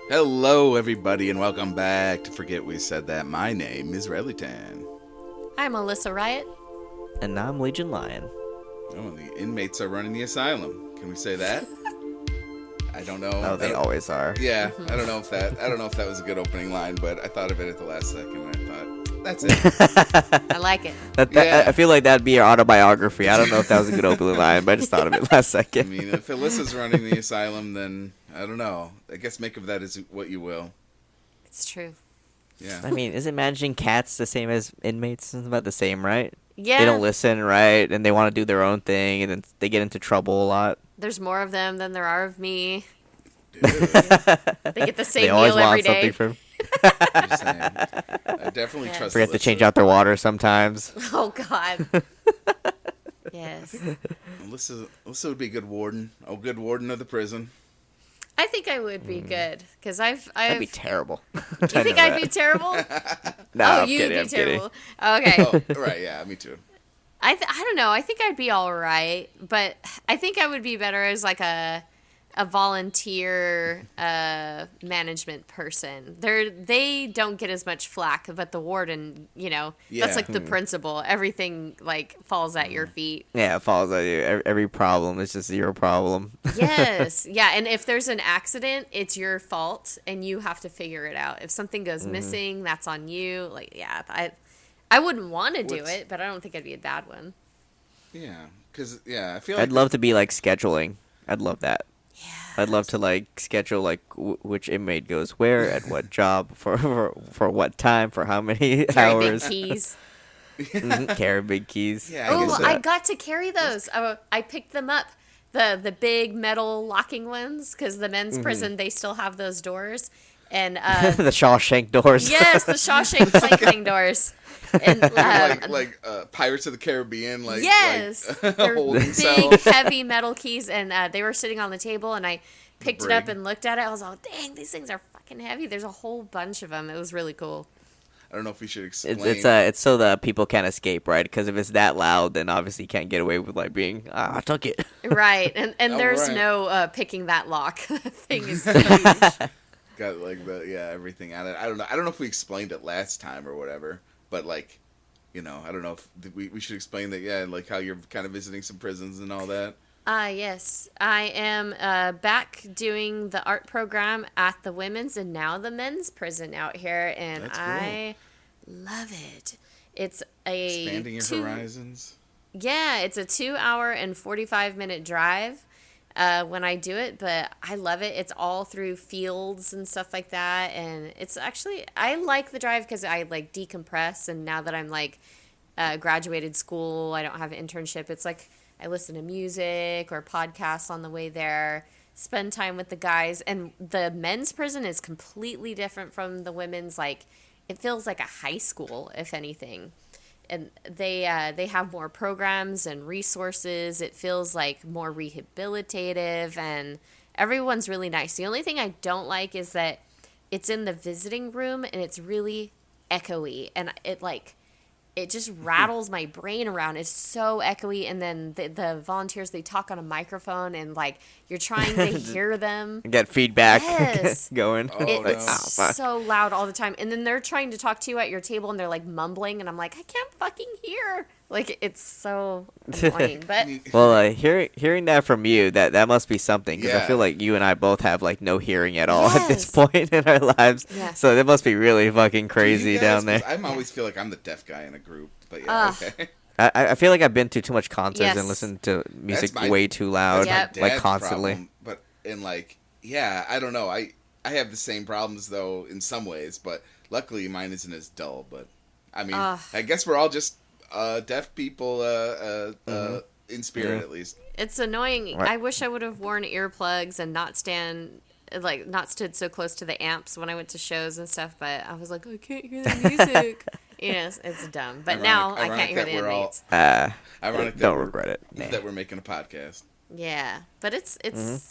Hello, everybody, and welcome back to Forget We Said That. My name is Relytan. I'm Alyssa Riot. And I'm Legion Lion. Oh, the inmates are running the asylum. Can we say that? I don't know. Oh, they always are. Yeah, I don't know if that was a good opening line, but I thought of it at the last second, and I thought that's it. I like it. I feel like that'd be your autobiography. I don't know if that was a good opening line, but I just thought of it last I second. mean, if Alyssa's running the asylum, then I don't know. I guess make of that as what you will. It's true. Yeah. I mean, isn't managing cats the same as inmates? It's about the same, right? Yeah. They don't listen, right? And they want to do their own thing, and then they get into trouble a lot. There's more of them than there are of me. Dude, They get the same They always meal every want day. something from. I'm just saying. I definitely Yeah. trust Forget to Alyssa. change out their water sometimes. Oh, God. Yes. Alyssa would be a good warden. A good warden of the prison. I think I would be good, because I've... That'd be terrible. You think I'd be terrible? No, Oh, I'm you'd kidding. be I'm kidding. terrible. Okay. Oh, right, yeah, me too. I don't know. I think I'd be all right, but I think I would be better as like a volunteer management person. They don't get as much flack, but the warden, that's Yeah. like the principal. Everything like falls at your feet. Yeah, it falls on you. Every problem is just your problem. Yes, yeah. And if there's an accident, it's your fault, and you have to figure it out. If something goes missing, that's on you. Like, yeah, I wouldn't want to do What's- it, but I don't think I'd be a bad one. Yeah, because, I feel like... I'd love to be like scheduling. I'd love that. Yeah. I'd love to like schedule like which inmate goes where at what job for what time for how many Carry big hours. keys. Carry big keys. Yeah, I Oh, guess I got to carry those. I picked them up, the big metal locking ones, because the men's prison, they still have those doors. And The Shawshank doors. yes, the Shawshank cycling doors. And like Pirates of the Caribbean, like yes, like, they're holding big, cell. heavy metal keys, and they were sitting on the table, and I picked it up brig. and looked at it. I was like, dang, these things are fucking heavy. There's a whole bunch of them. It was really cool. I don't know if we should explain. It's so that people can't escape, right? Because if it's that loud, then obviously you can't get away with like being I took it. Right, and Oh, there's right. no picking that lock. The thing is huge. Got like everything on it. I don't know if we explained it last time or whatever, but like, I don't know if we should explain that. Yeah, like how you're kind of visiting some prisons and all that. Yes. I am back doing the art program at the women's and now the men's prison out here, and That's cool. I love it. It's a Expanding your horizons. Yeah, it's a 2-hour and 45-minute drive when I do it, but I love it. It's all through fields and stuff like that, and it's actually, I like the drive because I like decompress, and now that I'm like graduated school, I don't have an internship, it's like I listen to music or podcasts on the way there, spend time with the guys, and the men's prison is completely different from the women's. Like, it feels like a high school, if anything. And they have more programs and resources. It feels like more rehabilitative, and everyone's really nice. The only thing I don't like is that it's in the visiting room and it's really echoey, and it just rattles my brain around. It's so echoey, and then the volunteers, they talk on a microphone, and like you're trying to hear them. Get feedback Yes. going. Oh, It's no. fuck. so loud all the time, and then they're trying to talk to you at your table, and they're like mumbling, and I'm like, I can't fucking hear. Like, it's so annoying. But Well, hearing that from you, that must be something, because I Yeah. feel like you and I both have like no hearing at all at this Yes. point in our lives. Yes. So it must be really fucking You crazy guys, down there. 'cause I always feel like I'm the deaf guy in a group, but yeah, okay. I feel like I've been to too much concerts Yes. and listened to music That's my- way too loud, Yep. like constantly. Problem, but yeah, I don't know. I have the same problems though in some ways, but luckily mine isn't as dull. But I mean, I guess we're all just deaf people in spirit, Yeah. at least. it's annoying. Right. I wish I would have worn earplugs and not stood so close to the amps when I went to shows and stuff. But I was like, I can't hear the music. It's dumb. But now I can't hear the inmates. Ironic that Don't we're- regret it. Nah. that we're making a podcast. Yeah, but it's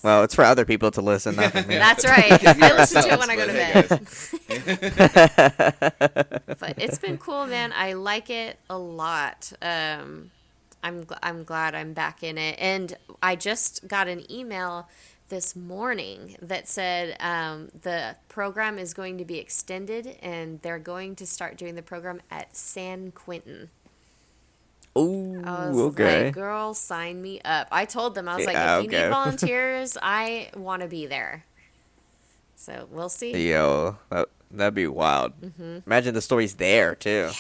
Well, it's for other people to listen, not for me. that's right. Can't hear I listen to it ourselves, when I go to but hey, bed. But it's been cool, man. I like it a lot. I'm glad I'm back in it, and I just got an email this morning that said the program is going to be extended and they're going to start doing the program at San Quentin. Oh, I was okay. like, girl, sign me up. I told them, I was like, Yeah, if you okay. need volunteers, I want to be there. So we'll see. Yo, that'd be wild. Imagine the stories there, too.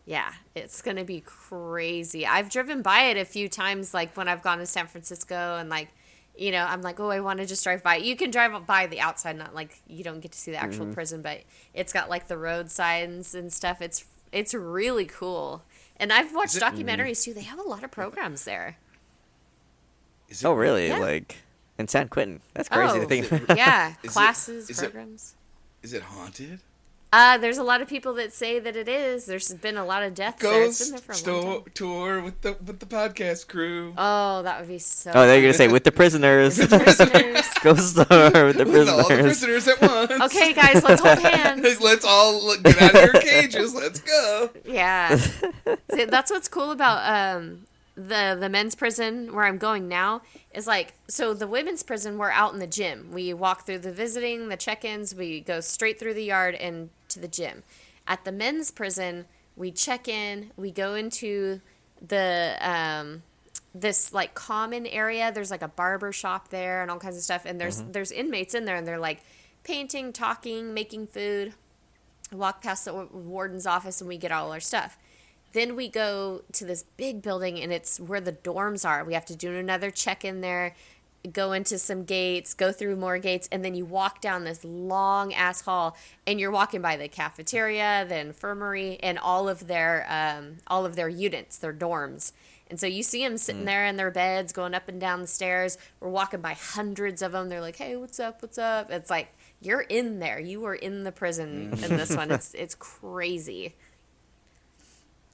Yeah, it's going to be crazy. I've driven by it a few times, like when I've gone to San Francisco and like, you know, I'm like, oh, I want to just drive by. You can drive by the outside, not like you don't get to see the actual prison, but it's got like the road signs and stuff. It's really cool. And I've watched documentaries too. They have a lot of programs there. Oh, really? Yeah. Like in San Quentin? That's crazy to think. Yeah, classes, programs. Is it haunted? There's a lot of people that say that it is. There's been a lot of deaths there. It's been there for a long time. Tour with the podcast crew. Oh, that would be so. Oh, they're gonna say with the prisoners. Prisoners. Ghost tour with the With all the prisoners. prisoners at once. Okay, guys, let's hold hands. Let's all get out of your cages. Let's go. Yeah. See, that's what's cool about the men's prison where I'm going now is like, so the women's prison, we're out in the gym. We walk through the visiting, the check-ins, we go straight through the yard and to the gym. At the men's prison, we check in, we go into the this like common area. There's like a barber shop there and all kinds of stuff, and there's inmates in there and they're like painting, talking, making food. I walk past the warden's office and we get all our stuff. Then we go to this big building, and it's where the dorms are. We have to do another check-in there, go into some gates, go through more gates, and then you walk down this long-ass hall, and you're walking by the cafeteria, the infirmary, and all of their units, their dorms. And so you see them sitting there in their beds, going up and down the stairs. We're walking by hundreds of them. They're like, hey, what's up, what's up? It's like, you're in there. You are in the prison in this one. It's crazy.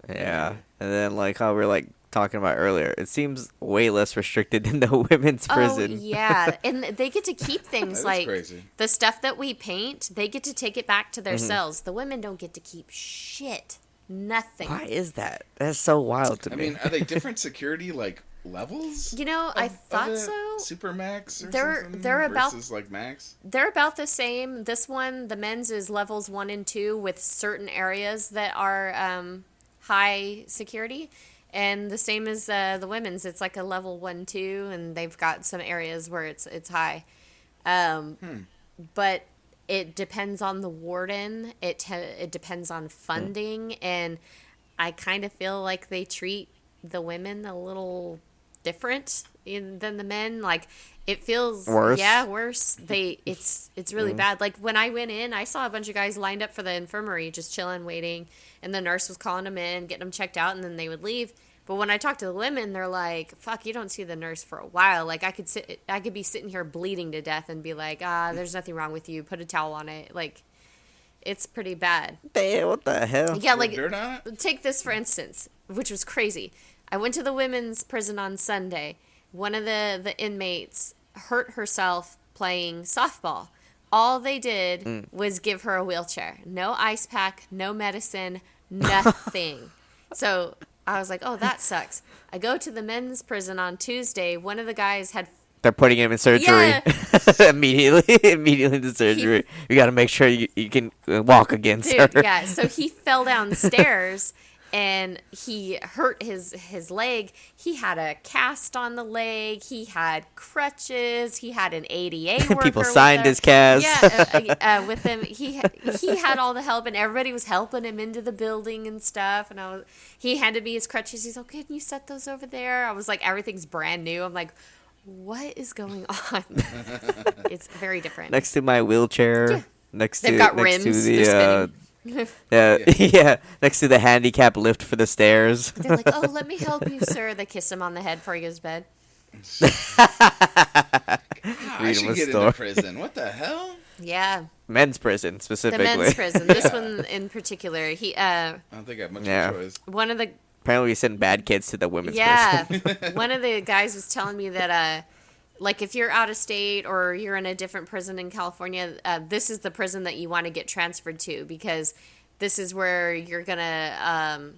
Yeah, and then like how we were like talking about earlier, it seems way less restricted than the women's prison. Oh yeah, and they get to keep things like crazy. The stuff that we paint. They get to take it back to their cells. The women don't get to keep shit. Nothing. Why is that? That's so wild to me. I mean, are they different security like levels? You know, I thought so. Supermax or something? They're about versus like max. They're about the same. This one, the men's is levels 1 and 2 with certain areas that are high security, and the same as the women's. It's like a level 1, 2, and they've got some areas where it's high. But it depends on the warden. It depends on funding, and I kind of feel like they treat the women a little different than the men. Like it feels worse. Yeah, worse. It's really bad. Like when I went in, I saw a bunch of guys lined up for the infirmary, just chilling, waiting, and the nurse was calling them in, getting them checked out, and then they would leave. But when I talk to the women, they're like, "Fuck, you don't see the nurse for a while. Like I could be sitting here bleeding to death and be like, there's nothing wrong with you. Put a towel on it." Like it's pretty bad. Damn, what the hell? Yeah, like Dirt on it? take this for instance, which was crazy. I went to the women's prison on Sunday. One of the inmates hurt herself playing softball. All they did was give her a wheelchair. No ice pack, no medicine, nothing. So I was like, oh, that sucks. I go to the men's prison on Tuesday. One of the guys had... They're putting him in surgery. Yeah. Immediately to surgery. You got to make sure you can walk again, Dude, sir. yeah. So he fell downstairs and he hurt his leg. He had a cast on the leg. He had crutches. He had an ADA worker. People signed his cast. Yeah, with him. He had all the help, and everybody was helping him into the building and stuff. And he handed me his crutches. He's like, "Can you set those over there?" I was like, "Everything's brand new." I'm like, what is going on? It's very different. Next to my wheelchair. Yeah. Next got to rims. the They're yeah, next to the handicap lift for the stairs. They're like, "Oh, let me help you, sir." They kiss him on the head before he goes to bed. I should get into prison. What the hell? Yeah. Men's prison, specifically. The men's prison. This one in particular. I don't think I have much of a choice. One of the... Apparently we send bad kids to the women's prison. Yeah. One of the guys was telling me that, like, if you're out of state or you're in a different prison in California, this is the prison that you want to get transferred to, because this is where you're going to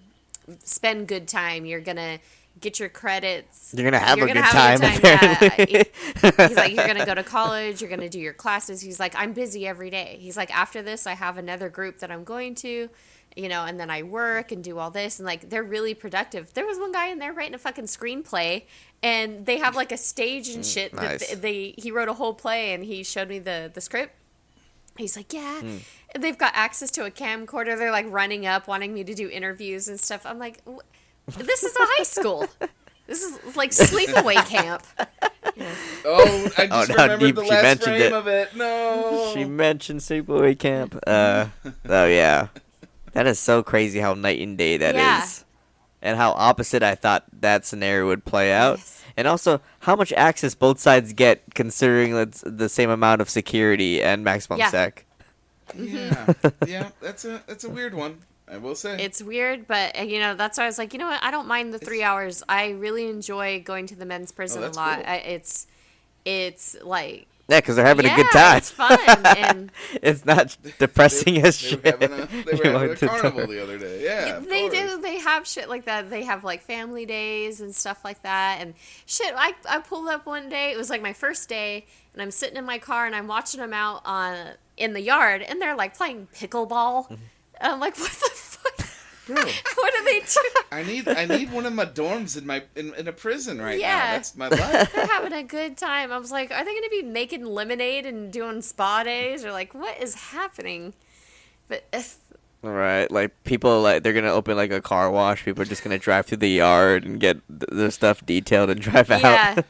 spend good time. You're going to get your credits. You're gonna have a good time, apparently. Yeah. He's like, you're gonna go to college. You're gonna do your classes. He's like, I'm busy every day. He's like, after this, I have another group that I'm going to, and then I work and do all this, and like they're really productive. There was one guy in there writing a fucking screenplay, and they have like a stage and shit. Nice. That he wrote a whole play, and he showed me the script. He's like, yeah. And they've got access to a camcorder. They're like running up, wanting me to do interviews and stuff. I'm like, this is a high school. This is like sleepaway camp. Yeah. Oh, I just remembered the last frame of it. No. She mentioned sleepaway camp. Oh, yeah. That is so crazy how night and day that is. And how opposite I thought that scenario would play out. Yes. And also, how much access both sides get considering that's the same amount of security and maximum sec. Yeah, that's a weird one, I will say. It's weird, but that's why I was like, you know what? I don't mind the 3 hours. I really enjoy going to the men's prison a lot. Cool. It's like because they're having a good time. It's fun, and it's not depressing as shit. They were having a carnival the other day. Yeah, they do. They have shit like that. They have like family days and stuff like that. And shit, I pulled up one day. It was like my first day, and I'm sitting in my car and I'm watching them out in the yard, and they're like playing pickleball. Mm-hmm. I'm like, what the fuck? Bro, what are they doing? I need one of my dorms in a prison right now. Yeah. That's my life. They're having a good time. I was like, are they going to be making lemonade and doing spa days? Or like, what is happening? But right, like people they're gonna open like a car wash. People are just gonna drive through the yard and get their stuff detailed and drive out.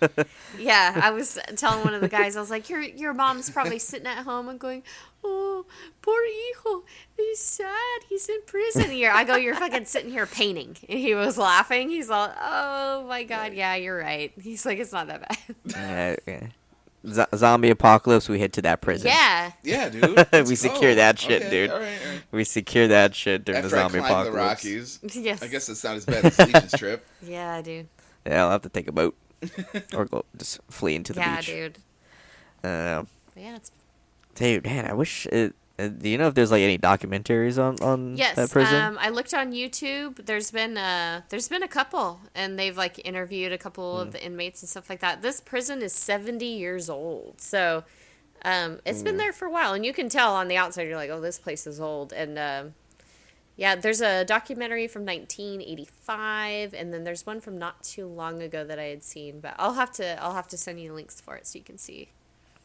Yeah. I was telling one of the guys, I was like, your mom's probably sitting at home and going, oh, poor hijo, he's sad, he's in prison here. I go, you're fucking sitting here painting. And he was laughing. He's all, oh my god, yeah, you're right. He's like, it's not that bad. Yeah. Zombie apocalypse, we head to that prison. Yeah, dude. We secure that shit, okay, dude. all right. We secure that shit during After the zombie I climb apocalypse. the Rockies. Yes. I guess it's not as bad as Legion's trip. Yeah, dude. Yeah, I'll have to take a boat or go just flee into the beach. Yeah, dude. Yeah, it's. Dude, man, I wish. Do you know if there's like any documentaries on that prison? I looked on YouTube. There's been a couple, and they've like interviewed a couple of the inmates and stuff like that. This prison is 70 years old, so it's been there for a while, and you can tell on the outside. You're like, oh, this place is old, and there's a documentary from 1985, and then there's one from not too long ago that I had seen, but I'll have to send you links for it so you can see.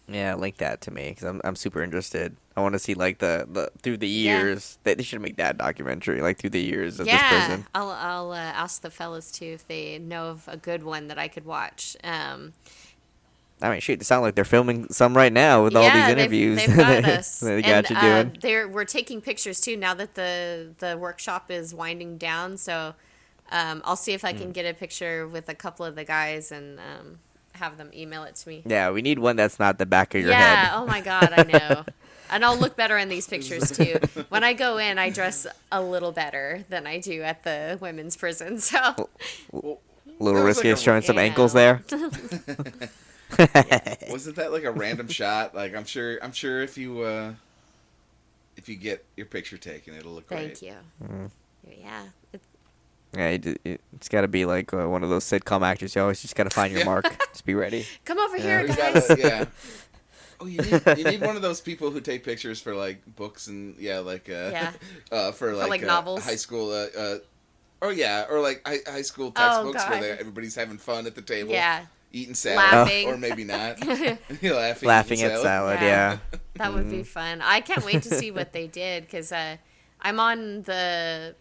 Yeah, link that to me because I'm super interested. I want to see like the through the years. They should make that documentary like through the years of this prison. I'll ask the fellas too if they know of a good one that I could watch. I mean, shoot, it sounds like they're filming some right now with all these interviews. They've got us. They got you doing. We're taking pictures too now that the workshop is winding down. So I'll see if I can get a picture with a couple of the guys and have them email it to me. Yeah, we need one that's not the back of your head. Yeah, oh my god, I know. And I'll look better in these pictures too. When I go in, I dress a little better than I do at the women's prison. So a little risky, showing some ankles there. Wasn't that like a random shot? Like I'm sure if you get your picture taken, it'll look great. Thank you. Yeah. Yeah, it's got to be like one of those sitcom actors. You always just got to find your mark. Just be ready. Come over here, guys. Oh, you need one of those people who take pictures for like books and for like novels, high school, or like high school textbooks where everybody's having fun at the table, eating salad, laughing, or maybe not, laughing at salad. Yeah. That would be fun. I can't wait to see what they did because I'm on the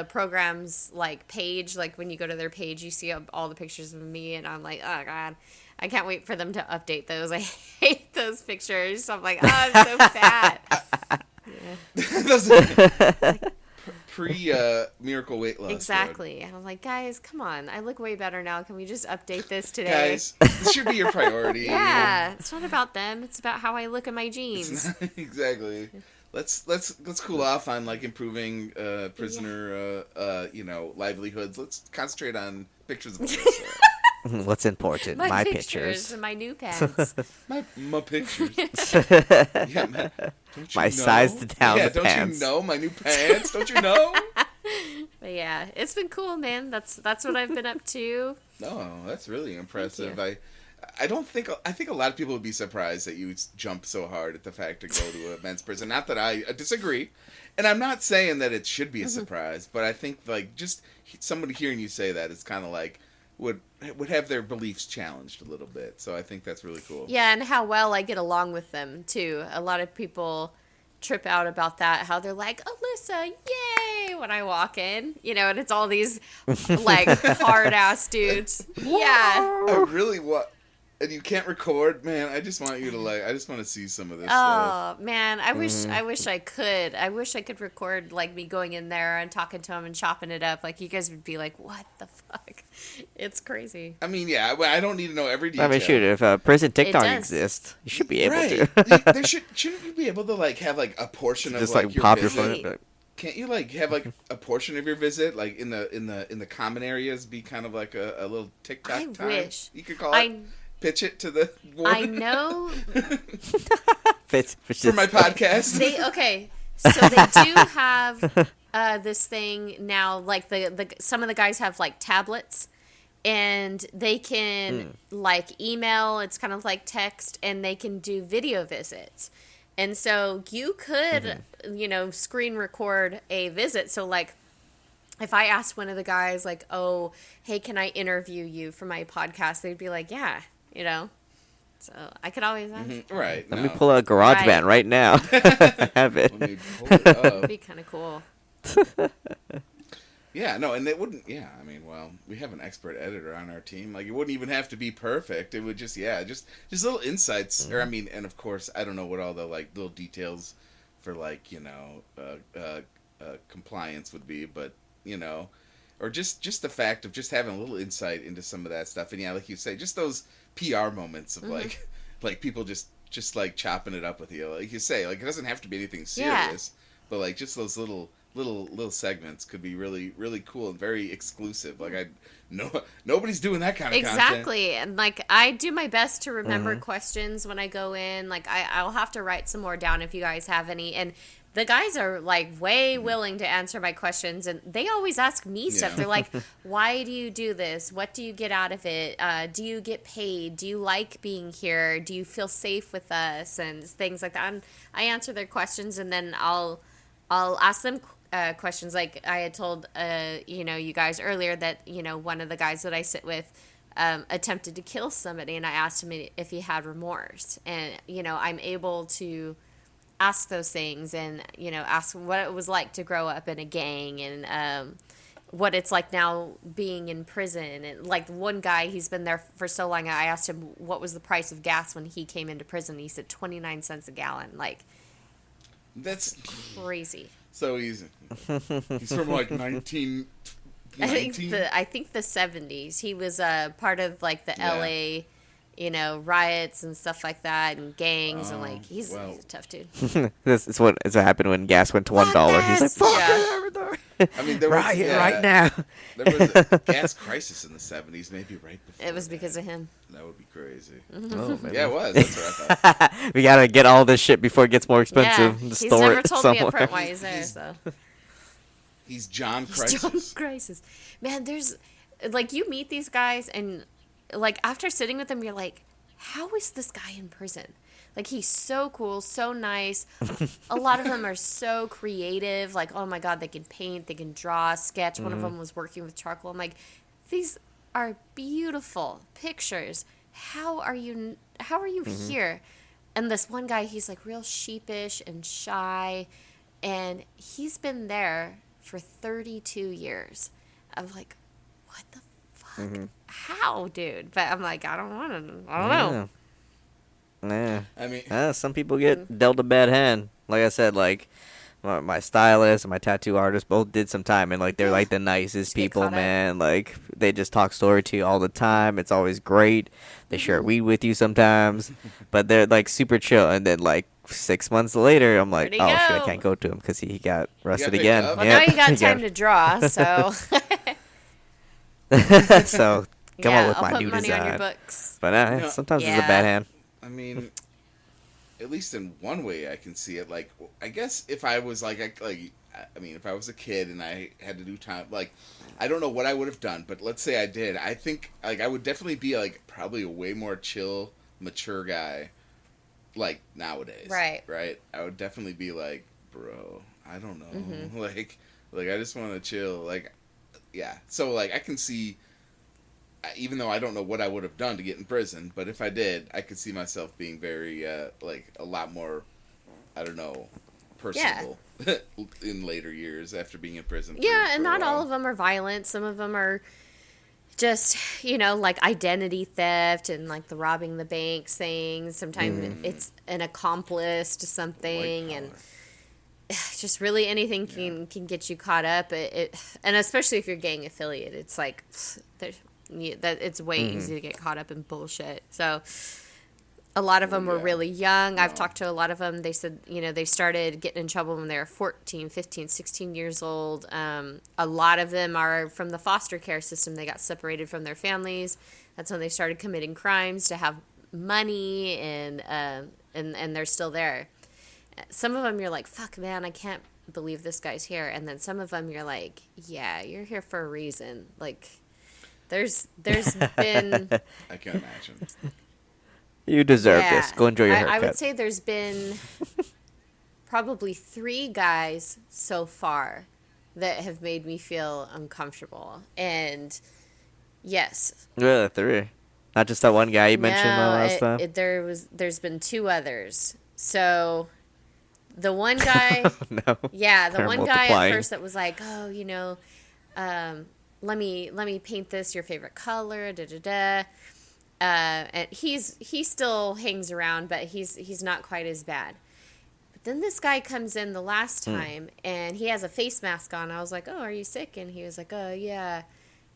program's like page. Like when you go to their page, you see all the pictures of me, and I'm like, oh god, I can't wait for them to update those. I hate those pictures. So I'm like, oh, I'm so fat. Miracle weight loss. Exactly. Road. And I was like, guys, come on. I look way better now. Can we just update this today? Guys, this should be your priority. Yeah. It's not about them. It's about how I look in my jeans. Exactly. Let's cool off on like improving prisoner livelihoods. Let's concentrate on pictures of Alyssa. What's important? My pictures and my new pants. my pictures. Yeah, man. My sized down the pants. Don't you know my new pants? Don't you know? But yeah, it's been cool, man. That's what I've been up to. No, that's really impressive. I think a lot of people would be surprised that you jump so hard at the fact to go to a men's prison. Not that I disagree, and I'm not saying that it should be a surprise, but I think like just somebody hearing you say that is kind of like would have their beliefs challenged a little bit. So I think that's really cool. Yeah, and how well I get along with them too. A lot of people trip out about that, how they're like, Alyssa, yay, when I walk in, and it's all these like hard ass dudes. Yeah. I really want. And you can't record, man. I just want you to I just want to see some of this stuff. Oh man, I wish I could. I wish I could record like me going in there and talking to him and chopping it up. Like you guys would be like, "What the fuck?" It's crazy. I mean, yeah, I don't need to know every detail. I mean, shoot, if prison TikTok exists, you should be able to. There shouldn't you be able to like have like a portion of just like your pop visit? your phone. Can't you like have like a portion of your visit like in the common areas be kind of like a little TikTok time? I wish you could call it. Pitch it to the woman. I know. For my podcast. So they do have this thing now. Like some of the guys have like tablets, and they can like email. It's kind of like text, and they can do video visits. And so you could, screen record a visit. So like, if I asked one of the guys like, "Oh, hey, can I interview you for my podcast?" They'd be like, "Yeah." So I could always ask. Right. Let me pull out GarageBand right now. Have it. Let me pull it up. It'd be kind of cool. Yeah, no, and it wouldn't. Yeah, I mean, well, we have an expert editor on our team. Like, it wouldn't even have to be perfect. It would just little insights. Or I mean, and of course, I don't know what all the like little details for like compliance would be, but or just the fact of just having a little insight into some of that stuff. And yeah, like you say, just those PR moments of like people just like chopping it up with you. Like you say, like it doesn't have to be anything serious, but like just those little segments could be really, really cool and very exclusive. Like nobody's doing that kind of content. Exactly. And like I do my best to remember questions when I go in. Like I'll have to write some more down if you guys have any. And the guys are like way willing to answer my questions, and they always ask me stuff. They're like, "Why do you do this? What do you get out of it? Do you get paid? Do you like being here? Do you feel safe with us?" And things like that. And I answer their questions, and then I'll ask them questions. Like I had told you guys earlier that one of the guys that I sit with attempted to kill somebody, and I asked him if he had remorse, and I'm able to ask those things and ask what it was like to grow up in a gang and what it's like now being in prison. And like one guy, he's been there for so long, I asked him what was the price of gas when he came into prison. He said 29 cents a gallon. Like that's crazy. So he's from like 19 I think the 70s. He was part of like the LA riots and stuff like that, and gangs, and like he's a tough dude. This is what happened when gas went to $1. He's like, "Fuck it!" I mean, there was right now. There was a gas crisis in the 70s, maybe right before. It was because of him. That would be crazy. Oh, yeah, it was. That's what I thought. We gotta get all this shit before it gets more expensive. Yeah, He's never told somewhere. me up front why he's there. So he's John Crisis. John Crisis. Man, there's like you meet these guys and. Like, after sitting with him, you're like, how is this guy in prison? Like, he's so cool, so nice. A lot of them are so creative. Like, oh, my God, they can paint, they can draw, sketch. One of them was working with charcoal. I'm like, these are beautiful pictures. How are you here? And this one guy, he's, like, real sheepish and shy. And he's been there for 32 years. I'm like, what the fuck? How, dude? But I'm like, I don't know. Yeah. I mean, some people get dealt a bad hand. Like I said, like my stylist and my tattoo artist both did some time, and like they're like the nicest people, man. Like they just talk story to you all the time. It's always great. They share weed with you sometimes, but they're like super chill. And then like 6 months later, I'm like, oh shit, I can't go to him because he got arrested again. Well, now you got time to draw, so. So come on with I'll my put new money design. on your books. But sometimes it's a bad hand. I mean, at least in one way I can see it. Like, I guess if I was I mean, if I was a kid and I had to do time, like, I don't know what I would have done, but let's say I did. I think, like, I would definitely be, like, probably a way more chill, mature guy, like, nowadays. Right. Right? I would definitely be like, bro, I don't know. Mm-hmm. Like, I just want to chill. Like, yeah. So, like, I can see, even though I don't know what I would have done to get in prison, but if I did, I could see myself being very, like, a lot more, I don't know, personable. Yeah. In later years after being in prison. And not all of them are violent. Some of them are just, like identity theft and like the robbing the banks things. Sometimes it's an accomplice to something, and just really anything can get you caught up. And especially if you're gang affiliated, it's like it's way easy to get caught up in bullshit. So a lot of them were really young. I've talked to a lot of them. They said, they started getting in trouble when they were 14, 15, 16 years old. A lot of them are from the foster care system. They got separated from their families. That's when they started committing crimes to have money, and they're still there. Some of them you're like, fuck, man, I can't believe this guy's here. And then some of them you're like, yeah, you're here for a reason. Like, there's been... I can't imagine. You deserve this. Go enjoy your haircut. I would say there's been probably 3 guys so far that have made me feel uncomfortable. And yes. Really, 3? Not just that one guy you mentioned last time? There's been 2 others. So the one guy... No. Yeah, the one guy at first that was like, oh, let me paint this your favorite color, da-da-da. And he still hangs around, but he's not quite as bad. But then this guy comes in the last time, and he has a face mask on. I was like, oh, are you sick? And he was like, oh, yeah.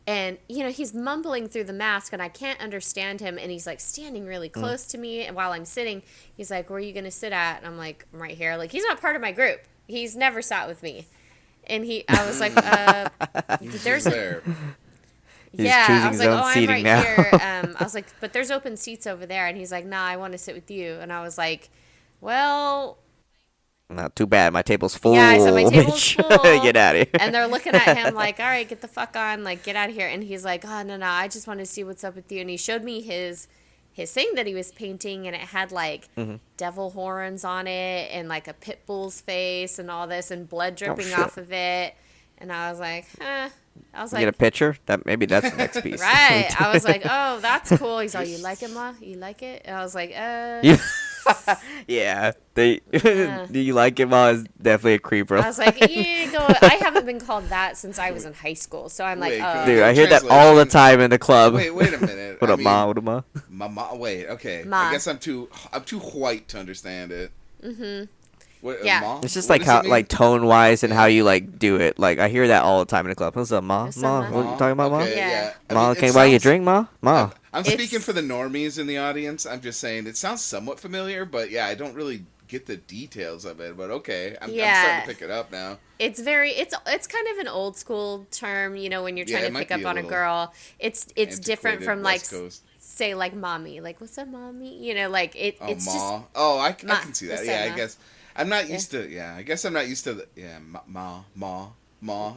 And, he's mumbling through the mask, and I can't understand him. And he's, like, standing really close to me. And while I'm sitting, he's like, where are you going to sit at? And I'm like, I'm right here. Like, he's not part of my group. He's never sat with me. And I was like, there's there. He's choosing his own seating now. Here. I was like, but there's open seats over there. And he's like, nah, I want to sit with you. And I was like, well... Not too bad. My table's full. Yeah, I said, my table's full. Get out of here. And they're looking at him like, all right, get the fuck on. Like, get out of here. And he's like, oh, no, I just want to see what's up with you. And he showed me his thing that he was painting. And it had, like, devil horns on it. And, like, a pit bull's face and all this. And blood dripping off of it. And I was like, I was like, get a picture? Maybe that's the next piece. Right. I was like, oh, that's cool. He's like, you like it, Ma? You like it? And I was like, Yeah. Do you like it, Ma? Is definitely a creeper. I was like, I haven't been called that since I was in high school. So I'm like, oh. Dude, I hear that all the time in the club. Wait a minute. What up, Ma? What up, Ma? Ma. Wait, okay. Ma. I guess I'm too white to understand it. Mm-hmm. What, yeah. Ma? It's just like how, like, tone wise and how you like do it. Like, I hear that all the time in the club. What's up, Ma? Ma? What are you talking about, Ma? Okay, yeah. Ma, can I buy you a drink, Ma? Ma. I'm speaking for the normies in the audience. I'm just saying it sounds somewhat familiar, but yeah, I don't really get the details of it. But okay, I'm starting to pick it up now. It's kind of an old school term, when you're trying to pick up on a girl. It's different from like say like mommy, like what's up, mommy? Like it's ma. just. Oh, I can see that. Yeah, I guess I'm not used to. Yeah, I guess I'm not used to the. Yeah, ma.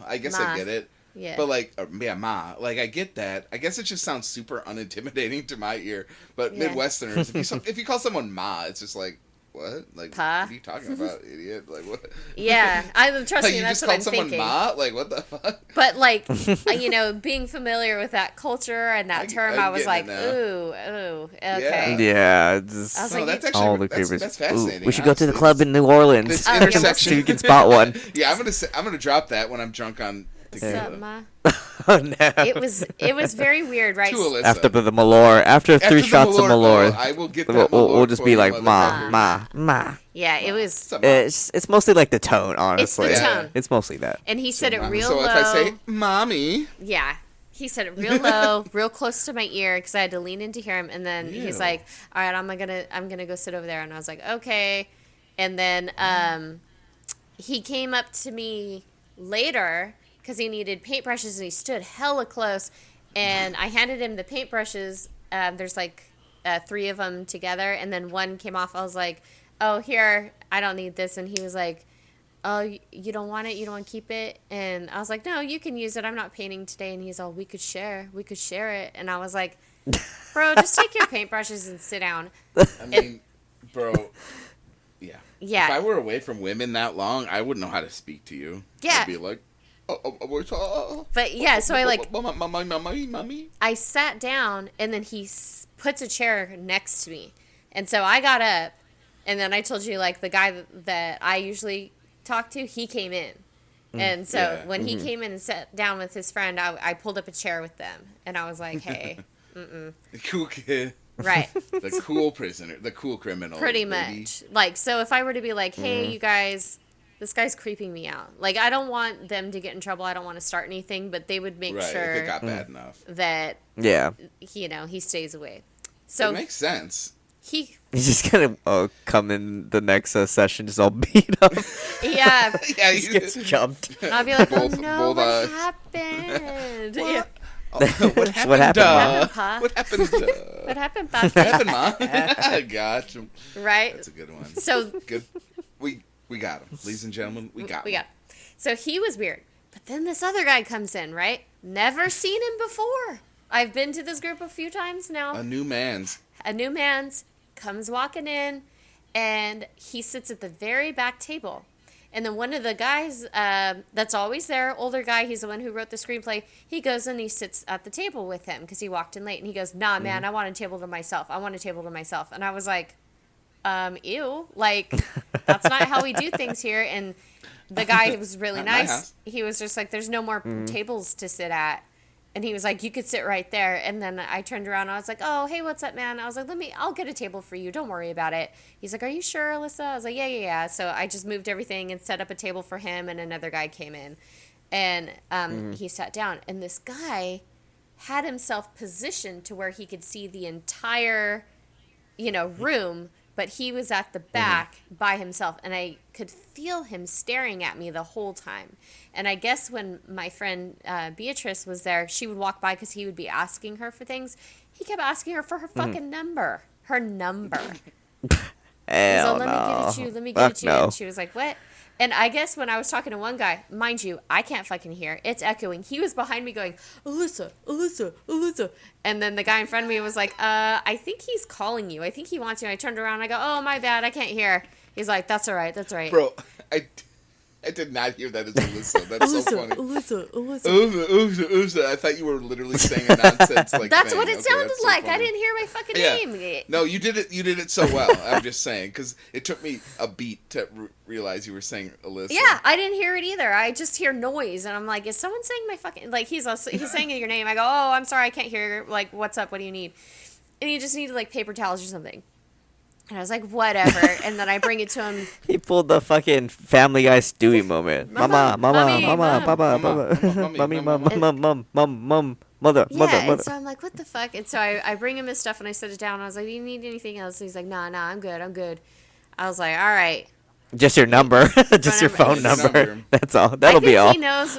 I guess I get it. Yeah. But like, ma. Like, I get that. I guess it just sounds super unintimidating to my ear. But Midwesterners, if you call someone ma, it's just like, what? Like, Pa? What are you talking about, idiot? Like, what? Yeah, trust me, that's what I'm thinking. You just called someone ma? Like, what the fuck? But like, being familiar with that culture and that term, I was like, ooh, okay. Yeah. I was like, that's actually all the creepers. That's fascinating. Ooh, we should go to the club in New Orleans. This intersection. So you can spot one. Yeah, I'm gonna drop that when I'm drunk on. What's up, ma? Oh no! It was very weird, right? After the Malort, after 3 shots of Malort, I will get that. We'll just be like ma. Yeah, it was. It's mostly like the tone, honestly. It's the tone. It's mostly that. And he said it real low. So if I say mommy, yeah, he said it real low, real close to my ear because I had to lean in to hear him. And then he's like, "All right, I'm gonna go sit over there." And I was like, "Okay." And then he came up to me later. Because he needed paintbrushes, and he stood hella close. And I handed him the paintbrushes. There's like 3 of them together, and then one came off. I was like, oh, here, I don't need this. And he was like, oh, you don't want it? You don't want to keep it? And I was like, no, you can use it. I'm not painting today. And he's all, we could share. We could share it. And I was like, bro, just take your paintbrushes and sit down. I mean, bro, yeah. Yeah. If I were away from women that long, I wouldn't know how to speak to you. Yeah. I'd be like, but yeah, so I like, mommy. I sat down, and then he puts a chair next to me. And so I got up, and then I told you, like, the guy that I usually talk to, he came in. And so when he came in and sat down with his friend, I pulled up a chair with them. And I was like, hey, The cool kid. Right. The cool prisoner. The cool criminal. Pretty baby. much. Like, so if I were to be like, hey, you guys, this guy's creeping me out. Like, I don't want them to get in trouble. I don't want to start anything, but they would make sure if it got bad enough. that, Yeah. you know, he stays away. So it makes sense. He's just gonna come in the next session just all beat up. Yeah. Yeah, He gets jumped. And I'll be like, oh Both- no, both, what happened? What? Yeah. Oh, what happened? What happened, Pa? What happened? What happened, Papa? What happened, Mom? Gotcha. Right? That's a good one. So Good. We got him, ladies and gentlemen. We got him. So he was weird. But then this other guy comes in, right? Never seen him before. I've been to this group a few times now. A new man's. Comes walking in, and he sits at the very back table. And then one of the guys that's always there, older guy, he's the one who wrote the screenplay, he goes and he sits at the table with him because he walked in late. And he goes, nah, man, I want a table to myself. And I was like, ew. Like, that's not how we do things here. And the guy was really Not in my nice. house. He was just like, there's no more tables to sit at. And he was like, you could sit right there. And then I turned around. And I was like, oh, hey, what's up, man? I was like, I'll get a table for you. Don't worry about it. He's like, are you sure, Alyssa? I was like, yeah. So I just moved everything and set up a table for him. And another guy came in. And he sat down. And this guy had himself positioned to where he could see the entire, room. But he was at the back by himself. And I could feel him staring at me the whole time. And I guess when my friend Beatrice was there, she would walk by because he would be asking her for things. He kept asking her for her fucking number. Her number. Hell Let me get it to you. No. And she was like, what? And I guess when I was talking to one guy, mind you, I can't fucking hear. It's echoing. He was behind me going, Alyssa, Alyssa, Alyssa. And then the guy in front of me was like, I think he's calling you. I think he wants you. And I turned around and I go, oh, my bad. I can't hear. He's like, that's all right. Bro, I did not hear that as Alyssa. That's so funny. Alyssa. Uza. I thought you were literally saying a nonsense like That's thing. what it Okay, sounded that's so like. I funny. didn't hear my fucking Yeah. name. No, you did it. You did it so well. I'm just saying because it took me a beat to realize you were saying Alyssa. Yeah, I didn't hear it either. I just hear noise, and I'm like, is someone saying my fucking... Like, he's saying your name. I go, oh, I'm sorry, I can't hear. Like, what's up? What do you need? And you just need, like, paper towels or something. And I was like, whatever. And then I bring it to him. He pulled the fucking Family Guy Stewie moment. Mama, Mommy, papa, mother. And so I'm like, what the fuck? And so I bring him his stuff, and I set it down. And I was like, do you need anything else? And he's like, nah, I'm good. I was like, all right. Just your number. Just your phone number. That's all. That'll be all. He knows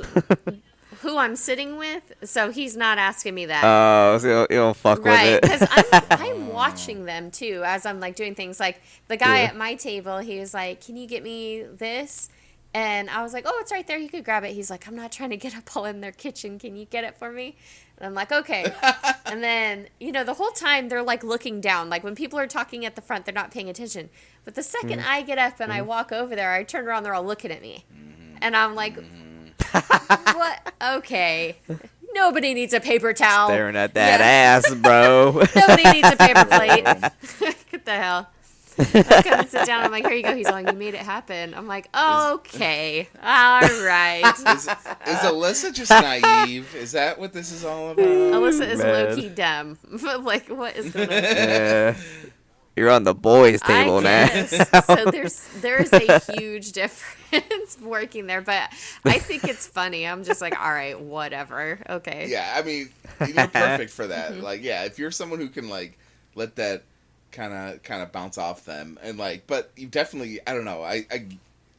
who I'm sitting with, so he's not asking me that. Oh, so you don't fuck with Right, it. because I'm watching them, too, as I'm, like, doing things. Like, the guy at my table, he was like, can you get me this? And I was like, oh, it's right there. You could grab it. He's like, I'm not trying to get up all in their kitchen. Can you get it for me? And I'm like, okay. And then, the whole time they're, like, looking down. Like, when people are talking at the front, they're not paying attention. But the second I get up and I walk over there, I turn around, they're all looking at me. And I'm like, what? Okay. Nobody needs a paper towel. Staring at that ass, bro. Nobody needs a paper plate. What the hell? I come and sit down. I'm like, here you go. He's like, you made it happen. I'm like, okay. All right. Is Alyssa just naive? Is that what this is all about? Alyssa is Man. low-key dumb. Like, what is going on? Yeah. You're on the boys' table now. So there's a huge difference working there, but I think it's funny. I'm just like, all right, whatever. Okay. Yeah, I mean, you're perfect for that. Like, yeah, if you're someone who can like let that kind of bounce off them, and like, but you definitely, I don't know, I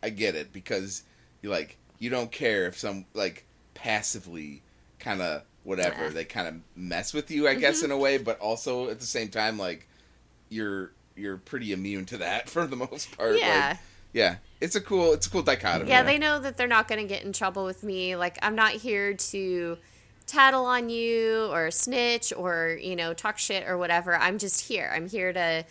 get it because you don't care if some like passively kind of whatever they kind of mess with you, I guess in a way, but also at the same time like you're you're pretty immune to that for the most part. Yeah. Like, yeah, it's a cool dichotomy. Yeah, they know that they're not going to get in trouble with me. Like, I'm not here to tattle on you or snitch or, talk shit or whatever. I'm just here. I'm here to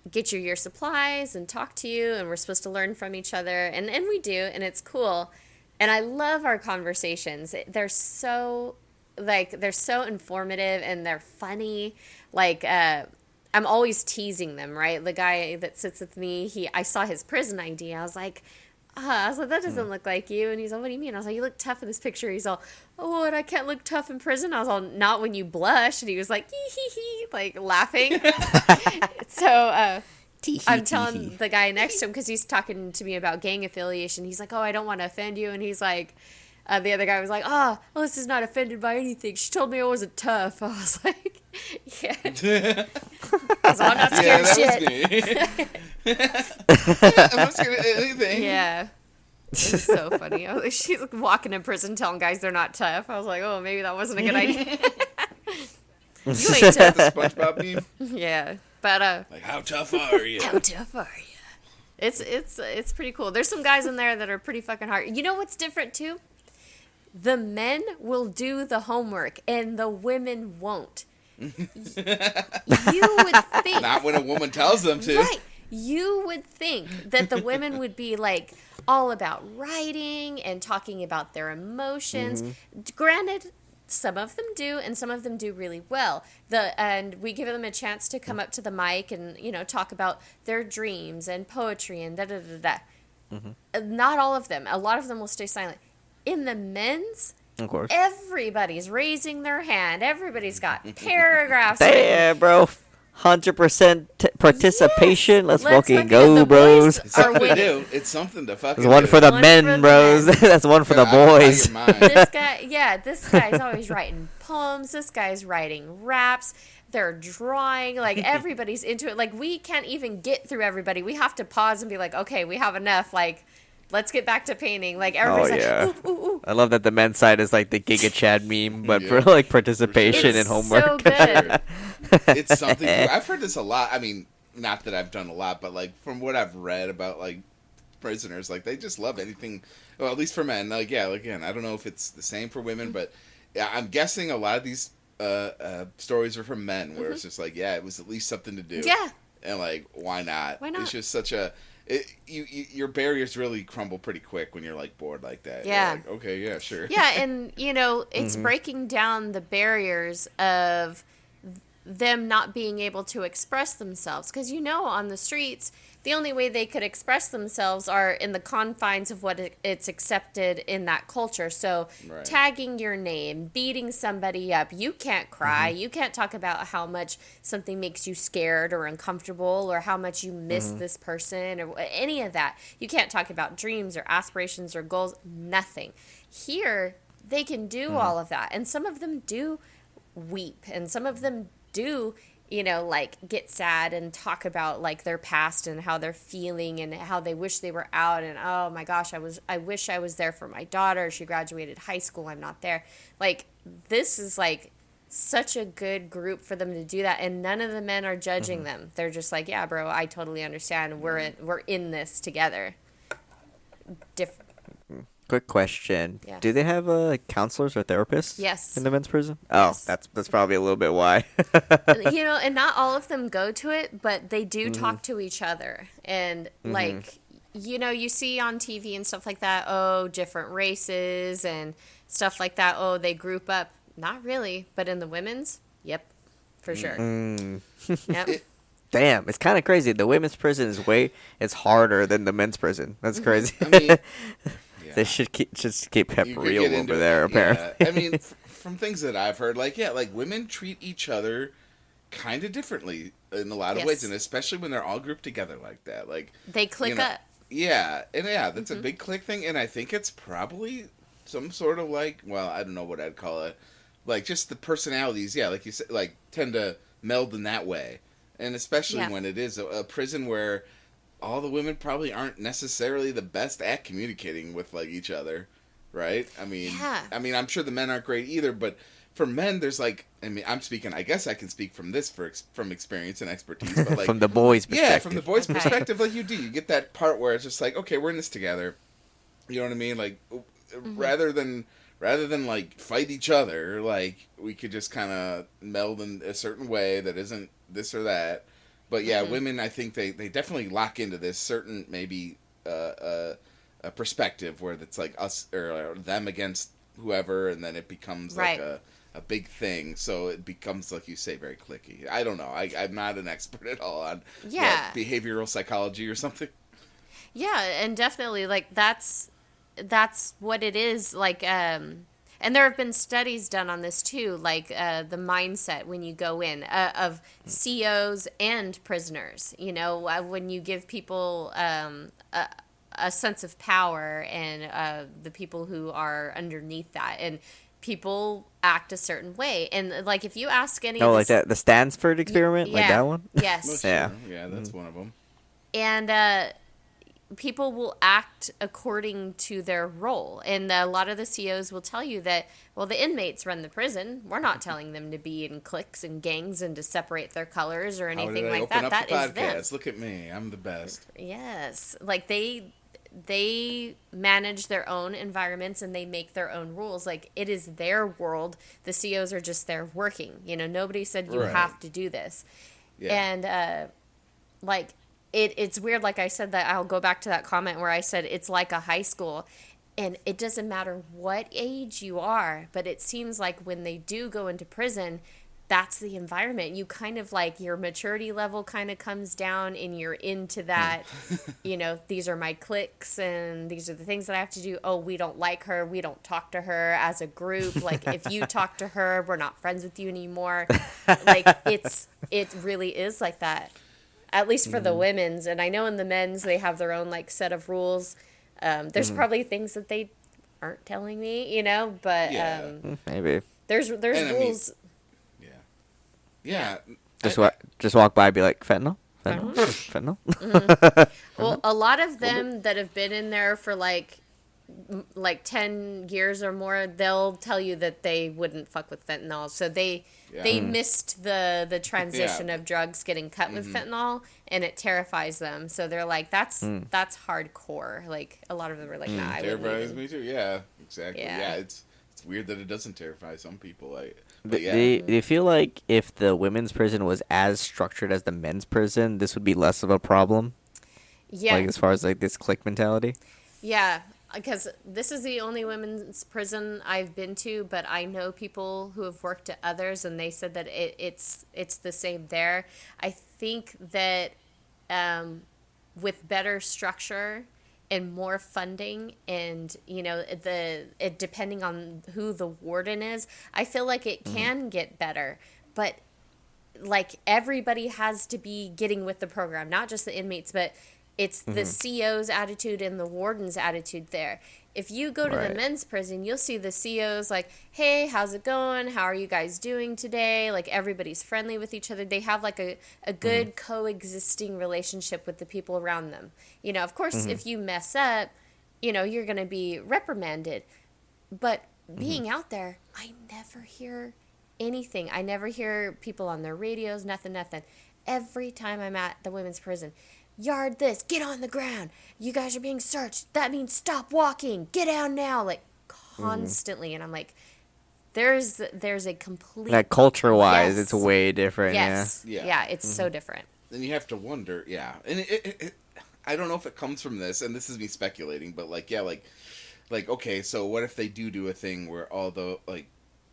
get you your supplies and talk to you, and we're supposed to learn from each other. And we do, and it's cool. And I love our conversations. They're so informative and they're funny. Like, I'm always teasing them, right? The guy that sits with me, I saw his prison ID. I was like, that doesn't look like you. And he's like, what do you mean? I was like, you look tough in this picture. He's all, oh, and I can't look tough in prison. I was all, not when you blush. And he was like, hee, like laughing. So I'm telling the guy next to him, because he's talking to me about gang affiliation. He's like, oh, I don't want to offend you. And he's like, the other guy was like, Alyssa's not offended by anything. She told me I wasn't tough. I was like, yeah. I was like, I'm not scared of shit. I'm not scared of anything. Yeah. It's so funny. I was like, she's like walking in prison telling guys they're not tough. I was like, oh, maybe that wasn't a good idea. You ain't tough. The SpongeBob meme? Yeah. But, like, how tough are you? How tough are you? It's pretty cool. There's some guys in there that are pretty fucking hard. You know what's different, too? The men will do the homework, and the women won't. You would think. Not when a woman tells them to. Right. You would think that the women would be, like, all about writing and talking about their emotions. Mm-hmm. Granted, some of them do, and some of them do really well. And we give them a chance to come up to the mic and, talk about their dreams and poetry and da-da-da-da. Mm-hmm. Not all of them. A lot of them will stay silent. In the men's, of course, everybody's raising their hand. Everybody's got paragraphs. Damn, bro. 100% participation. Yes. Let's fucking go, bros. It's something to do. It's something to fucking do. That's one for the men, bros. That's one for the boys. This guy's always writing poems. This guy's writing raps. They're drawing. Like, everybody's into it. Like, we can't even get through everybody. We have to pause and be like, okay, we have enough. Like, let's get back to painting. Like, everybody's like, ooh, ooh, ooh. I love that the men's side is like the Giga Chad meme, but for like participation and homework. So good. It's something. I've heard this a lot. I mean, not that I've done a lot, but like from what I've read about like prisoners, like they just love anything. Well, at least for men. Like, yeah, again, I don't know if it's the same for women, but yeah, I'm guessing a lot of these stories are from men, where it's just like, yeah, it was at least something to do. Yeah. And like, why not? Why not? It's just such a. Your barriers really crumble pretty quick when you're like bored like that. Yeah. Like, okay, yeah, sure. Yeah, and it's breaking down the barriers of them not being able to express themselves, because on the streets the only way they could express themselves are in the confines of what it's accepted in that culture. So tagging your name, beating somebody up, you can't cry. You can't talk about how much something makes you scared or uncomfortable or how much you miss this person or any of that. You can't talk about dreams or aspirations or goals, nothing. Here, they can do all of that. And some of them do weep, and some of them do like get sad and talk about like their past and how they're feeling and how they wish they were out, and oh my gosh, I wish I was there for my daughter. She graduated high school. I'm not there. Like, this is like such a good group for them to do that, and none of the men are judging them. They're just like, yeah, bro, I totally understand. We're in this together. Quick question. Yeah. Do they have counselors or therapists? Yes. In the men's prison? Oh, yes. That's probably a little bit why. And not all of them go to it, but they do talk to each other. And like, you see on TV and stuff like that, different races and stuff like that. Oh, they group up. Not really, but in the women's, yep, for sure. Yep. Damn, it's kind of crazy. The women's prison it's harder than the men's prison. That's crazy. I mean, they should keep pep real over there, apparently. Yeah. I mean, from things that I've heard, like women treat each other kind of differently in a lot of ways, and especially when they're all grouped together like that. Like, they click up. Yeah, and that's a big click thing, and I think it's probably some sort of like, well, I don't know what I'd call it, like just the personalities, like you said, like tend to meld in that way, and especially when it is a prison where all the women probably aren't necessarily the best at communicating with like each other, right? I mean, I'm sure the men aren't great either, but for men, there's like, I mean, I'm speaking. I guess I can speak from this from experience and expertise, but like from the boys' perspective. Yeah, from the boys' perspective, like you get that part where it's just like, okay, we're in this together. You know what I mean? Like, rather than like fight each other, like we could just kind of meld in a certain way that isn't this or that. But yeah, women, I think they definitely lock into this certain maybe a perspective where it's like us or them against whoever, and then it becomes like a big thing. So it becomes, like you say, very cliquey. I don't know. I'm not an expert at all on behavioral psychology or something. Yeah, and definitely like that's what it is. Like, and there have been studies done on this too, like the mindset when you go in of COs and prisoners. You know, when you give people a sense of power and the people who are underneath that, and people act a certain way. And like if you ask any like that the Stanford experiment, like that one. Yes. Yeah, that's one of them. And people will act according to their role. And a lot of the COs will tell you that, well, the inmates run the prison. We're not telling them to be in cliques and gangs and to separate their colors or anything like that. That is them. Look at me. I'm the best. Yes. Like they manage their own environments and they make their own rules. Like it is their world. The COs are just there working. You know, nobody said you have to do this. Yeah. And like it's weird, like I said, that I'll go back to that comment where I said it's like a high school, and it doesn't matter what age you are, but it seems like when they do go into prison, that's the environment. You kind of like your maturity level kind of comes down and you're into that, you know, these are my cliques and these are the things that I have to do. Oh, we don't like her. We don't talk to her as a group. Like if you talk to her, we're not friends with you anymore. Like it really is like that. At least for the women's. And I know in the men's, they have their own, like, set of rules. There's probably things that they aren't telling me, you know? But maybe. There's rules. I mean, yeah. Just walk by and be like, fentanyl? Fentanyl? Well, a lot of them that have been in there for, like 10 years or more, they'll tell you that they wouldn't fuck with fentanyl. So they missed the transition of drugs getting cut with fentanyl, and it terrifies them. So they're like, that's hardcore. Like a lot of them are like, nah, I wouldn't. Terrifies me too. Yeah, exactly. Yeah, it's weird that it doesn't terrify some people. Do you feel like if the women's prison was as structured as the men's prison, this would be less of a problem? Yeah. Like as far as like this clique mentality? Yeah. Because this is the only women's prison I've been to, but I know people who have worked at others, and they said that it's the same there. I think that with better structure and more funding, and you know depending on who the warden is, I feel like it can get better. But like everybody has to be getting with the program, not just the inmates, but it's the CO's attitude and the warden's attitude there. If you go to the men's prison, you'll see the CO's like, hey, how's it going? How are you guys doing today? Like, everybody's friendly with each other. They have, like, a good coexisting relationship with the people around them. You know, of course, if you mess up, you know, you're going to be reprimanded. But being out there, I never hear anything. I never hear people on their radios, nothing. Every time I'm at the women's prison, yard this, get on the ground, you guys are being searched, that means stop walking, get down now, like constantly. And I'm like, there's a complete, like culture wise, it's way different. Yeah, it's so different. And you have to wonder, and it I don't know if it comes from this, and this is me speculating, but like okay, so what if they do a thing where all the like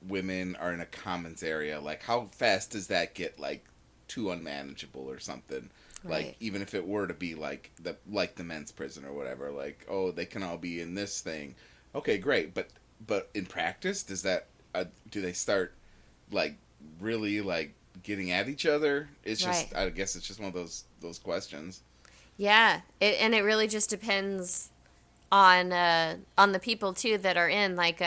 women are in a commons area? Like, how fast does that get like too unmanageable or something? Like, even if it were to be like the men's prison or whatever, like, oh, they can all be in this thing. Okay, great. But in practice, does that, do they start, like, really, like, getting at each other? It's just, I guess it's just one of those questions. Yeah. And it really just depends on the people, too, that are in. Like,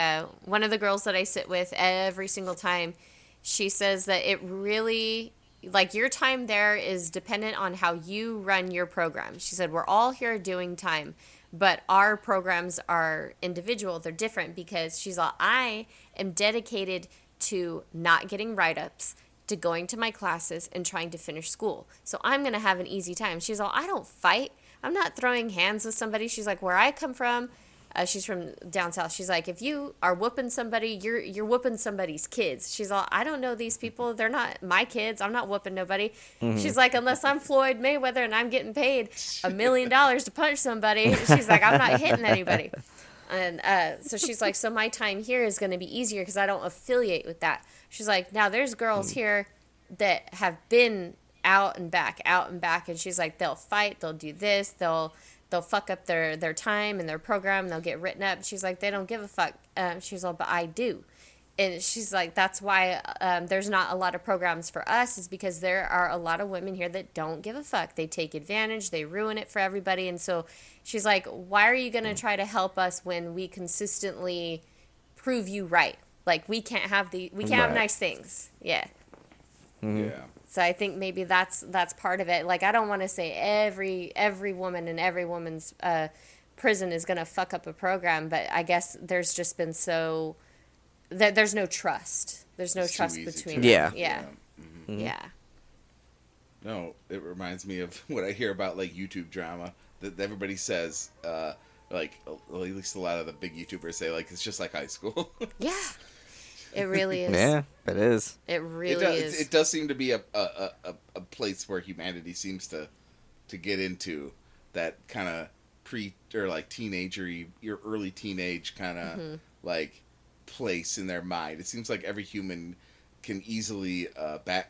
one of the girls that I sit with every single time, she says that it really, like, your time there is dependent on how you run your program. She said, we're all here doing time, but our programs are individual. They're different because she's all, I am dedicated to not getting write-ups, to going to my classes and trying to finish school. So I'm going to have an easy time. She's all, I don't fight. I'm not throwing hands with somebody. She's like, where I come from, she's from down south. She's like, if you are whooping somebody, you're whooping somebody's kids. She's all, I don't know these people. They're not my kids. I'm not whooping nobody. She's like, unless I'm Floyd Mayweather and I'm getting paid $1 million to punch somebody. She's like, I'm not hitting anybody. And so she's like, so my time here is going to be easier because I don't affiliate with that. She's like, now there's girls here that have been out and back. And she's like, they'll fight, they'll do this, they'll fuck up their time and their program, they'll get written up. She's like, they don't give a fuck. She's like, but I do. And she's like, that's why there's not a lot of programs for us, is because there are a lot of women here that don't give a fuck. They take advantage, they ruin it for everybody. And so she's like, why are you going to try to help us when we consistently prove you right? Like, we can't have have nice things. Yeah. Yeah. So I think maybe that's part of it. Like, I don't want to say every woman in every woman's prison is going to fuck up a program, but I guess there's just been there's no trust. There's no trust between them. Yeah. Yeah. Mm-hmm. Yeah. No, it reminds me of what I hear about, like, YouTube drama that everybody says, like, at least a lot of the big YouTubers say, like, it's just like high school. Yeah. It really is. Yeah, it is. It really is. It does seem to be a place where humanity seems to get into that kind of teenager, your early teenage kind of like place in their mind. It seems like every human can easily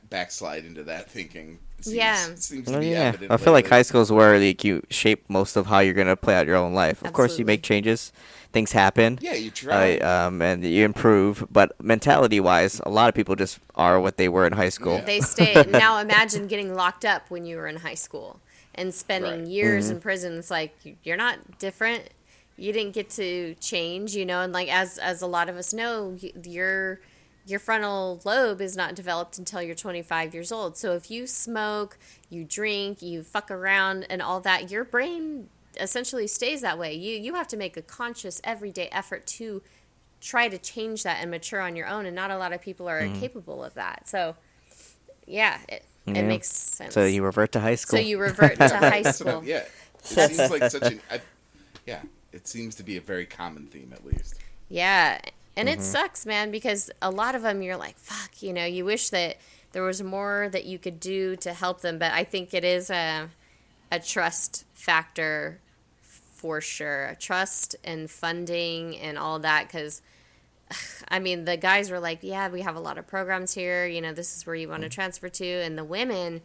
backslide into that thinking. It seems to be evident. I feel like high school is where like you shape most of how you're gonna play out your own life. Of course, you make changes, things happen. Yeah, you try. And you improve, but mentality-wise, a lot of people just are what they were in high school. Yeah. They stay. Now imagine getting locked up when you were in high school and spending years in prison. It's like, you're not different. You didn't get to change, and like as a lot of us know, your frontal lobe is not developed until you're 25 years old. So if you smoke, you drink, you fuck around and all that, your brain essentially stays that way. You have to make a conscious everyday effort to try to change that and mature on your own, and not a lot of people are capable of that. So it makes sense. So you revert to high school. High school. Yeah. It seems like it seems to be a very common theme, at least. Yeah. And it sucks, man, because a lot of them, you're like, fuck, you wish that there was more that you could do to help them. But I think it is a trust factor for sure. Trust and funding and all that. Because, I mean, the guys were like, yeah, we have a lot of programs here. This is where you want to transfer to. And the women,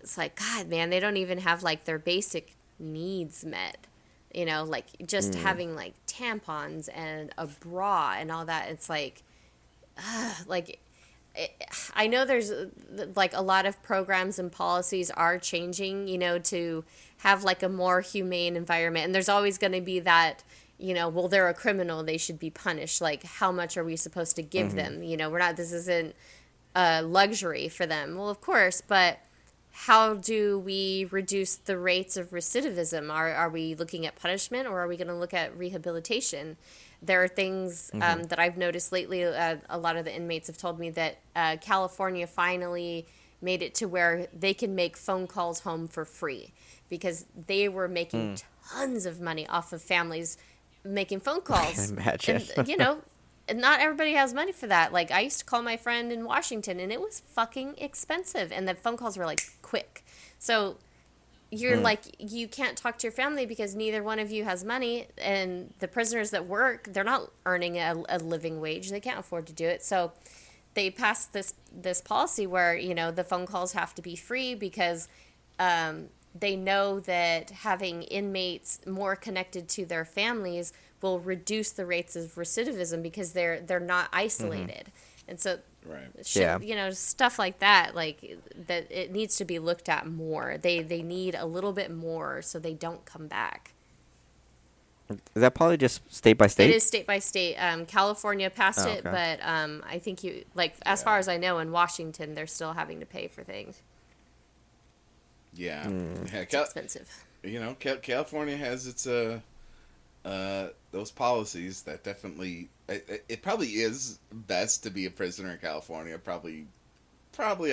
it's like, God, man, they don't even have, like, their basic needs met. Like just having like tampons and a bra and all that. It's like, I know there's like a lot of programs and policies are changing, to have like a more humane environment. And there's always going to be that, well, they're a criminal, they should be punished. Like, how much are we supposed to give them? This isn't a luxury for them. Well, of course, but how do we reduce the rates of recidivism? Are we looking at punishment, or are we going to look at rehabilitation? There are things that I've noticed lately. A lot of the inmates have told me that California finally made it to where they can make phone calls home for free, because they were making tons of money off of families making phone calls. Imagine. And not everybody has money for that. Like, I used to call my friend in Washington, and it was fucking expensive. And the phone calls were, like, quick. So you're like, you can't talk to your family because neither one of you has money. And the prisoners that work, they're not earning a living wage. They can't afford to do it. So they passed this policy where, the phone calls have to be free, because they know that having inmates more connected to their families will reduce the rates of recidivism, because they're not isolated. And so stuff like that, like that, it needs to be looked at more. They need a little bit more so they don't come back. Is that probably just state by state? It is state by state. California passed it, but I think as far as I know, in Washington, they're still having to pay for things. Yeah. It's expensive. California has its those policies that definitely it probably is best to be a prisoner in California. Probably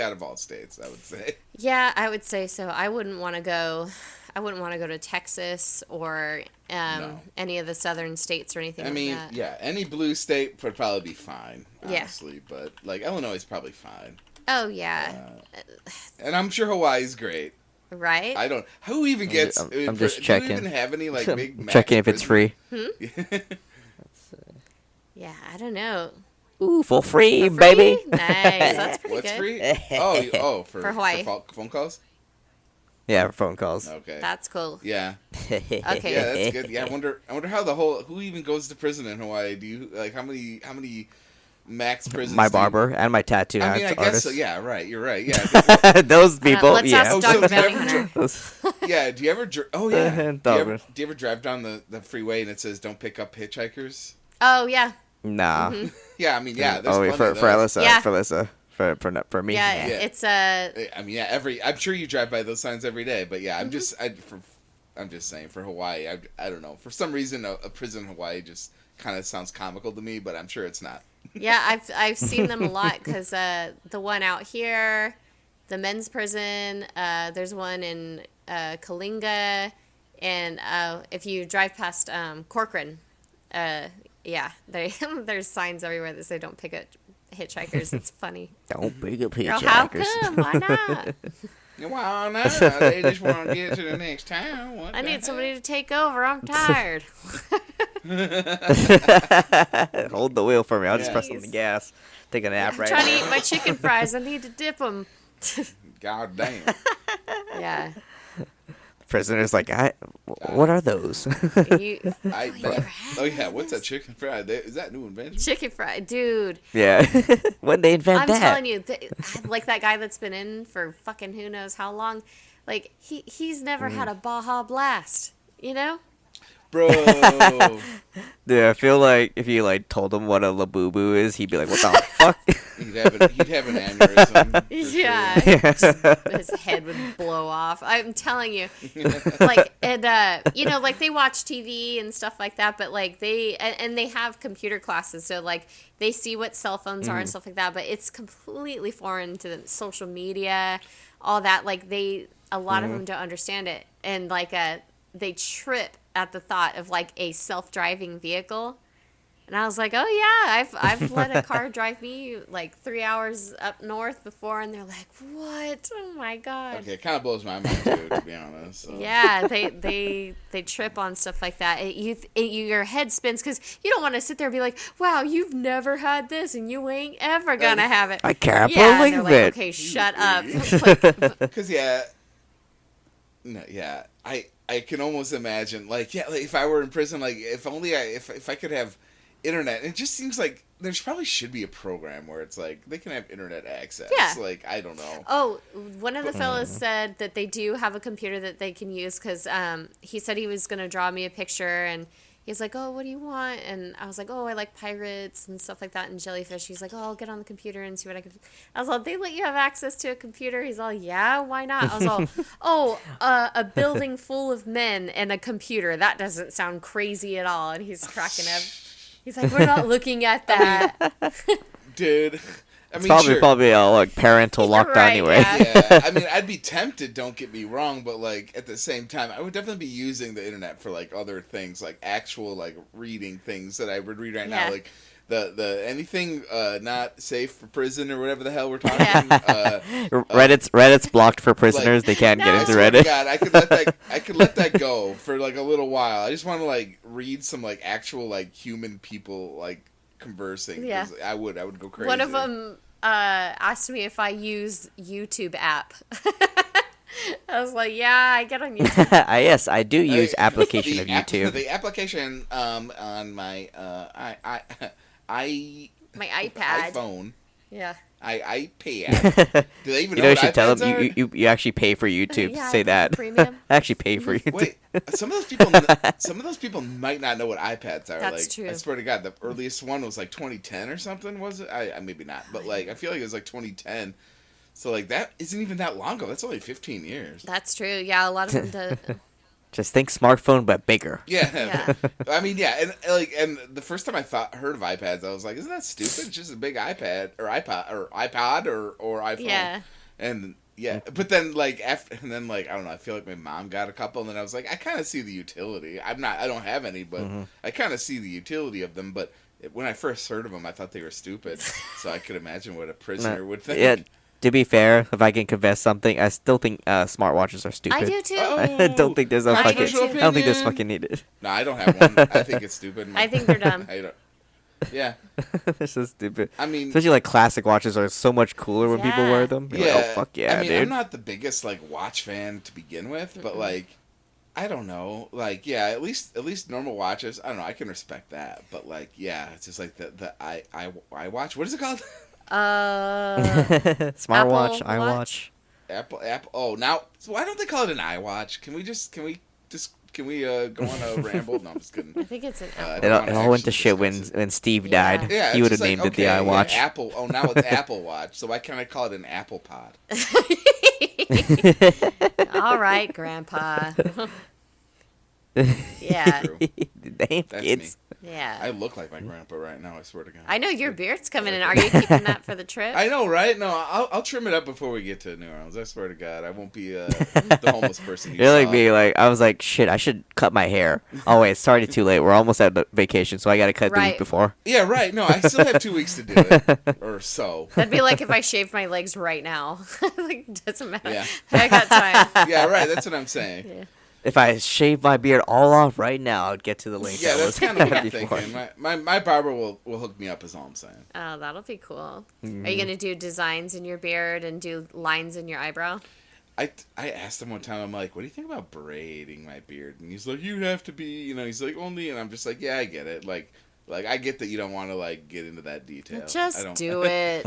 out of all states, I would say. Yeah, I would say so. I wouldn't want to go. I wouldn't want to go to Texas or No. any of the southern states or anything like that. Yeah, any blue state would probably be fine, honestly. Yeah. But like Illinois is probably fine. Oh yeah. And I'm sure Hawaii's great. Right? I don't. Who even gets? I'm just checking. Do you even have any like big? Max Checking if it's free. Yeah, I don't know. Ooh, for free, For free? baby. Nice. That's pretty What's good. free? For Hawaii. For phone calls. Yeah, for phone calls. Okay. That's cool. Yeah. Okay. Yeah, that's good. Yeah, I wonder how who even goes to prison in Hawaii? Do you like how many max prisons? My barber and my tattoo I guess artist. so. Yeah, right. You're right. Yeah. Those people. Let's yeah. ask Dr. Bounty Hunter. Yeah. Do you ever? Oh yeah. Do you ever drive down the freeway and it says "Don't pick up hitchhikers"? Oh yeah. Nah. Mm-hmm. Yeah, I mean, yeah. There's for Alyssa. Yeah. For Alyssa. For me. Yeah, it's I mean, yeah. I'm sure you drive by those signs every day, but yeah, Mm-hmm. I'm just saying for Hawaii, I don't know. For some reason, a prison in Hawaii just kind of sounds comical to me, but I'm sure it's not. Yeah, I've seen them a lot because the one out here, the men's prison. There's one in Kalinga, and if you drive past Corcoran, yeah, there's signs everywhere that say "Don't pick up hitchhikers." It's funny. Don't pick up Girl, hitchhikers. how come? Why not? Well, no, they just want to get to the next town. What I the need heck? somebody to take over. I'm tired. Hold the wheel for me. I'll just Yeah. press on the gas. Take a nap I'm right trying to now. eat my chicken fries. I need to dip them. God damn. Yeah. Prisoner's like, what are those? You, Oh yeah, what's that chicken fried? Is that new invention? chicken fry, dude. yeah. When they invent I'm that? telling you, like that guy that's been in for fucking who knows how long. Like he's never had a Baja Blast. You know? Bro. Yeah, I feel like if you like told him what a labubu is, he'd be like, "What the fuck?" He'd have an aneurysm. for Yeah. sure. His head would blow off. I'm telling you. Like, and, like they watch TV and stuff like that, but like they have computer classes. So like they see what cell phones are and stuff like that, but it's completely foreign to the social media, all that. Like a lot of them don't understand it. And like, they trip at the thought of like a self-driving vehicle. And I was like, oh yeah, I've let a car drive me like 3 hours up north before, and they're like, what? Oh my god. Okay, it kind of blows my mind too, to be honest. So. Yeah, they trip on stuff like that. Your head spins because you don't want to sit there and be like, wow, you've never had this and you ain't ever gonna have it. I can't Yeah, believe and they're like, it. okay, shut up. Because I can almost imagine like if I were in prison, like if I could have internet. It just seems like probably should be a program where it's like they can have internet access. Yeah. Like I don't know. Oh, one of the fellas said that they do have a computer that they can use because he said he was going to draw me a picture and he's like, oh, what do you want? And I was like, oh, I like pirates and stuff like that and jellyfish. He's like, oh, I'll get on the computer and see what I can. I was like, they let you have access to a computer? He's all, yeah, why not? I was all, a building full of men and a computer. That doesn't sound crazy at all. And he's cracking up. He's like, we're not looking at that. Dude. I mean, It's probably a like parental lockdown right, anyway. Yeah, I mean, I'd be tempted. Don't get me wrong, but like at the same time, I would definitely be using the internet for like other things, like actual like reading things that I would read right now, like the anything not safe for prison or whatever the hell we're talking. Reddit's blocked for prisoners. They can't get into Reddit. God, I could let that go for like a little while. I just want to like read some like actual like human people like conversing. Yeah. I would go crazy. One of them asked me if I use YouTube app. I was like, yeah, I get on YouTube. Yes, I do use application of YouTube. The application on my My iPad. iPhone. Yeah. iPad. Do they even know You what should tell iPads them are? you actually pay for YouTube. Yeah, Say I pay that. premium. I actually pay for YouTube. Wait, some of those people might not know what iPads are. That's like, true. I swear to God, the earliest one was like 2010 or something. Was it? I maybe not, but like I feel like it was like 2010. So like that isn't even that long ago. That's only 15 years. That's true. Yeah, a lot of them do. Just think smartphone, but bigger. Yeah. I mean, yeah, and the first time I heard of iPads, I was like, isn't that stupid? It's just a big iPad or iPod or iPhone. Yeah. And yeah, but then like I don't know. I feel like my mom got a couple, and then I was like, I kind of see the utility. I don't have any, but I kind of see the utility of them. But when I first heard of them, I thought they were stupid. So I could imagine what a prisoner would think. Yeah. To be fair, if I can confess something, I still think smartwatches are stupid. I do too. I don't think there's I don't think there's fucking needed. No, I don't have one. I think it's stupid. I think they're dumb. Yeah. They're so stupid. I mean, especially like classic watches are so much cooler when people wear them. You're yeah. like, oh fuck yeah, I mean, dude. I'm not the biggest like watch fan to begin with, but like, I don't know. Like, yeah, at least normal watches. I don't know. I can respect that, but like, yeah, it's just like the I watch. What is it called? Smartwatch, iWatch. Apple. Oh, now, so why don't they call it an iWatch? Can we go on a ramble? No, I'm just kidding. I think it's an Apple. It all went to shit when Steve died. Yeah, he would have named it the iWatch. Yeah, Apple. Oh, now it's Apple Watch. So why can't I call it an Apple Pod? All right, Grandpa. Yeah. Damn, kids. Me. Yeah. I look like my grandpa right now, I swear to God. I know your beard's coming in. Are you keeping that for the trip? I know, right? No, I'll trim it up before we get to New Orleans. I swear to God, I won't be the homeless person you You're saw. like me. Like I was like, shit, I should cut my hair. Oh wait, it's already too late. We're almost at the vacation, so I gotta cut the week before. Yeah, right. No, I still have 2 weeks to do it, or so. That'd be like if I shaved my legs right now. Like, doesn't matter. Yeah. I got time. Yeah, right. That's what I'm saying. Yeah. If I shave my beard all off right now, I'd get to the link. Yeah, that's kind of what I'm thinking. My barber will hook me up, is all I'm saying. Oh, that'll be cool. Are you going to do designs in your beard and do lines in your eyebrow? I asked him one time, I'm like, what do you think about braiding my beard? And he's like, you have to be, he's like, only, and I'm just like, yeah, I get it. Like I get that you don't want to, like, get into that detail. Just do it.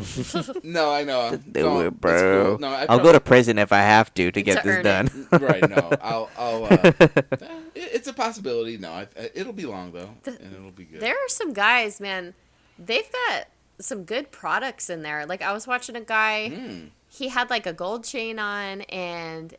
No, I know. Do it, bro. Cool. No, I'll go to prison if I have to get this done. Right, no. I'll it's a possibility. No, it'll be long, though, and it'll be good. There are some guys, man, they've got some good products in there. Like, I was watching a guy, he had, like, a gold chain on, and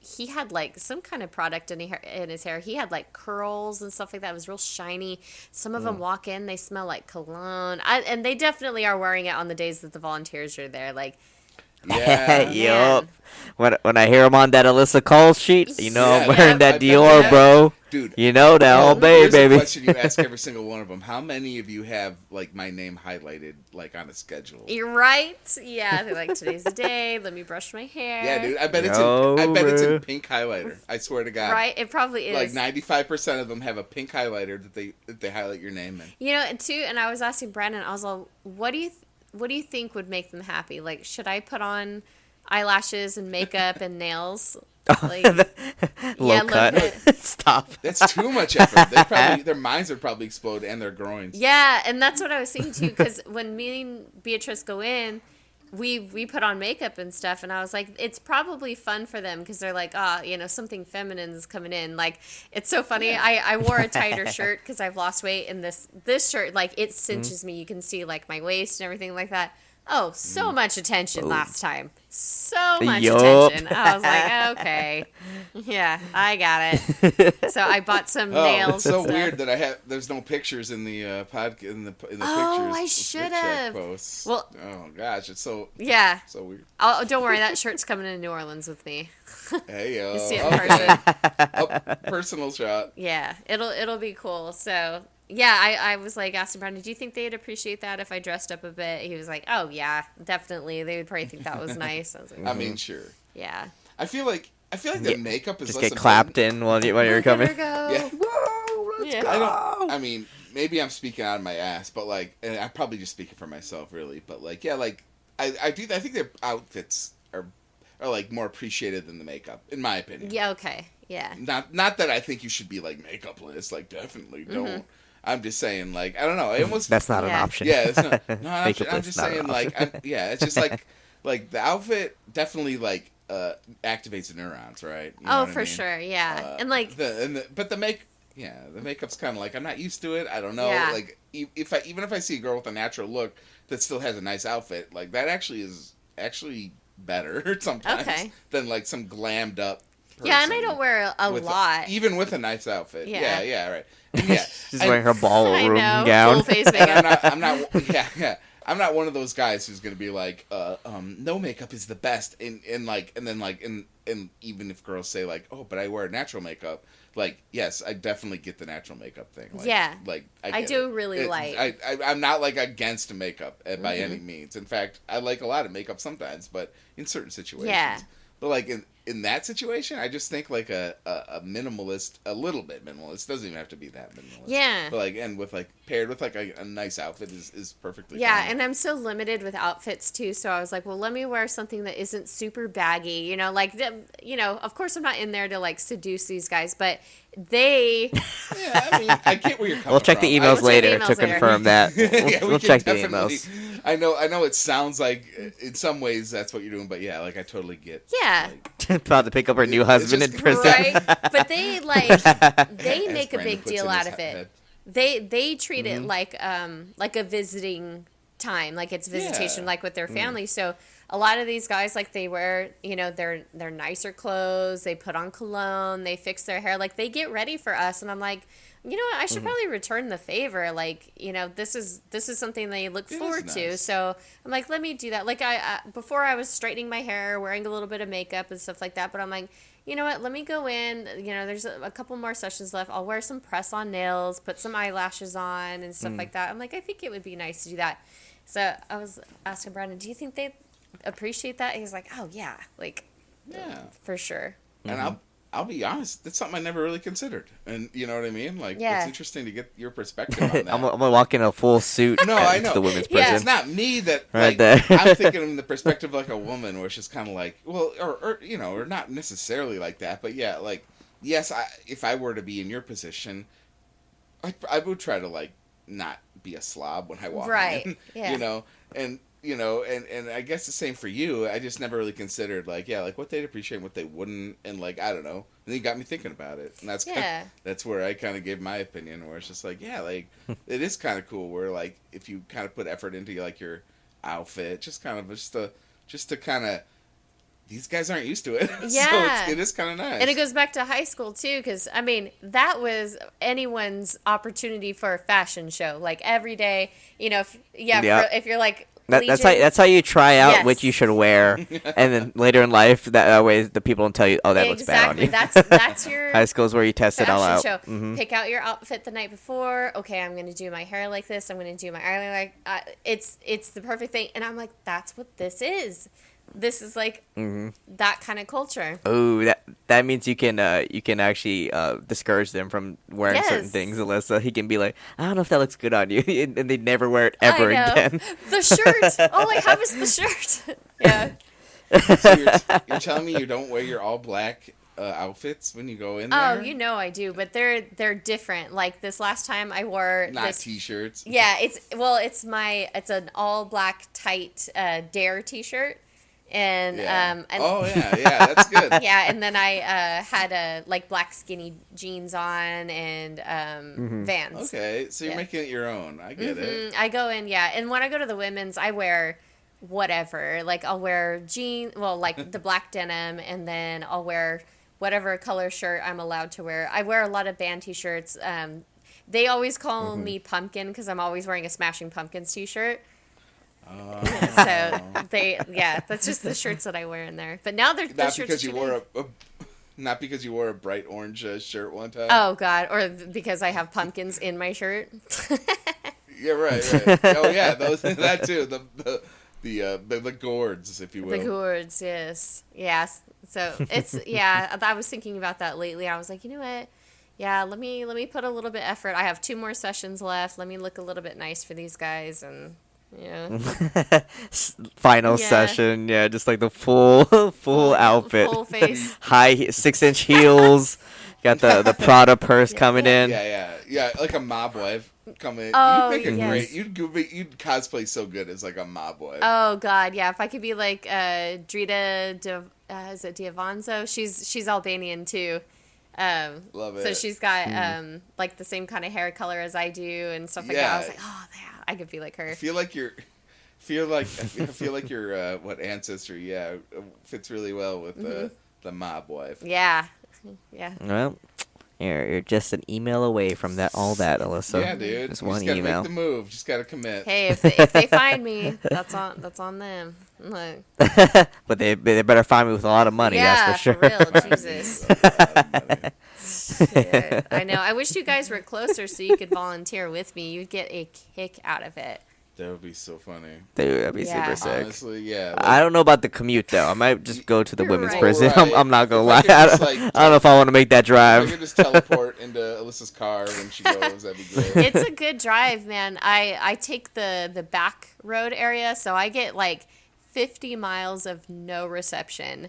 he had, like, some kind of product in his hair. He had, like, curls and stuff like that. It was real shiny. Some of them walk in, they smell like cologne. And they definitely are wearing it on the days that the volunteers are there. Like, yeah. Yup. When I hear him on that Alyssa calls sheet, I'm wearing that Dior, bro. Dude, you know that all day, here's baby. A question you ask every single one of them: how many of you have like my name highlighted like on a schedule? You're right. Yeah, they're like, today's the day. Let me brush my hair. Yeah, dude. I bet it's in pink highlighter. I swear to God. Right, it probably is. Like 95% of them have a pink highlighter that they highlight your name in. And I was asking Brandon, I was like, what do you think would make them happy? Like, should I put on eyelashes and makeup and nails? Like, low cut. Stop. That's too much effort. Their minds would probably explode and their groins. Yeah, and that's what I was thinking too. Because when me and Beatrice go in, we put on makeup and stuff, and I was like, it's probably fun for them because they're like, something feminine is coming in. Like, it's so funny. Yeah. I wore a tighter shirt because I've lost weight, and this shirt, like, it cinches me. You can see like my waist and everything like that. Oh, so much attention last time. So much attention. I was like, okay. Yeah, I got it. So I bought some nails. It's so weird that there's no pictures in the in the pictures. Oh, I should have. Well, oh gosh, it's so so weird. Don't worry, that shirt's coming to New Orleans with me. Hey yo, you see it in person. Personal shot. Yeah, it'll be cool. So. Yeah, I was like asking Brandon, do you think they'd appreciate that if I dressed up a bit? He was like, oh, yeah, definitely. They would probably think that was nice. I was like, I mean, sure. Yeah. I feel like the makeup is just less get clapped in while you're coming. Yeah. Whoa, let's go. I mean, maybe I'm speaking out of my ass, but like, and I'm probably just speaking for myself, really. But like, yeah, like I think their outfits are like more appreciated than the makeup, in my opinion. Yeah. Okay. Yeah. Not that I think you should be like makeupless. Like, definitely don't. I'm just saying, like, I don't know. That's not an option. Yeah, it's not an option. I'm just saying, like, it's just like the outfit definitely like activates the neurons, right? You know for sure, yeah. And like the makeup's kind of like I'm not used to it. I don't know. Yeah. Like even if I see a girl with a natural look that still has a nice outfit, like that is better sometimes than like some glammed up person. Yeah, and I don't wear a lot. Even with a nice outfit. Yeah, right. Yeah. She's wearing her ballroom gown. Full face makeup. I'm not. Yeah. I'm not one of those guys who's gonna be like, no makeup is the best, and even if girls say like, oh, but I wear natural makeup, like, yes, I definitely get the natural makeup thing. Like, yeah, like I do really like. I'm not like against makeup by any means. In fact, I like a lot of makeup sometimes, but in certain situations. Yeah. But like in that situation, I just think like a minimalist, a little bit minimalist, doesn't even have to be that minimalist. Yeah. But like, and with like paired with like a nice outfit is perfectly fine. And I'm so limited with outfits too, so I was like, well, let me wear something that isn't super baggy, you know, like of course I'm not in there to like seduce these guys, but they yeah, I mean, I get where you're coming from. We'll check the emails later to confirm that. We'll check the emails. I know it sounds like in some ways that's what you're doing, but yeah, like I totally get. Yeah. Like, about to pick up her new husband in prison. Right? But they they make a big deal out of it. They treat it like a visiting time, like it's visitation, like with their family. So a lot of these guys, like they wear, their nicer clothes, they put on cologne, they fix their hair, like they get ready for us, and I'm like, you know what, I should probably return the favor. Like, this is something they look forward to. So I'm like, let me do that. Like I before I was straightening my hair, wearing a little bit of makeup and stuff like that, but I'm like, you know what, let me go in, there's a couple more sessions left. I'll wear some press-on nails, put some eyelashes on and stuff like that. I'm like, I think it would be nice to do that. So I was asking Brandon, do you think they appreciate that? And he's like, oh yeah, like, yeah, for sure. And I'll be honest, that's something I never really considered. And you know what I mean? Like, it's interesting to get your perspective on that. I'm gonna walk in a full suit. No, I know. To the women's prison. It's not me that, right like, there. I'm thinking in the perspective of like a woman, where she's kind of like, well, or not necessarily like that, but yeah, like, yes, if I were to be in your position, I would try to like not be a slob when I walk in. Yeah. And I guess the same for you. I just never really considered like what they'd appreciate and what they wouldn't, and like I don't know. And then you got me thinking about it, and that's where I kind of gave my opinion, where it's just like it is kind of cool where like if you kind of put effort into like your outfit, just to kind of. These guys aren't used to it, yeah. So it is kind of nice. And it goes back to high school too, because I mean that was anyone's opportunity for a fashion show. Like every day, if you're like. That's how you try out what you should wear, and then later in life, that way the people don't tell you, oh, that looks bad on you. That's your high school is where you test it all out. Show. Mm-hmm. Pick out your outfit the night before. Okay, I'm going to do my hair like this. I'm going to do my eyeliner like it's the perfect thing, and I'm like, that's what this is. This is like that kind of culture. Oh, that means you can actually discourage them from wearing certain things, Alyssa. He can be like, I don't know if that looks good on you, and they never wear it ever again. The shirt. All I have is the shirt. Yeah. So you're telling me you don't wear your all black outfits when you go in there? Oh, I do, but they're different. Like this last time I wore t-shirts. Yeah, it's an all black tight Dare t-shirt. And that's good. Yeah, and then I had like black skinny jeans on and Vans. Okay, so you're making it your own. I get it. I go in, and when I go to the women's, I wear whatever. Like I'll wear like the black denim, and then I'll wear whatever color shirt I'm allowed to wear. I wear a lot of band t-shirts. They always call me Pumpkin because I'm always wearing a Smashing Pumpkins t-shirt. So that's just the shirts that I wear in there. But now they're not because you wore not because you wore a bright orange shirt one time. Oh God, or because I have pumpkins in my shirt. Yeah, right. Oh yeah, that too. The gourds, if you will. The gourds, yes. So it's I was thinking about that lately. I was like, you know what? Yeah, let me put a little bit effort. I have 2 more sessions left. Let me look a little bit nice for these guys and. Yeah. Final session, just like the full outfit. Full face. High 6-inch heels. Got the Prada purse coming in. Yeah, like a mob wife coming in. Oh, you'd make a great. You'd cosplay so good as like a mob wife. Oh God, yeah. If I could be like Drita, is it Diavanzo? She's Albanian too. Love it. So she's got like the same kind of hair color as I do and stuff like that. I was like, oh yeah, I could be like her. I feel like your what ancestry fits really well with the mob wife. Yeah. Well, you're just an email away from all that, Alyssa. Yeah, dude. Just You one just gotta email. make the move. Just gotta commit. Hey, if they find me, that's on them. Like, But they better find me with a lot of money. yeah, That's for sure. real, Jesus. A lot of money. Shit. I know. I wish you guys were closer so you could volunteer with me. You'd get a kick out of it. That would be so funny. Dude, that'd be Yeah. super sick. Honestly, yeah. I don't know about the commute though. I might just go to the You're women's right. prison. Right. I'm not gonna If lie. I could just, like, I don't know if I want to make that I drive. could just teleport into Alyssa's car when she goes. That'd be great. It's a good drive, man. I take the back road area, so I get like 50 miles of no reception.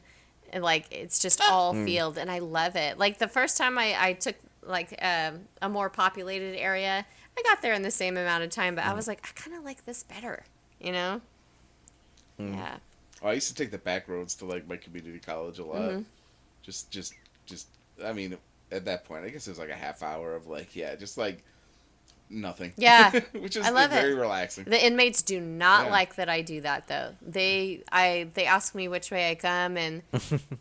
And like it's just all field, and I love it. Like the first time I took like a more populated area, I got there in the same amount of time, but I was like, I kind of like this better, you know? Yeah. Oh, I used to take the back roads to like my community college a lot. Just. I mean, at that point, I guess it was like a half hour of like, just like nothing. Yeah. Which is I love very it. relaxing. The inmates do not Yeah. like that I do that though. They ask me which way I come, and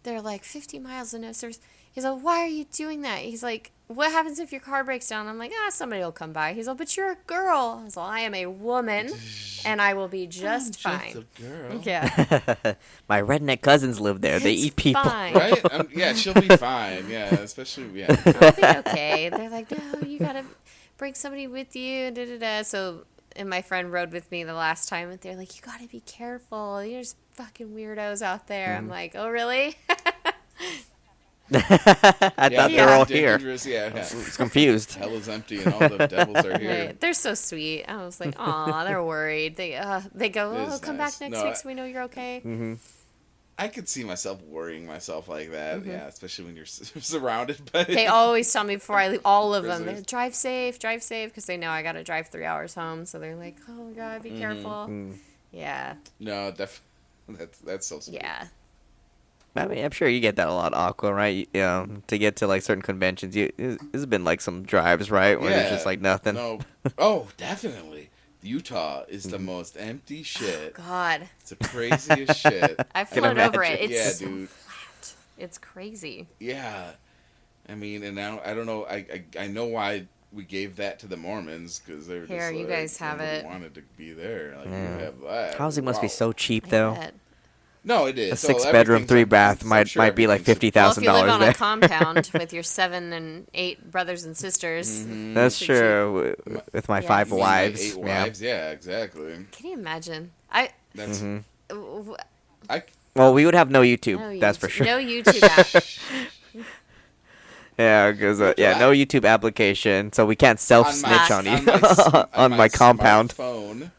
they're like 50 miles and no service. He's like, why are you doing that? He's like, what happens if your car breaks down? I'm like, somebody will come by. He's like, but you're a girl. I was like, I am a woman, and I will be just fine. Just a girl. Yeah, My redneck cousins live there. They It's eat people. fine. Right? Yeah, she'll be fine. Yeah, especially I'll be okay. They're like, no, you gotta bring somebody with you. Da, da, da. So, and my friend rode with me the last time, and they're like, you gotta be careful. There's fucking weirdos out there. I'm like, oh really? I thought they were all here. Yeah. I was confused. Hell is empty and all the devils are here. Right. They're so sweet. I was like, aw, they're worried. They go, It oh, is come nice. back next No, week so we know you're okay. I could see myself worrying myself like that. Yeah, especially when you're surrounded by. They always tell me before I leave, all of them, Prisoners. drive safe, because they know I got to drive 3 hours home. So they're like, oh my God, be careful. Yeah. No, that's so sweet. Yeah. I mean, I'm sure you get that a lot, Aqua, right? To get to like certain conventions, it's been like some drives, right? Where there's just like nothing. No. Oh, definitely. Utah is the most empty shit. God. It's the craziest shit. I've flown over it. imagine. It's Yeah, so dude. flat. It's crazy. Yeah. I mean, and now I don't know. I know why we gave that to the Mormons because they were Here, just you like, guys have nobody it. wanted to be there. Like you have that. Housing must be Wow. so cheap, I though. bet. No, it is. A So 6-bedroom, everything's- 3-bath I'm might sure be like everything's- Well, if $50,000 you live on there. a compound with your 7 and 8 brothers and sisters, That's it's true. With my Yeah. 5 I mean, like wives. 8 yeah. wives. Yeah, exactly. Can you imagine? That's w- I. Well, we would have no YouTube. no That's for YouTube- sure. No YouTube app. Yeah, because no YouTube application, so we can't self snitch on you on my compound. Phone.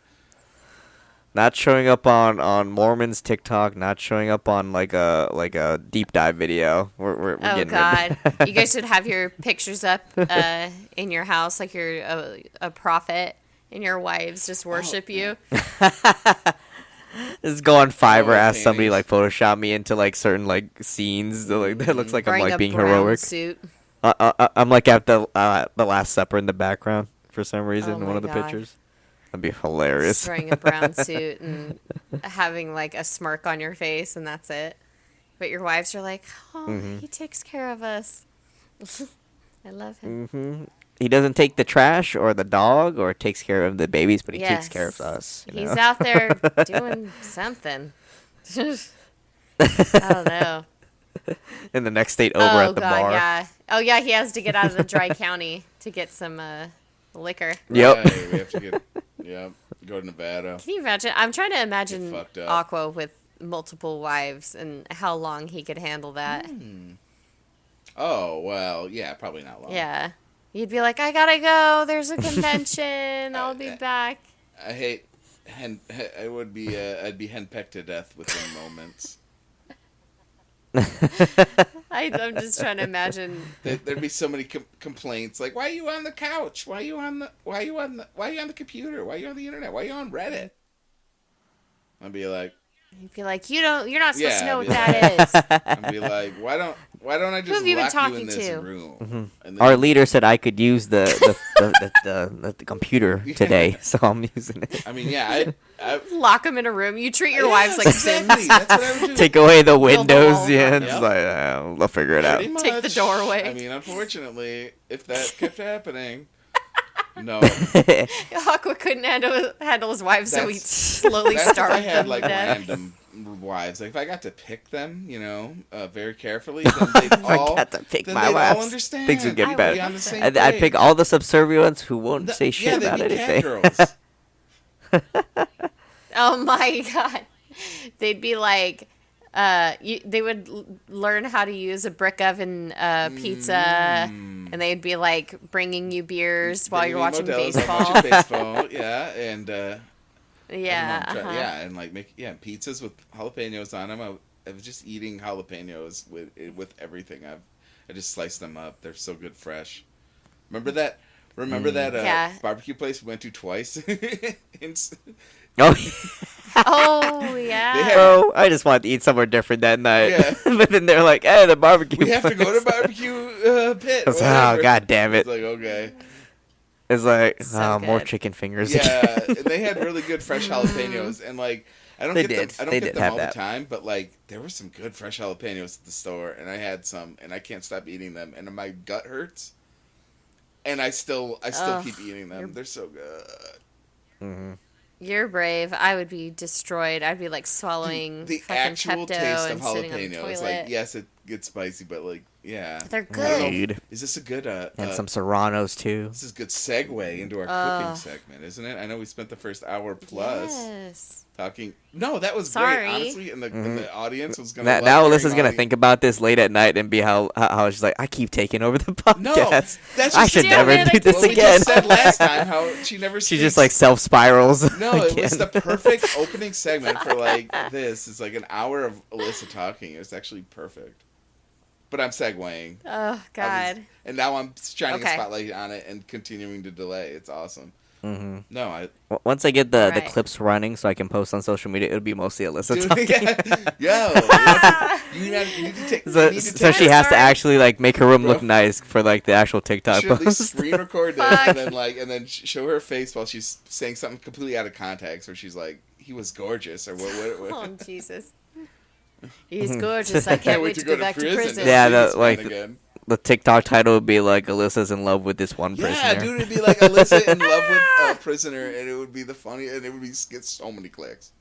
Not showing up on Mormon's TikTok. Not showing up on like a deep dive video. We're Oh getting God! rid. You guys should have your pictures up in your house, like you're a prophet, and your wives just worship you. Just go on Fiverr, ask somebody panties. like Photoshop me into like certain like scenes that looks like I'm Wearing like a being brown heroic. suit. I'm like at the Last Supper in the background for some reason Oh in my one of the God. pictures. That'd be hilarious. Just wearing a brown suit and having like a smirk on your face, and that's it. But your wives are like, "Oh, he takes care of us." I love him. He doesn't take the trash or the dog or takes care of the babies, but he takes care of Yes. us. you He's know? out there doing something. I don't know. in the next state over at the bar. Yeah. Oh yeah, he has to get out of the dry county to get some liquor. Yep. Right, we have to get. Yeah, go to Nevada. Can you imagine? I'm trying to imagine fucked up. Aqua with multiple wives and how long he could handle that. Oh well, yeah, probably not long. Yeah. You'd be like, I gotta go. There's a convention. I'll be back. I hate. I would be. I'd be henpecked to death within moments. I'm just trying to imagine. There'd be so many complaints like, "Why are you on the couch? Why are you on the computer? Why are you on the internet? Why are you on Reddit?" I'd be like, You'd be like, you're not supposed to Yeah, know what I'd be that is. I'd be like, "Why don't Why don't I Who just have you been lock you in talking this to? room? Mm-hmm. And then Our leader said I could use the computer today, so I'm using it. I mean, yeah, Lock them in a room. You treat your yeah, wives like exactly. Sims. That's what I would do. Take away the Build a windows, wall yeah. around It's them. like, they'll figure it out. Pretty much. Take the door away. I mean, unfortunately, if that kept happening, no. Aqua couldn't handle his wives, so he That's- slowly That's if starved I had them like to death. random wives. Like if I got to pick them, very carefully, then they'd I all got to pick then my they'd wives. all understand. Things would get I would better. Be on the love same that. I'd page. pick all the subservient ones who won't say shit yeah, about they'd be anything. cat girls. Oh my god. They'd be like, they would learn how to use a brick oven pizza, and they'd be like bringing you beers while you're watching baseball. baseball, yeah, and Yeah, and like pizzas with jalapenos on them. I was just eating jalapenos with everything. I just sliced them up. They're so good fresh. Remember that Yeah. barbecue place we went to twice? Oh, Oh yeah. They had- bro, I just wanted to eat somewhere different that night. Yeah. But then they're like, hey, the barbecue we have to go place. to barbecue pit. I was like, whatever. oh, god damn It's it. like, okay. It's like, So more good. chicken fingers. Yeah, and they had really good fresh jalapenos, and like I don't They get them, did. I don't They get did them have all that. the time, but like there were some good fresh jalapenos at the store, and I had some, and I can't stop eating them, and my gut hurts, and I still Ugh, keep eating them. They're so good. Mm-hmm. You're brave. I would be destroyed. I'd be like swallowing The fucking actual Pepto taste of and sitting on the jalapeno is toilet. like, yes, it gets spicy, but like, yeah. They're I don't know if- good. Dude. Is this a good And some serranos, too. this is a good segue into our cooking segment, isn't it? I know we spent the first hour plus Yes. talking. No, that was Sorry. great, honestly, and the audience was gonna. Now love Alyssa's hearing gonna audience- think about this late at night and be how she's like, I keep taking over the podcast. No, that's I just should Damn never it, I do this Well, we again. just said last time how she never. She speaks. just like self spirals. No, it was the perfect opening segment for like this. It's like an hour of Alyssa talking. It was actually perfect. But I'm segueing. Oh God. And now I'm shining Okay. a spotlight on it and continuing to delay. It's awesome. Mm-hmm. No, Once I get the Right. clips running so I can post on social media, it'll be mostly Alyssa dude, talking. you need to take. So, you need to so take she a- has to Sorry. actually like make her room look Bro. nice for like the actual TikTok should at least post. screen record this Fuck. and then show her face while she's saying something completely out of context, where she's like, "He was gorgeous," or what. Oh Jesus. He's gorgeous. I can't wait to go back to prison. Yeah, See this like man again. The TikTok title would be like Alyssa's in love with this one Yeah, prisoner. dude, it'd be like Alyssa in love with a prisoner, and it would be the funny, and it would get so many clicks.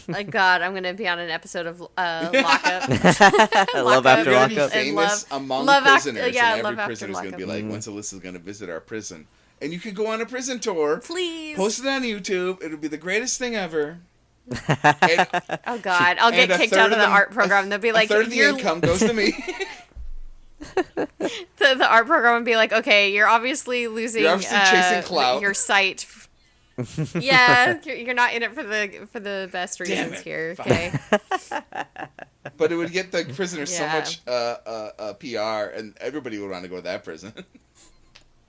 Like God, I'm gonna be on an episode of Lockup. I love Lockup. after You're gonna be lockup. And famous love- among love after- prisoners, yeah, and love every after prisoner's gonna be lockup. like, "When's Alyssa's gonna visit our prison?" And you could go on a prison tour, Please. post it on YouTube. It would be the greatest thing ever. And Oh God, I'll get and a kicked third out of of the them- art program. They'll be like, a third of the "You're income goes to me. the art program would be like, okay, you're obviously losing. You're obviously chasing clout. Your sight. Yeah, you're not in it for the best Damn reasons it. here. Fuck. Okay. But it would get the prisoners so Yeah. much PR, and everybody would want to go to that prison.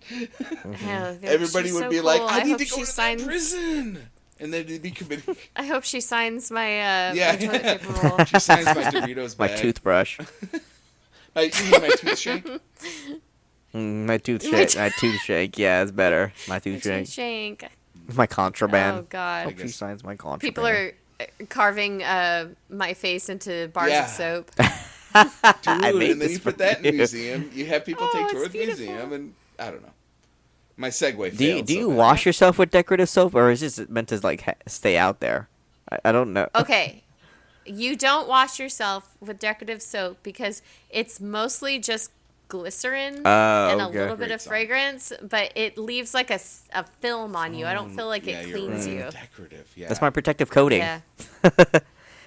Yeah, Everybody she's would so be like, cool. "I need hope to go she to signs, that prison," and then they'd be committing. I hope she signs my Yeah, my toilet paper roll. She signs my Doritos My bag. toothbrush. You mean my tooth shake? My tooth shake. My tooth shake. Yeah, it's better. My tooth shake. Shank. My contraband. Oh God. Hope she signs my contraband. People are carving my face into bars Yeah. of soap. Dude, I made and then this you put for that in the you. museum. You have people Oh, take it's tours of the beautiful. museum, and I don't know. My segue Do you failed do so you bad. wash yourself with decorative soap, or is this meant to like stay out there? I don't know. Okay. You don't wash yourself with decorative soap because it's mostly just glycerin Oh, and a okay. little bit Great of song. fragrance, but it leaves like a film on you. I don't feel like Yeah, it you're cleans right. you. Decorative. Yeah. That's my protective coating. Yeah.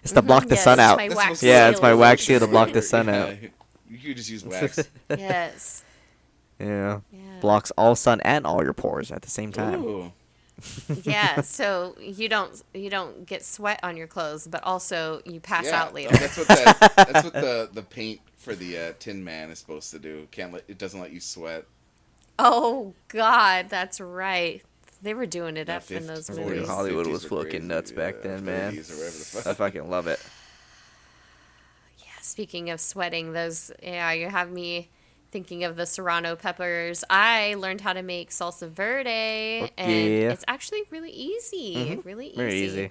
It's to block the Yes, sun it's out. my That's wax what's Yeah, seal. it's my wax seal to block the sun Yeah, out. You could just use wax. Yes. Yeah. Yeah. Blocks all sun and all your pores at the same time. Ooh. Yeah, so you don't get sweat on your clothes, but also you pass Yeah, out later. That's what that's what the paint for the Tin Man is supposed to do. It doesn't let you sweat. Oh God, that's right. They were doing it Yeah, up in those 50s, movies. Hollywood 50s was were fucking crazy, nuts back then, man. 30s or whatever the fuck. I fucking love it. Yes, speaking of sweating, you have me thinking of the serrano peppers. I learned how to make salsa verde, and it's actually really easy. Really easy. Very easy.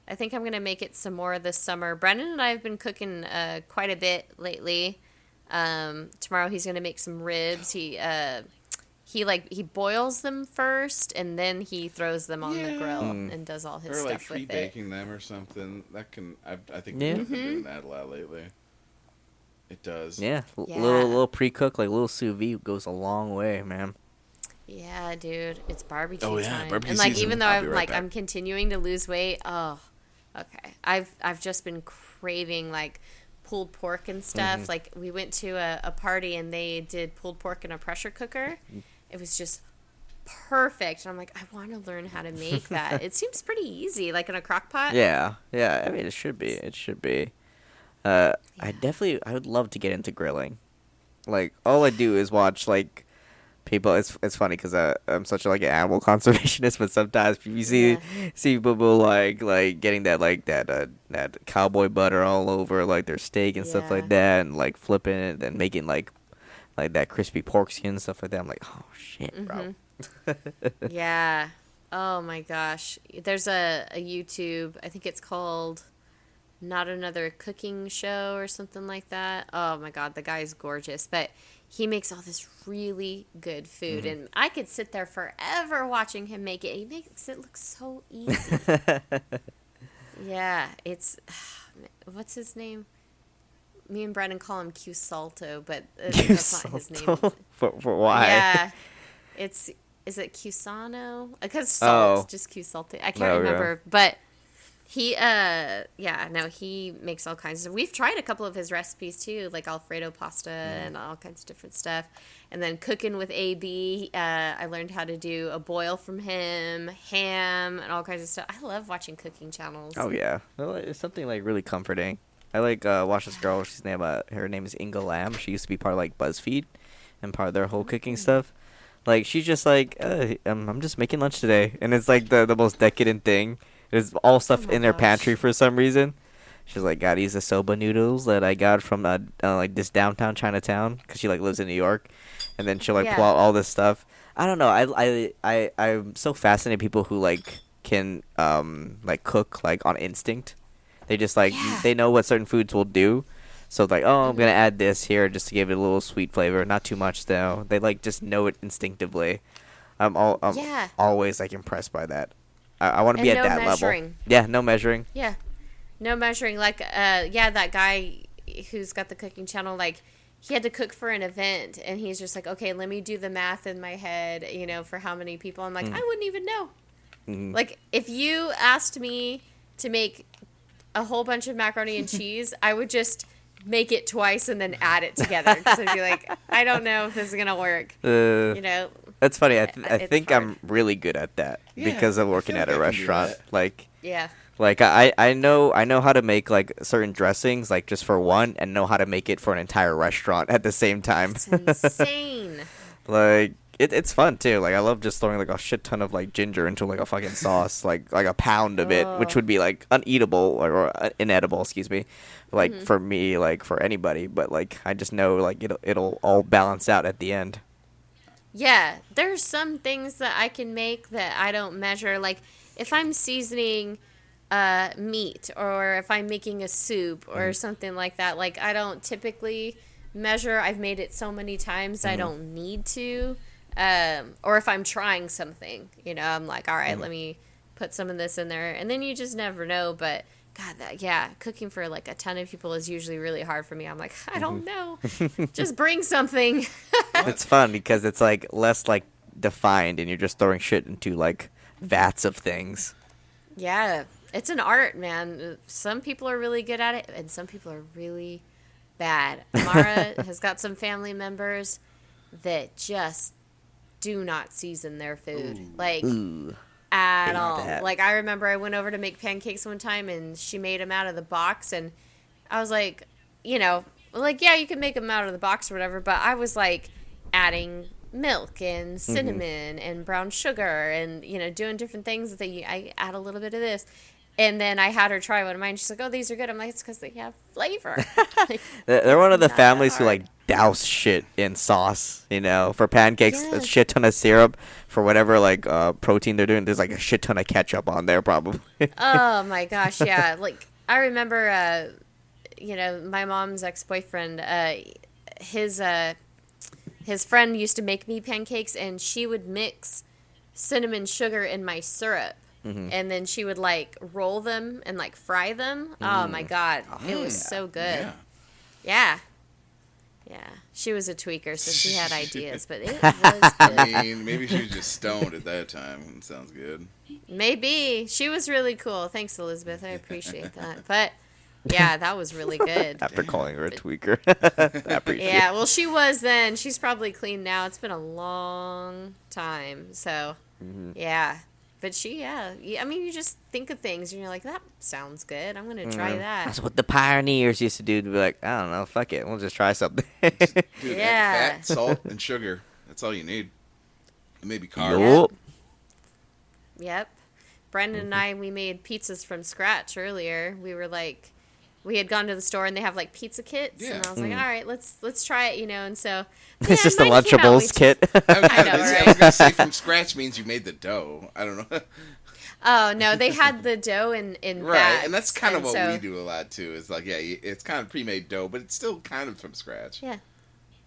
I think I'm going to make it some more this summer. Brendan and I have been cooking quite a bit lately. Tomorrow he's going to make some ribs. He boils them first, and then he throws them on the grill and does all his stuff with it. Or pre-baking them or something. That can I think we've been doing that a lot lately. It does. Yeah, little pre-cook, like little sous vide goes a long way, man. Yeah, dude, it's barbecue time. Barbecue and like season. even though I'm continuing to lose weight, okay. I've just been craving like pulled pork and stuff. Like we went to a party and they did pulled pork in a pressure cooker. It was just perfect. And I'm like, I want to learn how to make that. It seems pretty easy, like in a crock pot. Yeah. I mean, it should be. I would love to get into grilling. Like, all I do is watch, like, people. It's funny because I'm such an animal conservationist, but sometimes you see people like getting that cowboy butter all over like their steak and stuff like that, and like flipping it and making like that crispy pork skin and stuff like that. I'm like, oh shit, bro. Yeah. Oh my gosh. There's a YouTube. I think it's called Not Another Cooking Show or something like that. Oh my god, the guy's gorgeous, but he makes all this really good food, and I could sit there forever watching him make it. He makes it look so easy. Yeah, it's what's his name? Me and Brendan call him Q Salto, but that's not his name. For why? Yeah, is it Cusano? Because salt, just Q Salto. I can't remember, but he he makes all kinds of. We've tried a couple of his recipes too, like Alfredo pasta and all kinds of different stuff. And then cooking with AB, I learned how to do a boil from him, ham, and all kinds of stuff. I love watching cooking channels. Oh yeah, well, it's something like really comforting. I like watch this girl. Her name is Inga Lam. She used to be part of like BuzzFeed, and part of their whole cooking stuff. Like she's just like, I'm just making lunch today, and it's like the most decadent thing. There's all stuff in their pantry for some reason. She's like, got these soba noodles that I got from like this downtown Chinatown, because she like lives in New York, and then she'll like pull out all this stuff. I don't know. I'm so fascinated people who like can like cook like on instinct. They just like they know what certain foods will do. So like, oh, I'm gonna add this here just to give it a little sweet flavor, not too much though. They like just know it instinctively. I'm always like impressed by that. I want to be at that level. Yeah, no measuring. Yeah, no measuring. Like, that guy who's got the cooking channel, like, he had to cook for an event, and he's just like, okay, let me do the math in my head, for how many people. I'm like, I wouldn't even know. Like, if you asked me to make a whole bunch of macaroni and cheese, I would just make it twice and then add it together, because I'd be like, I don't know if this is gonna work. That's funny. I think I'm really good at that because of working at a restaurant. Like, like I know how to make like certain dressings, like just for one, and know how to make it for an entire restaurant at the same time. It's insane. Like it's fun too. Like I love just throwing like a shit ton of like ginger into like a fucking sauce, like a pound of it, which would be like uneatable or inedible, excuse me. Like for me, like for anybody, but like I just know like it'll all balance out at the end. Yeah, there's some things that I can make that I don't measure. Like if I'm seasoning meat, or if I'm making a soup or something like that, like I don't typically measure. I've made it so many times I don't need to. Or if I'm trying something, I'm like, all right, let me put some of this in there. And then you just never know. But God, cooking for like a ton of people is usually really hard for me. I'm like, I don't know. Just bring something. It's fun because it's like less like defined, and you're just throwing shit into like vats of things. Yeah, it's an art, man. Some people are really good at it, and some people are really bad. Mara has got some family members that just do not season their food. At all. Like, I remember I went over to make pancakes one time, and she made them out of the box, and I was like, you can make them out of the box or whatever, but I was like adding milk and cinnamon and brown sugar and doing different things that I add a little bit of this, And then I had her try one of mine. She's like, "Oh, these are good." I'm like, "It's because they have flavor." Like, They're one of the not that families who hard. like douse shit in sauce. For pancakes, a Yes. shit ton of syrup. For whatever like protein they're doing, there's like a shit ton of ketchup on there probably. Oh my gosh, yeah. Like I remember, my mom's ex-boyfriend. His friend used to make me pancakes, and she would mix cinnamon sugar in my syrup. And then she would like roll them and like fry them. Oh my god, it was so good. Yeah. Yeah. Yeah. She was a tweaker, so she had ideas, but it was good. I mean, maybe she was just stoned at that time. It sounds good. Maybe. She was really cool. Thanks, Elizabeth. I appreciate that. But yeah, that was really good. After calling her a tweaker. I appreciate Yeah, well, she was then. She's probably clean now. It's been a long time. So, yeah. But I mean, you just think of things and you're like, that sounds good. I'm going to try that. That's what the pioneers used to do. To be like, I don't know, fuck it, we'll just try something. Dude, Yeah. fat, salt, and sugar. That's all you need. And maybe carbs. Yup. Yep. Brendan and I, we made pizzas from scratch earlier. We were like, we had gone to the store and they have like pizza kits. Yeah. And I was like, all right, let's try it, And so, It's just a mine came out way Lunchables kit. I know, I right? was gonna say from scratch means you made the dough. I don't know. Oh, no, they had the dough in Right, bags, and that's kind of what so- we do a lot too. Is like, yeah, it's kind of pre-made dough, but it's still kind of from scratch. Yeah.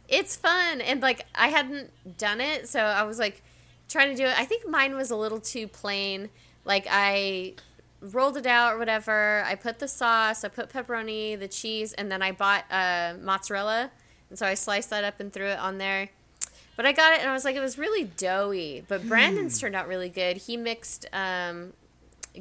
It's fun. And, like, I hadn't done it, so I was, like, trying to do it. I think mine was a little too plain. Like, I rolled it out or whatever. I put the sauce, I put pepperoni, the cheese, and then I bought mozzarella. And so I sliced that up and threw it on there. But I got it, and I was like, it was really doughy. But Brandon's turned out really good. He mixed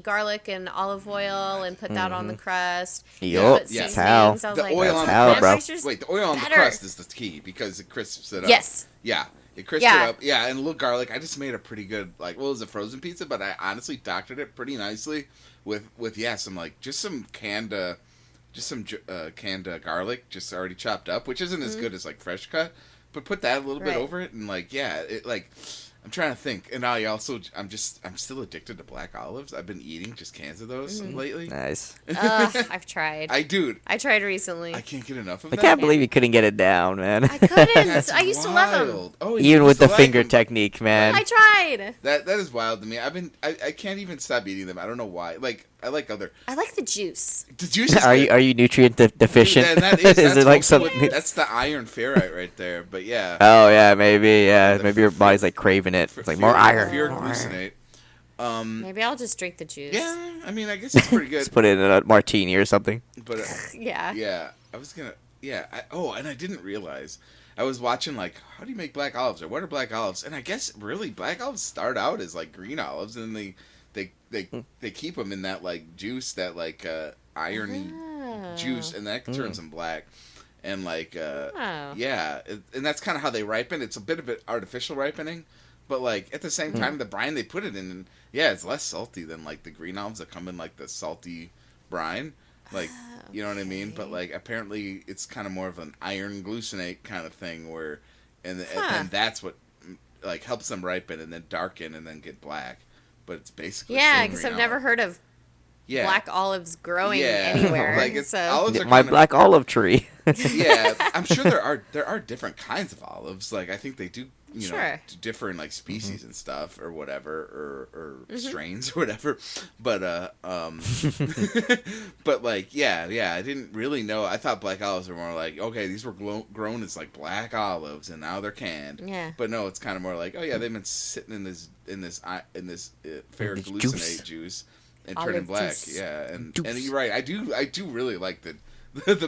garlic and olive oil and put that on the crust. Yup, Put that's seasonings. how. I was The like, oil on the how, crust. bro. Texture's Wait, the oil on the better. crust is the key because it crisps it up. Yes. Yeah, it crisps Yeah. it up. Yeah, and a little garlic. I just made a pretty good it was a frozen pizza, but I honestly doctored it pretty nicely with some canned garlic, just already chopped up, which isn't as good as like fresh cut, but put that a little bit Right. over it, and I'm trying to think, and I'm still addicted to black olives. I've been eating just cans of those lately. Nice. I've tried. I tried recently. I can't get enough of I that. can't believe you couldn't get it down, man. I couldn't. That's I used to love them. wild. Oh, you Even with used to the like finger 'em. technique, man. I tried. That is wild to me. I can't even stop eating them. I don't know why. Like I like other. I like the juice. The juice is Are good. you nutrient deficient? Dude, that's Is it like also what- something? That's the iron ferrite right there. But yeah. Oh yeah, maybe. Yeah, The maybe your body's like craving it. It's like more iron. Fear more iron. glucinate. Maybe I'll just drink the juice. Yeah, I mean, I guess it's pretty good. Just put it in a martini or something. But Yeah. yeah, I was gonna. Yeah. And I didn't realize. I was watching like, how do you make black olives, or what are black olives? And I guess really black olives start out as like green olives, and they keep them in that like juice, that like irony juice, and that turns them black. And like Oh. yeah, and that's kind of how they ripen. It's a bit of an artificial ripening, but like at the same time, the brine they put it in, yeah, it's less salty than like the green olives that come in like the salty brine. Like, you know what I mean? But like apparently it's kind of more of an iron glucinate kind of thing where, and that's what like helps them ripen and then darken and then get black. But it's basically Yeah, still because green I've never olive. heard of Yeah. black olives growing Yeah. anywhere. Like it's so. olives are My kind of, black olive tree. yeah, I'm sure there are different kinds of olives. Like I think they do, Sure. differ in like species and stuff or whatever or strains or whatever. But but like yeah, I didn't really know. I thought black olives were more like, okay, these were grown as like black olives and now they're canned. Yeah. But no, it's kind of more like, oh yeah, they've been sitting in this ferroglucinate juice and turning Olive black. juice. Yeah, and Juice. you're right. I do really like the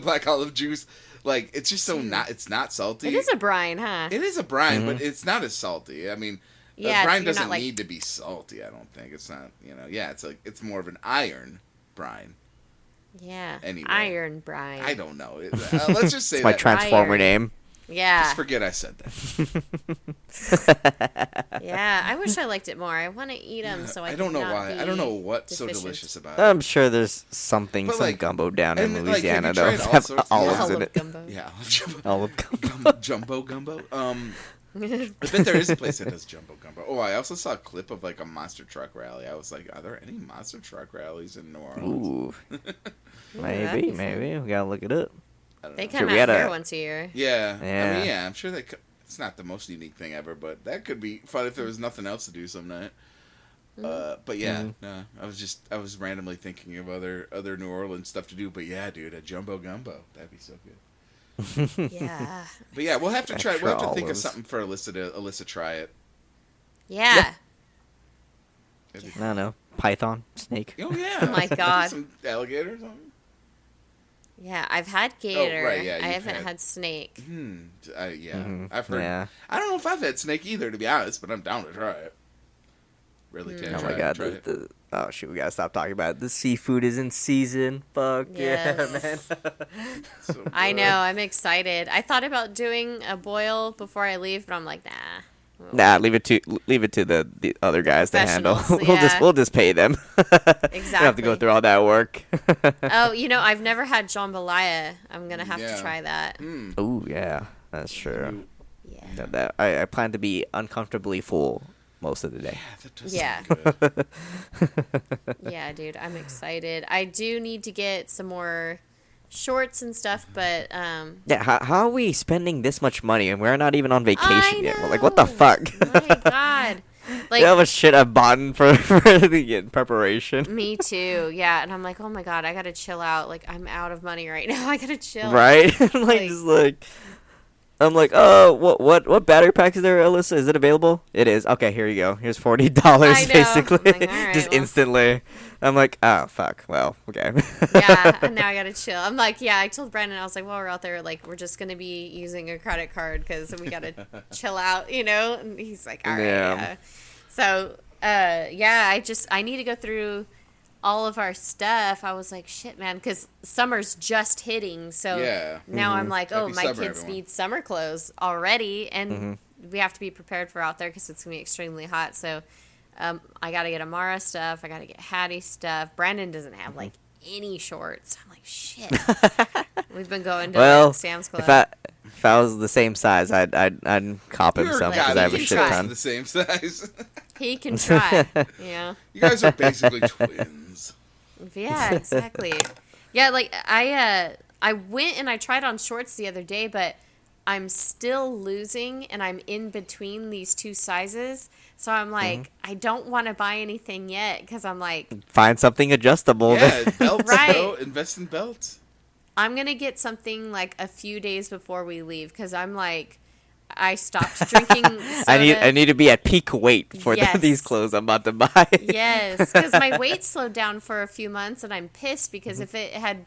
black olive juice. Like it's just so it's not salty. It is a brine, huh? It is a brine, but it's not as salty. I mean, Yeah, brine you're not, doesn't like- need to be salty. I don't think it's not. Yeah, it's like it's more of an iron brine. Yeah. Anyway. Iron brine. I don't know. Let's just say It's my that. transformer Iron. name. Yeah. Just forget I said that. Yeah. I wish I liked it more. I want to eat them so I I don't know cannot why. be I don't know what's so deficient. delicious about it. I'm sure there's some like, gumbo down in and, like, have Louisiana you though. tried all Have sorts of- olives in Olive it. gumbo. Yeah, Olive gumbo. jumbo gumbo. I bet there is a place that does jumbo gumbo. Oh, I also saw a clip of like a monster truck rally. I was like, are there any monster truck rallies in New Orleans? Ooh. Maybe. We gotta look it up. They come out here once a year. Yeah. I mean, I'm sure it's not the most unique thing ever, but that could be fun if there was nothing else to do some night. But yeah, no, I was randomly thinking of other New Orleans stuff to do. But yeah, dude, a jumbo gumbo, that'd be so good. Yeah. But yeah, we'll have to try. We'll have to think of something for Alyssa try it. Yeah. I don't know. Python, snake. Oh yeah. Oh my god. Some alligator or something. Yeah, I've had gator. Oh, right, yeah, I haven't had snake. I've heard. Yeah. I don't know if I've had snake either, to be honest, but I'm down to try it. Relytan, oh my god! Oh shoot, we gotta stop talking about it. The seafood is in season. Fuck yeah, man! So I know. I'm excited. I thought about doing a boil before I leave, but I'm like, nah. Nah, leave it to the other guys to handle. Yeah. We'll just pay them. Exactly. We don't have to go through all that work. Oh, I've never had jambalaya. I'm gonna have to try that. Oh yeah, that's true. Yeah. That I plan to be uncomfortably full most of the day. Yeah, that does sound good. Yeah, dude, I'm excited. I do need to get some more shorts and stuff, but yeah, how are we spending this much money and we're not even on vacation yet? We're like, what the know. fuck? My god. Like, you know how much shit I've bought for the preparation? Me too, yeah. And I'm like, oh my god, I gotta chill out. Like, I'm out of money right now. I gotta chill. Right? I'm like, oh, what battery pack is there, Alyssa? Is it available? It is. Okay, here you go. Here's $40, basically. Like, right, just instantly. I'm like, oh, fuck. Well, okay. Yeah, and now I gotta chill. I'm like, yeah, I told Brandon, I was like, while we're out there, like, we're just gonna be using a credit card because we gotta chill out, And he's like, all right, yeah. So, I need to go through all of our stuff. I was like, shit, man, because summer's just hitting. So now I'm like, oh, my kids need summer clothes already, and we have to be prepared for out there because it's gonna be extremely hot. So I got to get Amara stuff. I got to get Hattie stuff. Brandon doesn't have like any shorts. I'm like, shit. We've been going to Sam's Club. If I was the same size, I'd cop him some because I have a shit ton. The same size. He can try. Yeah. You guys are basically twins. Yeah, exactly. Yeah, like I went and I tried on shorts the other day, but I'm still losing and I'm in between these two sizes. So I'm like, I don't want to buy anything yet because I'm like, find something adjustable. Yeah, belts. Right. Invest in belts. I'm going to get something like a few days before we leave because I'm like, I stopped drinking soda. I need to be at peak weight for these clothes I'm about to buy. Yes, because my weight slowed down for a few months, and I'm pissed because if I had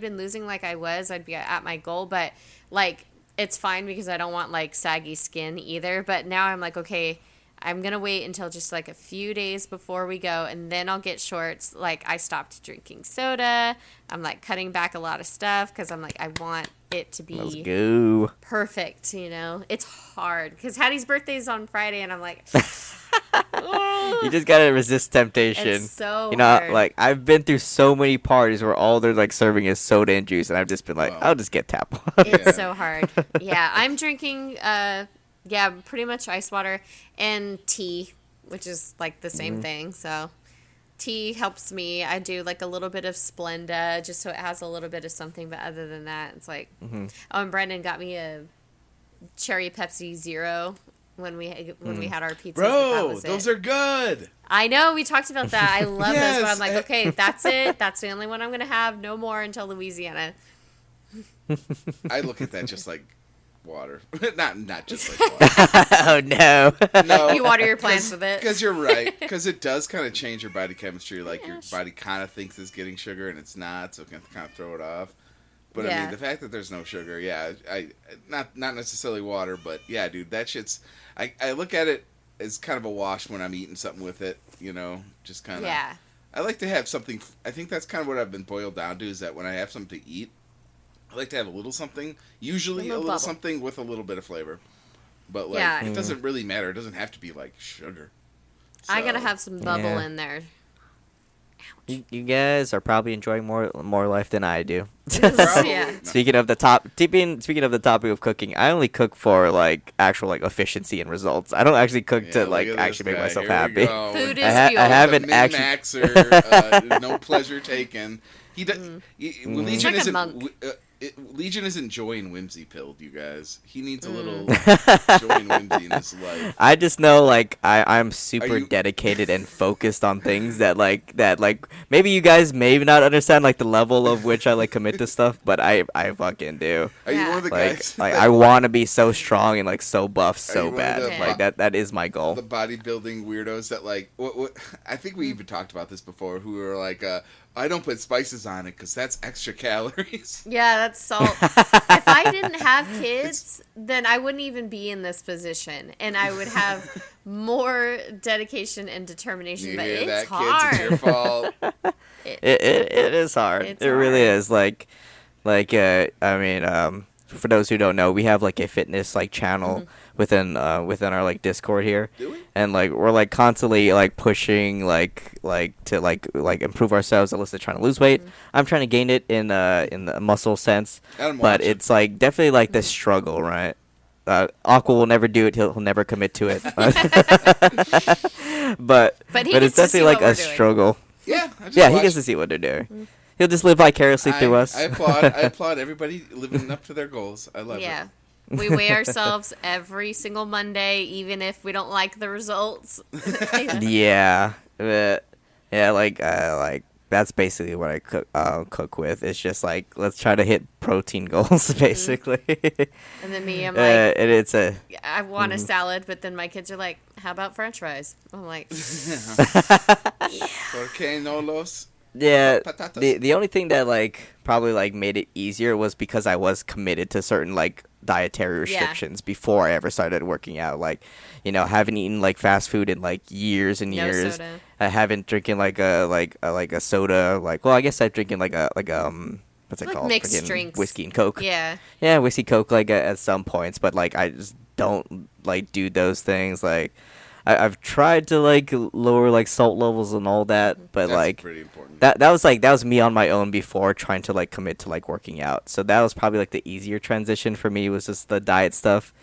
been losing like I was, I'd be at my goal. But like, it's fine because I don't want like saggy skin either. But now I'm like, okay, I'm gonna wait until just like a few days before we go, and then I'll get shorts. Like, I stopped drinking soda. I'm like cutting back a lot of stuff because I'm like, I want it to be perfect. It's hard because Hattie's birthday is on Friday, and I'm like, you just gotta resist temptation. It's so hard. Like, I've been through so many parties where all they're like serving is soda and juice, and I've just been like, I'll just get tap water. It's so hard. Yeah, I'm drinking pretty much ice water and tea, which is like the same thing. So tea helps me. I do like a little bit of Splenda just so it has a little bit of something, but other than that, it's like oh, and Brendan got me a cherry Pepsi Zero when we had our pizza. Bro, those are good. I know, we talked about that. I love those, but I'm like, okay, that's it. That's the only one I'm gonna have. No more until Louisiana. I look at that just like water. not just like water. Oh no. No. You water your plants with it. Because you're right. Because it does kind of change your body chemistry. Like, your body kind of thinks it's getting sugar and it's not, so it can kind of throw it off. But I mean, the fact that there's no sugar, I not necessarily water, but yeah, dude, that shit's. I look at it as kind of a wash when I'm eating something with it. Just kind of. Yeah. I like to have something. I think that's kind of what I've been boiled down to, is that when I have something to eat, I like to have a little something, usually a little something with a little bit of flavor. But like, it doesn't really matter. It doesn't have to be like sugar. So, I gotta have some bubble in there. You guys are probably enjoying more life than I do. Yeah. Speaking of the topic of cooking, I only cook for like actual like efficiency and results. I don't actually cook to like actually make myself happy. Food is I haven't min-maxer, no pleasure taken. Legion isn't. monk. Legion isn't joy and whimsy pilled, you guys. He needs a little joy and whimsy in his life. I just know like I'm super dedicated and focused on things that maybe you guys may not understand like the level of which I like commit to stuff, but I fucking do. Are you one of the guys? Like I want to be so strong and like so buff so bad. Like that is my goal. The bodybuilding weirdos that like what I think we even talked about this before. Who are like I don't put spices on it because that's extra calories. Yeah, that's salt. If I didn't have kids, then I wouldn't even be in this position, and I would have more dedication and determination. But it's hard. Kids, it's your fault. It is hard. It really is. Like I mean, for those who don't know, we have like a fitness like channel within our like Discord here. Do we? And like we're like constantly like pushing like to like improve ourselves. Alyssa trying to lose weight. I'm trying to gain it in the muscle sense. But it's like definitely like the struggle, right? Aqua will never do it. He'll never commit to it. but it's definitely like a struggle. Yeah. He gets to see what they're doing. He'll just live vicariously through us. I applaud everybody living up to their goals. I love it. Yeah. We weigh ourselves every single Monday, even if we don't like the results. Yeah. Like that's basically what I cook with. It's just like, let's try to hit protein goals, basically. And then me, I'm like, I want a Mm-hmm. salad, but then my kids are like, how about French fries? I'm like, ¿Por qué no los? Yeah, the only thing that like probably like made it easier was because I was committed to certain like dietary restrictions before I ever started working out. Like, you know, haven't eaten like fast food in like years and years. Soda. I haven't drinking like a soda. Like, well, I guess I'm drinking like what's it called? Mixed Freaking drinks. Whiskey and Coke. Yeah. Yeah, whiskey Coke like at some points, but like I just don't like do those things. Like I've tried to like lower like salt levels and all that, but That's like pretty important. that was me on my own before trying to like commit to like working out. So that was probably like the easier transition for me, was just the diet stuff.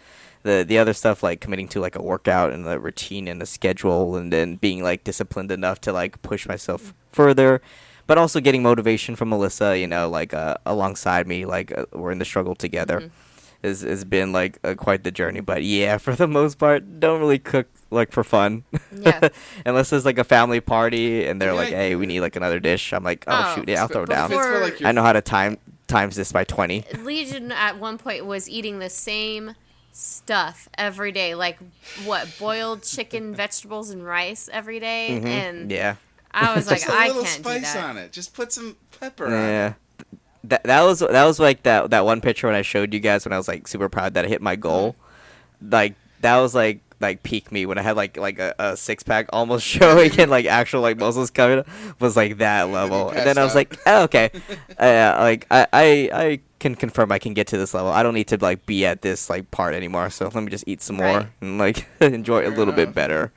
The other stuff, like committing to like a workout and the routine and the schedule, and then being like disciplined enough to like push myself further, but also getting motivation from Alyssa, you know, like alongside me, like we're in the struggle together. Has been like quite the journey. But yeah, for the most part, don't really cook like for fun. Yeah. Unless there's like a family party and they're like, hey, we need like another dish. I'm like, shoot, yeah, I'll throw it down. I know how to times this by 20. Legion at one point was eating the same stuff every day, like boiled chicken, vegetables, and rice every day. And yeah, I was like, I can't do that. Just a little spice on it. Just put some pepper on it. That was like that one picture when I showed you guys when I was like super proud that I hit my goal. Like that was like peak me when I had like a six pack almost showing and like actual like muscles coming up, was like that level. And then I was like, oh, okay, like I can confirm I can get to this level. I don't need to like be at this like part anymore. So let me just eat some more and like enjoy it a little bit better.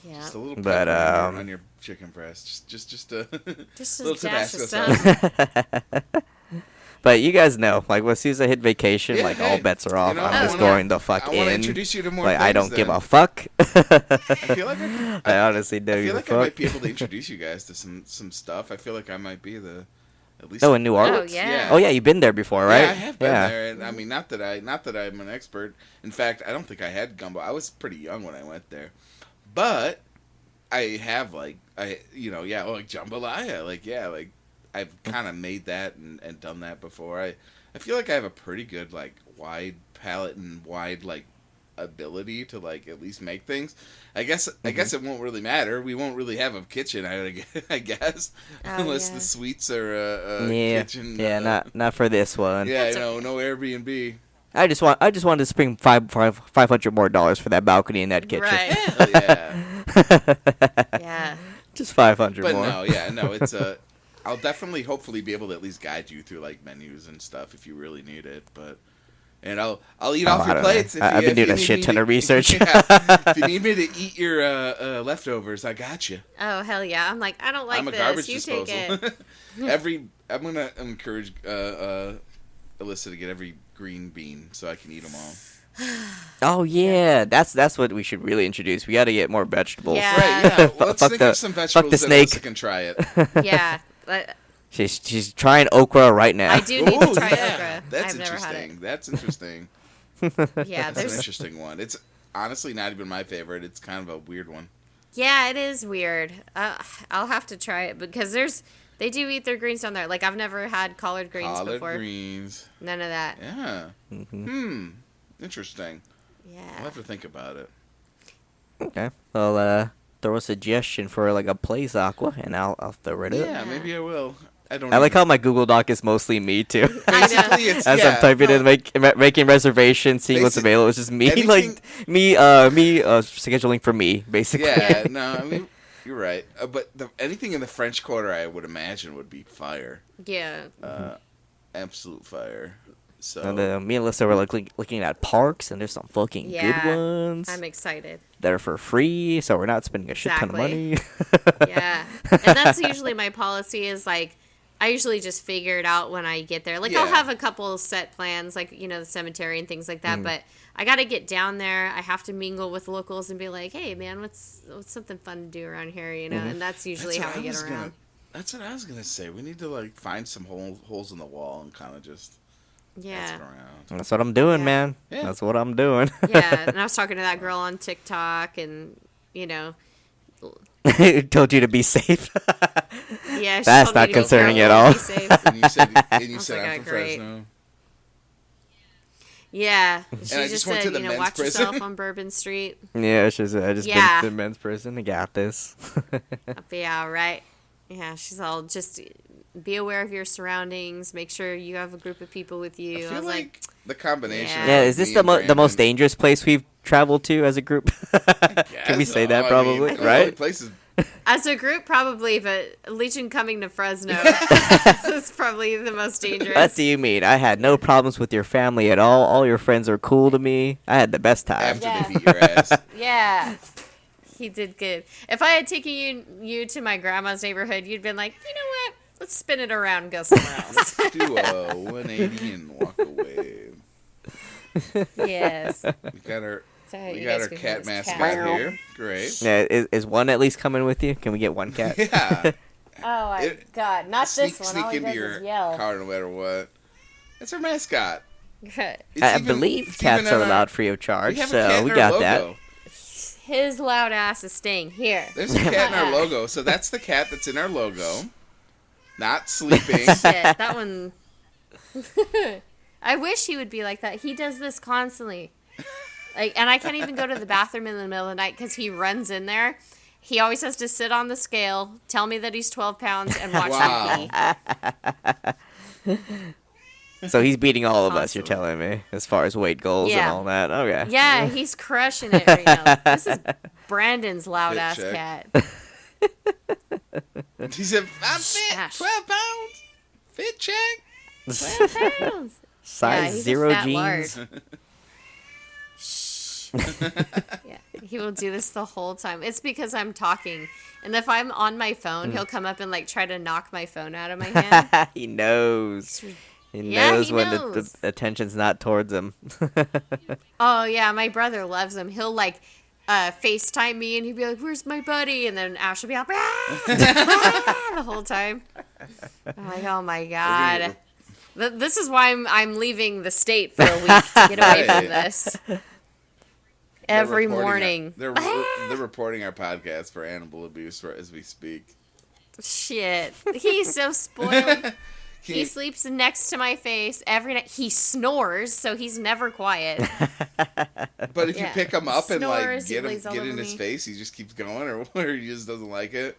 Yeah. Just a little pepper on your chicken breast. Just a little Tabasco sauce. But you guys know, like, as soon as I hit vacation, like, all bets are off. I'm just going the fuck in. I want to introduce you to more like, things, I don't then. give a fuck. I feel like I honestly don't I give feel a like fuck. I might be able to introduce you guys to some stuff. I feel like I might be at least. Oh, in New Orleans? Oh, yeah. Oh, yeah, you've been there before, right? Yeah, I have been there. And, I mean, not that I'm an expert. In fact, I don't think I had gumbo. I was pretty young when I went there. But I have, like, like jambalaya. Like, I've kind of made that and done that before. I feel like I have a pretty good, like, wide palate and wide, like, ability to, like, at least make things. I guess it won't really matter. We won't really have a kitchen, I guess, unless the suites are a kitchen. Yeah, not for this one. Yeah, no Airbnb. I just wanted to spring $500 more for that balcony in that kitchen. Right. Hell yeah. Yeah. Just 500 But more. no, it's I'll definitely, hopefully, be able to at least guide you through like menus and stuff if you really need it. But And I'll eat off your plates. I've been doing a shit ton of research. If you need me to eat your leftovers, I got you. Oh, hell yeah. I'm like, I don't like I'm a this. garbage You disposal. take it. I'm gonna encourage Alyssa to get every green bean so I can eat them all. Oh yeah, that's what we should really introduce. We got to get more vegetables. Yeah. Right? Yeah. Let's think of some vegetables the that snake. Alyssa can try it. Yeah. She's trying okra right now. I do need to try yeah. okra. That's I've never interesting. had it. That's interesting. Yeah, That's an interesting one. It's honestly not even my favorite. It's kind of a weird one. Yeah, it is weird. I'll have to try it because they do eat their greens down there. Like, I've never had collard greens before. Collard greens. None of that. Yeah. Interesting. Yeah. I'll have to think about it. Okay. Well, throw a suggestion for like a place aqua, and I'll throw it up. Yeah, maybe I will. I like how my Google Doc is mostly me too. Basically, it's As I'm typing in, making reservations, seeing what's available. It's just me, me scheduling for me, basically. Yeah, no, I mean, you're right. But anything in the French Quarter, I would imagine, would be fire. Yeah. Absolute fire. So And me and Alyssa were looking at parks, and there's some fucking good ones. I'm excited. That are for free, so we're not spending a shit ton of money. Yeah. And that's usually my policy is like, I usually just figure it out when I get there. Like, I'll have a couple set plans, like, the cemetery and things like that. But I got to get down there. I have to mingle with locals and be like, hey, man, what's something fun to do around here, And that's usually how I get around. That's what I was going to say. We need to, like, find some holes in the wall and kind of just ask around. That's what I'm doing, man. Yeah. That's what I'm doing. Yeah. And I was talking to that girl on TikTok and, Told you to be safe. Yeah, she that's told me not to be concerning careful at all. and be safe. And you said like, I'm from great. Fresno. Yeah, she I just just went said, to the men's watch prison. yourself on Bourbon Street. Yeah, I just been to the men's prison. I got this. I'll be all right. Yeah, she's all just be aware of your surroundings. Make sure you have a group of people with you. I I feel was like the combination. Yeah. Yeah, is this the most dangerous place we've traveled to as a group? Can we say that probably, right? Places. As a group, probably, but Legion coming to Fresno is probably the most dangerous. What do you mean? I had no problems with your family at all. All your friends are cool to me. I had the best time. After they beat your ass. Yeah. He did good. If I had taken you to my grandma's neighborhood, you'd been like, you know what? Let's spin it around and go somewhere else. Do a 180 and walk away. Yes. We got our cat mascot here. Great. Yeah, is one at least coming with you? Can we get one cat? Yeah. Oh my God! Not this one. Sneak All he into does your is yell. car no matter what. That's our mascot. I believe cats are allowed free of charge, so we got that. His loud ass is staying here. There's a cat in our logo, so that's the cat that's in our logo. Not sleeping. Shit, that one. I wish he would be like that. He does this constantly. And I can't even go to the bathroom in the middle of the night because he runs in there. He always has to sit on the scale, tell me that he's 12 pounds, and watch me pee. So he's beating all of us, you're telling me, as far as weight goals and all that. Okay. Yeah, he's crushing it right now. This is Brandon's loud-ass cat. He said, I'm fit, 12 pounds. Fit check. 12 pounds. Size 0 jeans. Yeah, he will do this the whole time. It's because I'm talking. And if I'm on my phone, he'll come up and try to knock my phone out of my hand. He knows. He knows when knows. the attention's not towards him. Oh, yeah, my brother loves him. He'll, FaceTime me, and he'd be like, where's my buddy? And then Ash will be like, the whole time. I'm like, oh, my God. This is why I'm leaving the state for a week to get away from this. Every morning. They're reporting our podcast for animal abuse as we speak. Shit. He's so spoiled. He sleeps next to my face every night. He snores, so he's never quiet. But if you pick him up and get in his me. face, he just keeps going, or he just doesn't like it.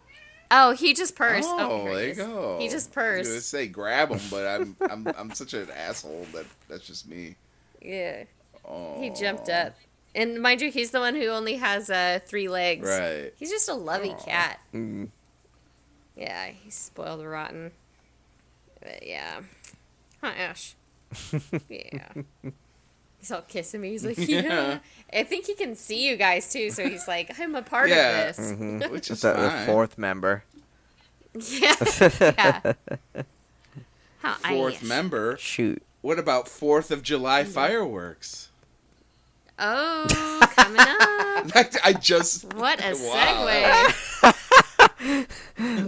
Oh, he just purrs. Oh, there you go. He just I purrs. was gonna say grab him, but I'm such an asshole that's just me. Yeah. Oh. He jumped up. And mind you, he's the one who only has 3 legs. Right. He's just a lovey cat. Mm. Yeah, he's spoiled rotten. But yeah. Huh, Ash? Yeah. He's all kissing me. He's like, yeah. I think he can see you guys, too. So he's like, I'm a part of this. Mm-hmm. Which is the fourth member. Yeah. Yeah. Fourth member? Shoot. What about 4th of July fireworks? Oh, coming up. I just... What a wow. segue.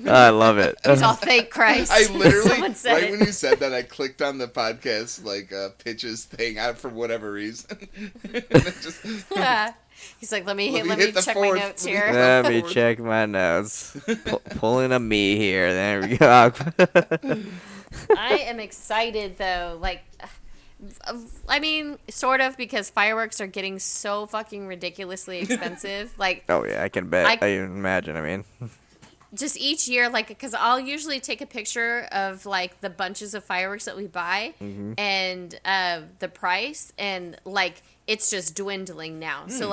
I love it. He's all, thank Christ. I literally, Someone said right it. when you said that, I clicked on the podcast, pitches thing out for whatever reason. He's like, let me hit the check fourth. my notes here. Let me check my notes. Pulling a me here. There we go. I am excited, though. I mean, sort of, because fireworks are getting so fucking ridiculously expensive. Oh, yeah, I can bet. I can imagine, I mean. Just each year, because I'll usually take a picture of, the bunches of fireworks that we buy and the price, and, it's just dwindling now. So,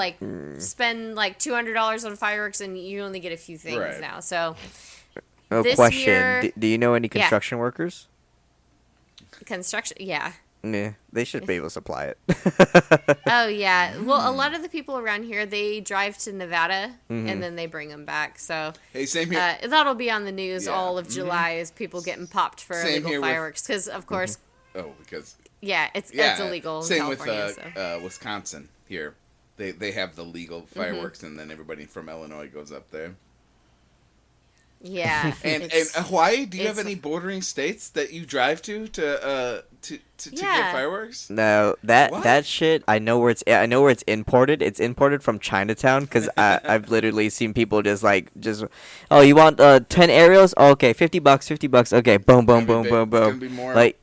spend, $200 on fireworks, and you only get a few things now. So, this question. year... Do you know any construction workers? Construction, yeah. Yeah, they should be able to supply it. Oh, yeah. Well, a lot of the people around here, they drive to Nevada, and then they bring them back. So, hey, same here. That'll be on the news all of July as people getting popped for illegal fireworks. Because, of course... Oh, because... Yeah, it's illegal same in California. With Wisconsin here. They have the legal fireworks, and then everybody from Illinois goes up there. Yeah. And Hawaii, do you have any bordering states that you drive to get fireworks? No, that shit. I know where it's imported. It's imported from Chinatown because I've literally seen people just oh, you want 10 aerials? Oh, okay, $50. Okay, boom, boom, boom, boom, boom.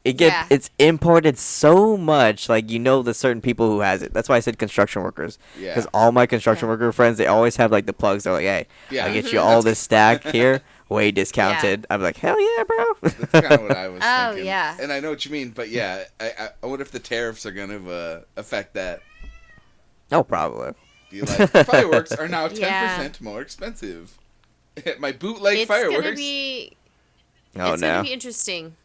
It's imported so much. The certain people who has it. That's why I said construction workers. Yeah. Because all my construction worker friends, they always have the plugs. They're like, hey, I get you all this stack here. Way discounted. I'm like, hell yeah, bro. That's kind of what I was thinking. Oh, yeah. And I know what you mean, but yeah, I wonder if the tariffs are going to affect that. Oh, probably. Fireworks are now 10% more expensive. My bootleg fireworks. It's going to be interesting.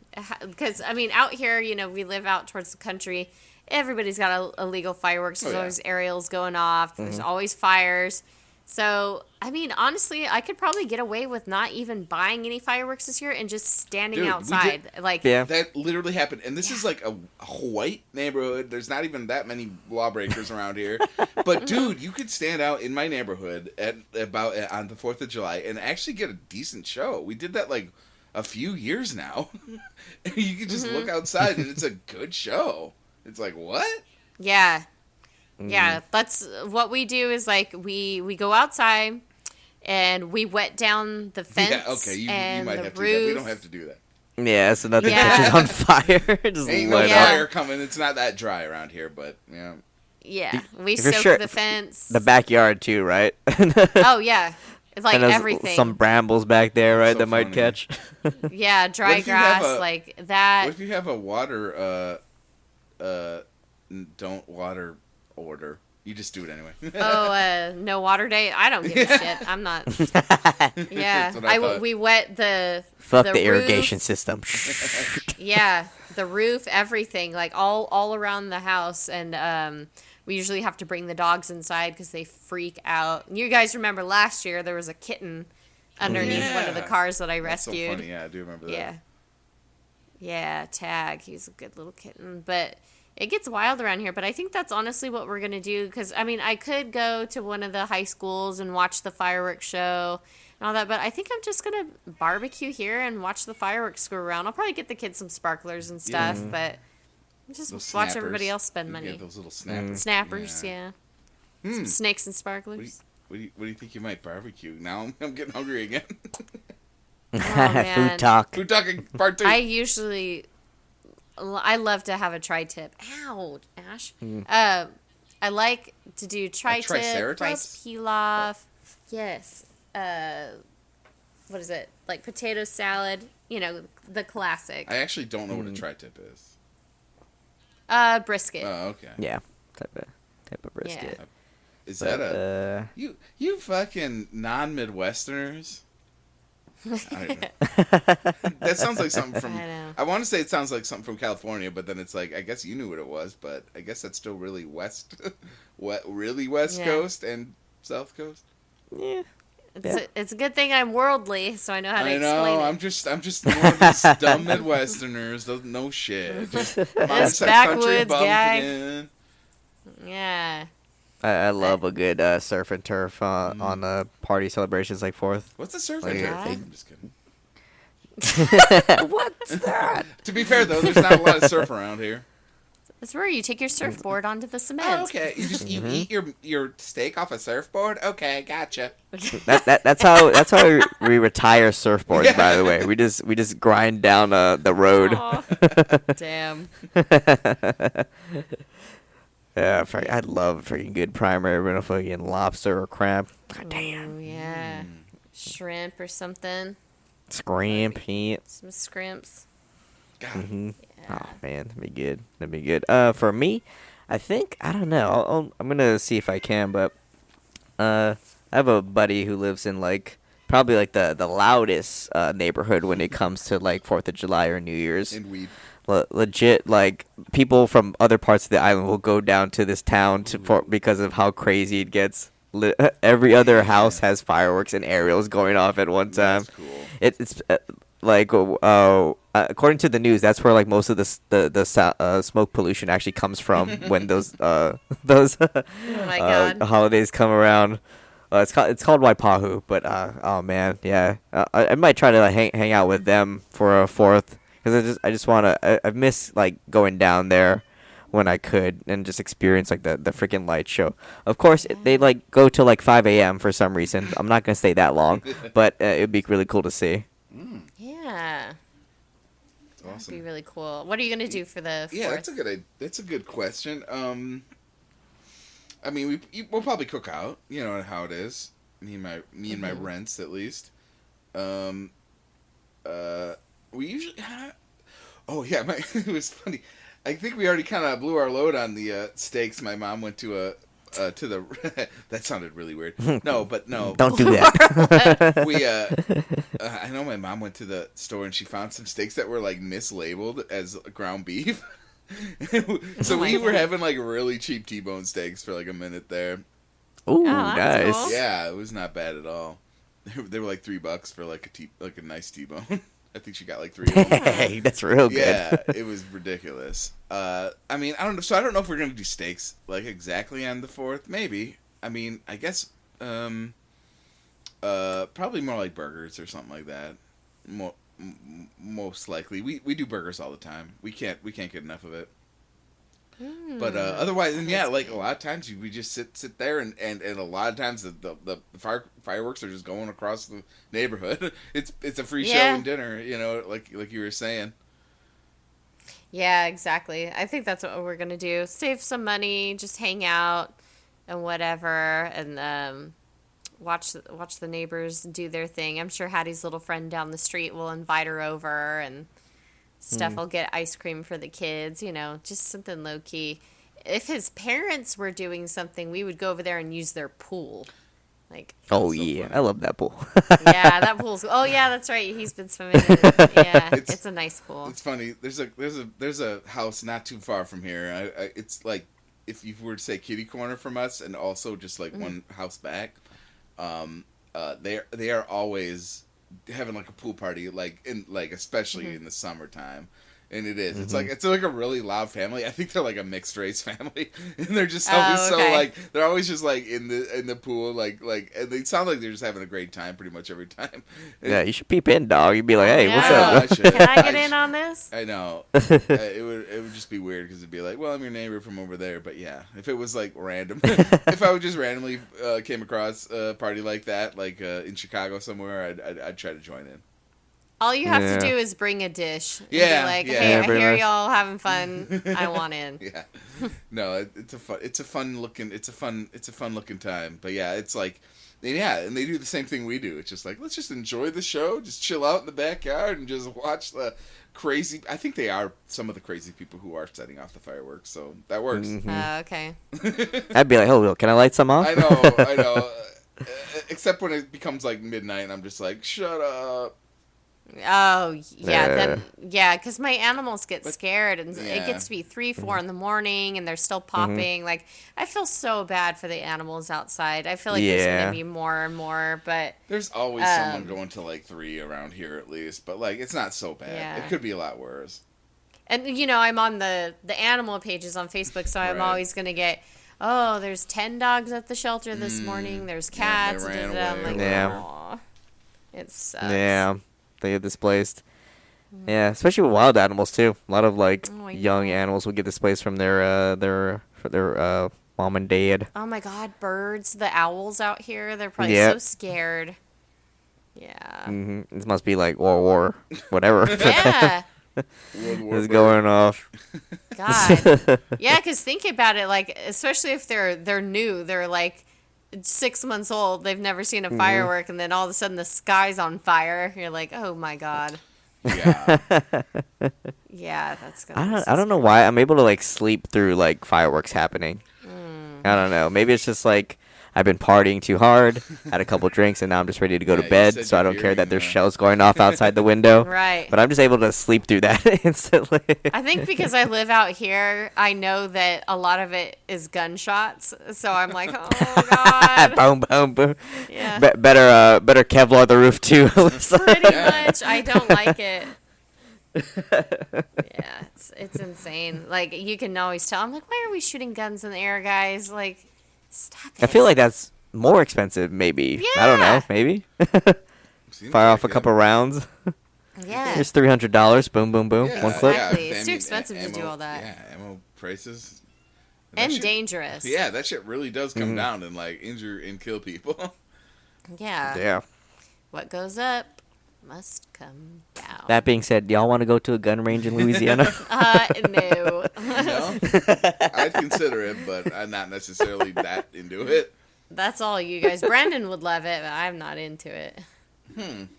Because, I mean, out here, we live out towards the country. Everybody's got illegal fireworks. There's always aerials going off. There's always fires. So, I mean, honestly, I could probably get away with not even buying any fireworks this year and just standing outside. That literally happened. And this is a white neighborhood. There's not even that many lawbreakers around here. But, dude, you could stand out in my neighborhood on the 4th of July and actually get a decent show. We did that, a few years now. And you can just look outside and it's a good show. It's like, what? Yeah. Yeah, that's what we do is we go outside and we wet down the fence. Yeah, okay, you might have to do that. We don't have to do that. Yeah, so nothing catches on fire. Just ain't no fire coming. It's not that dry around here, but yeah. Yeah, we soak the fence. The backyard too, right? Oh yeah, it's everything. Some brambles back there, right? That might catch. Yeah, dry grass like that. What if you have a water don't water order? You just do it anyway. No water day. I don't give a shit. I'm not. Yeah, we wet the irrigation system. Yeah, the roof, everything, all around the house, and we usually have to bring the dogs inside because they freak out. You guys remember last year there was a kitten underneath one of the cars that I rescued. That's so funny. Yeah, I do remember that. Yeah, Tag. He's a good little kitten, but. It gets wild around here, but I think that's honestly what we're going to do. Because, I mean, I could go to one of the high schools and watch the fireworks show and all that, but I think I'm just going to barbecue here and watch the fireworks screw around. I'll probably get the kids some sparklers and stuff, but just watch everybody else spend money. Yeah, those little snappers. Snappers, yeah. Some snakes and sparklers. What do you think you might barbecue? Now I'm getting hungry again. Oh, man. Food talk. Food talking, part 2. I love to have a tri-tip. Ow, Ash. I like to do tri-tip, rice pilaf. Yes. What is it? Potato salad. The classic. I actually don't know what a tri-tip is. Brisket. Oh, okay. Yeah, type of brisket. Yeah. Is that you fucking non-Midwesterners? I don't know. That sounds like something from. I know. I want to say it sounds like something from California, but then it's like I guess you knew what it was, but I guess that's still really west, really West Coast and South Coast. Yeah. It's a good thing I'm worldly, so I know how to explain it. I'm just one of these dumb Midwesterners. Those no shit. Just This backwoods guy. Yeah. I love a good surf and turf on party celebrations like 4th. What's a surf Like, and turf? yeah. I'm just kidding. What's that? To be fair though, there's not a lot of surf around here. It's where you take your surfboard onto the cement. Oh, okay. You just you eat your steak off a surfboard. Okay, gotcha. That's how we retire surfboards. Yeah. By the way, we just grind down the road. Aw. Damn. Yeah, I'd love freaking good primary with a fucking lobster or crab. God damn. Oh, yeah. Shrimp or something. Scrimp, heat. Some scrimps. God. Mm-hmm. Yeah. Oh man, that'd be good. That'd be good. For me, I think I don't know. I'm gonna see if I can, but I have a buddy who lives in like probably like the loudest neighborhood when it comes to like 4th of July or New Year's. And weed. Legit, like people from other parts of the island will go down to this town because of how crazy it gets. Every other house has fireworks and aerials going off at one time. That's cool. It's like according to the news, that's where like most of the smoke pollution actually comes from when those Oh my God. holidays come around. It's called Waipahu, but oh man, yeah, I might try to like, hang out with them for a 4th because I just want to. I miss like going down there when I could and just experience like the freaking light show. Of course, they like go till like 5 a.m. for some reason. I'm not gonna stay that long, but it'd be really cool to see. Yeah. That's That'd awesome. be really cool. What are you going to do for the 4th? Yeah, that's a good question. I mean, we'll probably cook out. You know how it is. Me and my rents at least. We usually. Oh yeah, it was funny. I think we already kind of blew our load on the steaks. My mom went to the. That sounded really weird. No, but no. Don't do that. We I know my mom went to the store and she found some steaks that were like mislabeled as ground beef. So we were having like really cheap T-bone steaks for like a minute there. Ooh, that's nice. cool. Yeah, it was not bad at all. They were like $3 for like a nice T-bone. I think she got like 3 of them. Hey, that's real good. Yeah, it was ridiculous. I mean, I don't know. So I don't know if we're gonna do steaks like exactly on the 4th. Maybe. I mean, I guess probably more like burgers or something like that. Most likely, we do burgers all the time. We can't get enough of it. But otherwise, and yeah, like a lot of times we just sit there and a lot of times the fireworks are just going across the neighborhood. It's a free show and dinner, you know, like you were saying. Yeah, exactly. I think that's what we're gonna do. Save some money, just hang out and whatever, and watch the neighbors do their thing. I'm sure Hattie's little friend down the street will invite her over and stuff. Will get ice cream for the kids, you know, just something low key. If his parents were doing something, we would go over there and use their pool. Like, oh yeah, I love that pool. yeah, that pool's. Oh yeah, that's right. He's been swimming in it. Yeah, it's a nice pool. It's funny. There's a house not too far from here. It's like if you were to say kitty corner from us, and also just like one house back. They are always having like a pool party, especially in the summertime. And it is. It's like a really loud family. I think they're like a mixed race family, and they're just always so like they're always just like in the pool, like and they sound like they're just having a great time pretty much every time. Yeah, you should peep in, dog. You'd be like, hey, what's up? Can I get in on this? I know. It would just be weird because it'd be like, well, I'm your neighbor from over there, but yeah, if it was like random, if I would just randomly came across a party like that, like in Chicago somewhere, I'd try to join in. All you have to do is bring a dish. And Yeah, be like, yeah. hey, Yeah, I pretty hear much. y'all having fun. I want in. Yeah. No, it's a fun looking time. But yeah, it's like, and they do the same thing we do. It's just like, let's just enjoy the show, just chill out in the backyard and just watch the crazy. I think they are some of the crazy people who are setting off the fireworks, so that works. Okay. I'd be like, oh, can I light some off? I know. except when it becomes like midnight, and I'm just like, shut up. Oh yeah, because my animals get scared, and Yeah. it gets to be 3, 4 in the morning, and they're still popping. Like I feel so bad for the animals outside. I feel like there's gonna be more and more, but there's always someone going to like 3 around here at least. But like, it's not so bad. Yeah. It could be a lot worse. And I'm on the animal pages on Facebook, so I'm always gonna get. Oh, there's 10 dogs at the shelter this morning. There's cats. they ran I'm like, away. Aw. It sucks. Yeah, they get displaced. Yeah, especially with wild animals too. A lot of like young animals will get displaced from their mom and dad. Oh my God, birds, the owls out here, they're probably so scared. Yeah. This must be like war, whatever. Yeah. It's going off. God. Yeah, because think about it, like, especially if they're new, they're like 6 months old, they've never seen a firework, and then all of a sudden the sky's on fire. You're like, oh my God. Yeah. Yeah, that's gonna I don't know why I'm able to like sleep through like fireworks happening. I don't know. Maybe it's just like I've been partying too hard, had a couple drinks, and now I'm just ready to go to bed, so I don't care that there's shells going off outside the window. Right. But I'm just able to sleep through that instantly. I think because I live out here, I know that a lot of it is gunshots, so I'm like, oh God. Boom, boom, boom. Yeah. Better Kevlar the roof too. Pretty much. I don't like it. Yeah, it's insane. Like, you can always tell. I'm like, why are we shooting guns in the air, guys? Like, stop it. I feel like that's more expensive, maybe. Yeah. I don't know, maybe. Fire off a couple rounds. Yeah. Here's $300. Boom, boom, boom. Yeah, One clip. Exactly. It's too expensive to do all that. Yeah, ammo prices. And dangerous. Yeah, that shit really does come down and like injure and kill people. Yeah. Yeah. What goes up must come down. That being said, y'all want to go to a gun range in Louisiana? No. No, I'd consider it, but I'm not necessarily that into it. That's all you guys. Brandon would love it, but I'm not into it.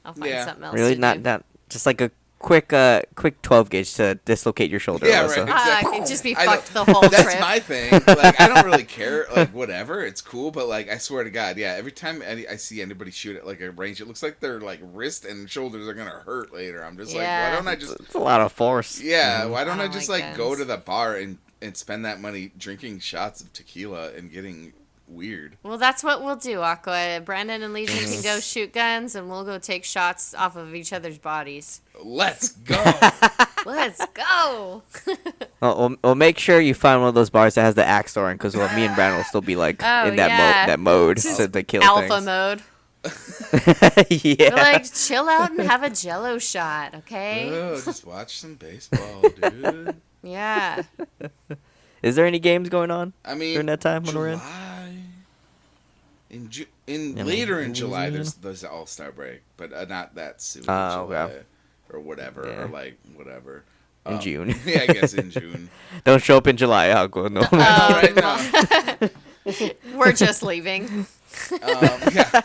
I'll find something else Really? to Not do. that. Just like a quick 12 gauge to dislocate your shoulder. Yeah, Alyssa. right. I Exactly. could just be I fucked know. the whole That's trip. my thing. Like, I don't really care. Like, whatever. It's cool, but like, I swear to God, yeah. Every time I see anybody shoot at like a range, it looks like their like wrist and shoulders are gonna hurt later. I'm just like, why don't I just? It's a lot of force. Yeah. Why don't I don't just like like go guns. to the bar and spend that money drinking shots of tequila and getting weird? Well, that's what we'll do, Aqua. Brandon and Legion can go shoot guns, and we'll go take shots off of each other's bodies. Let's go. Let's go. Well, make sure you find one of those bars that has the axe store in, because me and Brandon will still be like in that mode to kill Alpha things. mode. Yeah. We're like, chill out and have a Jello shot, okay? Oh, just watch some baseball, dude. Yeah. Is there any games going on? I mean, during that time when we're in? Later in July, there's the All-Star break, but not that soon. In July, okay. or whatever, or like whatever. In June. Yeah, I guess in June. Don't show up in July, Aqua. No. Right now. We're just leaving. Yeah.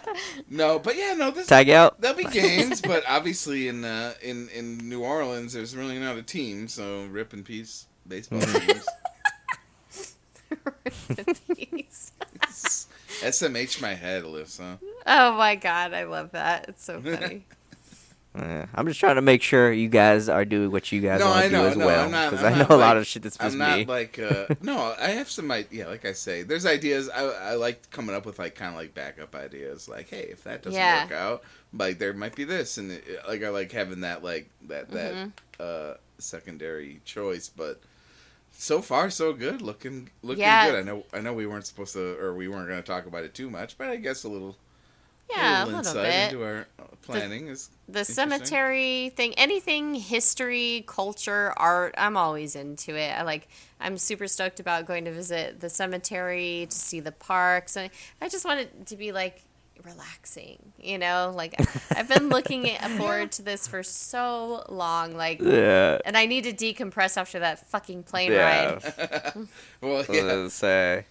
No, but yeah, no. Tag out. There'll be games, but obviously in New Orleans, there's really not a team. So rip in peace, baseball teams. SMH my head, Alyssa. Oh my God, I love that. It's so funny. I'm just trying to make sure you guys are doing what you guys want to do as well, because I know a lot of shit that's supposed to be. I'm not like no, I have some like I say, there's ideas. I like coming up with like kind of like backup ideas. Like, hey, if that doesn't work out, like there might be this, and like I like having that that secondary choice. But so far, so good. Looking good. I know we weren't supposed to, or we weren't going to talk about it too much, but I guess a little insight bit into our planning is the cemetery thing. Anything history, culture, art, I'm always into it. I'm super stoked about going to visit the cemetery, to see the parks, and I just want it to be like relaxing, like I've been looking forward to this for so long, and I need to decompress after that fucking plane ride. Well, say,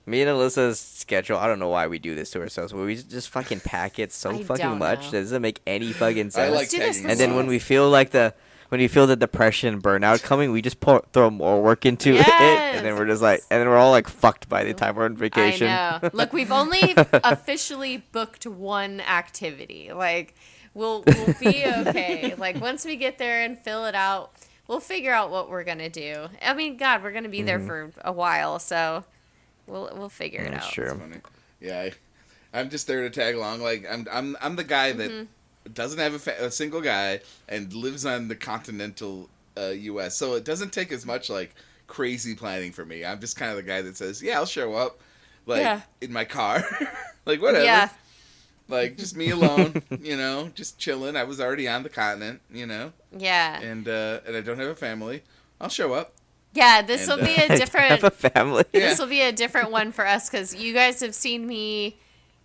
me and Alyssa's schedule, I don't know why we do this to ourselves, but we just fucking pack it so fucking much that it doesn't make any fucking sense. I like tagging and then when we feel like when you feel the depression and burnout coming, we just throw more work into it, and then we're just like, and then we're all like fucked by the time we're on vacation. I know. Look, we've only officially booked one activity. Like, we'll be okay. Like, once we get there and fill it out, we'll figure out what we're gonna do. I mean, God, we're gonna be there for a while, so we'll figure it out. Sure. Yeah, I'm just there to tag along. Like, I'm the guy that doesn't have a single guy and lives on the continental U.S. So it doesn't take as much like crazy planning for me. I'm just kind of the guy that says, "Yeah, I'll show up," like in my car, like whatever. Yeah. Like, just me alone, just chilling. I was already on the continent, Yeah. And I don't have a family. I'll show up. Yeah, this will be a different... have a family. This will be a different one for us, because you guys have seen me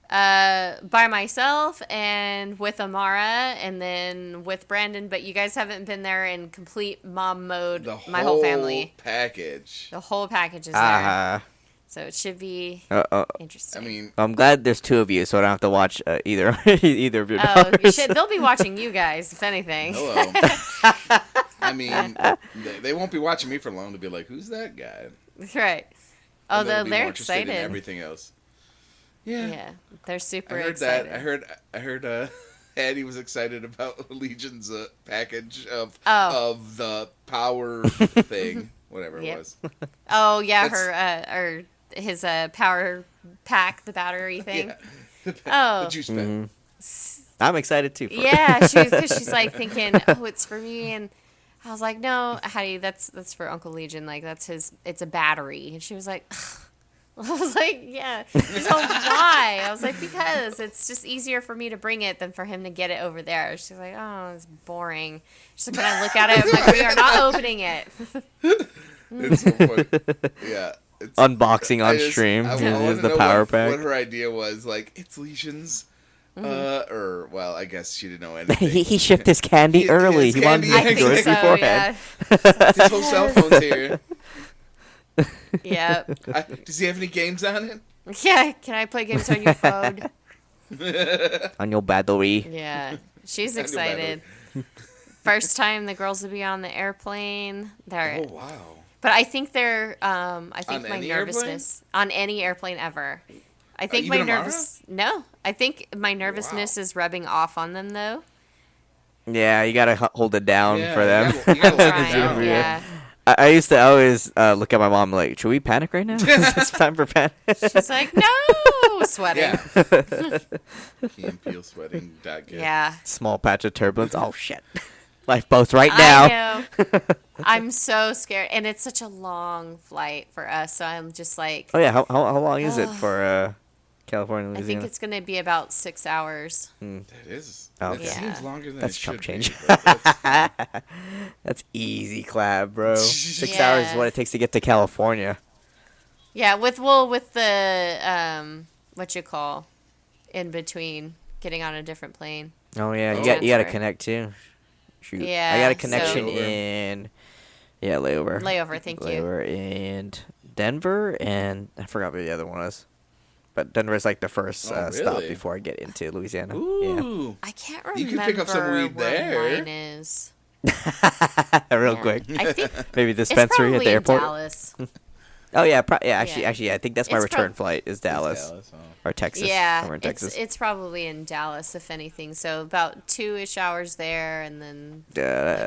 by myself and with Amara and then with Brandon, but you guys haven't been there in complete mom mode, my whole family. The whole package is there. So it should be interesting. I mean, I'm glad there's two of you, so I don't have to watch either of your daughters. They'll be watching you guys, if anything. Hello. I mean, they won't be watching me for long to be like, who's that guy? Right. Although they're excited. excited. In everything else. Yeah. Yeah, they're super excited. I heard Addie was excited about Legion's package of the power thing, whatever it was. Oh yeah, his power pack, the battery thing. Yeah. The juice pack. Mm-hmm. I'm excited too. Yeah, she's like thinking, oh, it's for me, and I was like, no, Hattie, that's for Uncle Legion. Like it's a battery, and she was like. Ugh. I was like, yeah. So why? I was like, because it's just easier for me to bring it than for him to get it over there. She's like, oh, it's boring. She's like, when I look at it, I'm like, we are not opening it. It's so funny. Yeah. Unboxing on stream is the power pack. What her idea was, like, it's Legion's. Well, I guess she didn't know anything. he shipped his candy early. He wanted to do it beforehand. Yeah. His whole cell phone's here. Yeah. Does he have any games on it? Yeah. Can I play games on your phone? On your battery. Yeah. She's excited. First time the girls will be on the airplane. Oh wow. But I think they're. I think on my any nervousness on any airplane ever. I think my I think my nervousness is rubbing off on them though. Yeah, you gotta hold it down for them. You gotta lock it down. Yeah. I used to always look at my mom like, should we panic right now? It's time for panic. She's like, no, sweating. Yeah. Key and Peele sweating. Yeah. Small patch of turbulence. Oh, shit. Lifeboats right now. I know. I'm so scared. And it's such a long flight for us. So I'm just like. Oh, yeah. How long is it for California and Louisiana? I think it's going to be about 6 hours. That is. Oh, that seems longer than that's it should chump change. be. That's easy, Clab, bro. 6 hours is what it takes to get to California. Yeah, with the what you call in between getting on a different plane. Oh yeah, you got to connect too. Shoot. Yeah, I got a connection in layover. Thank you. Layover in Denver, and I forgot what the other one was. But Denver is like the first stop before I get into Louisiana. Ooh. Yeah. I can't remember. You can pick up some weed there. Mine is. Real quick. I think maybe dispensary at the airport. Dallas. Oh yeah, actually, I think that's my return flight is Dallas, or Texas. Yeah, somewhere in Texas. It's probably in Dallas, if anything. So about 2-ish hours there, and then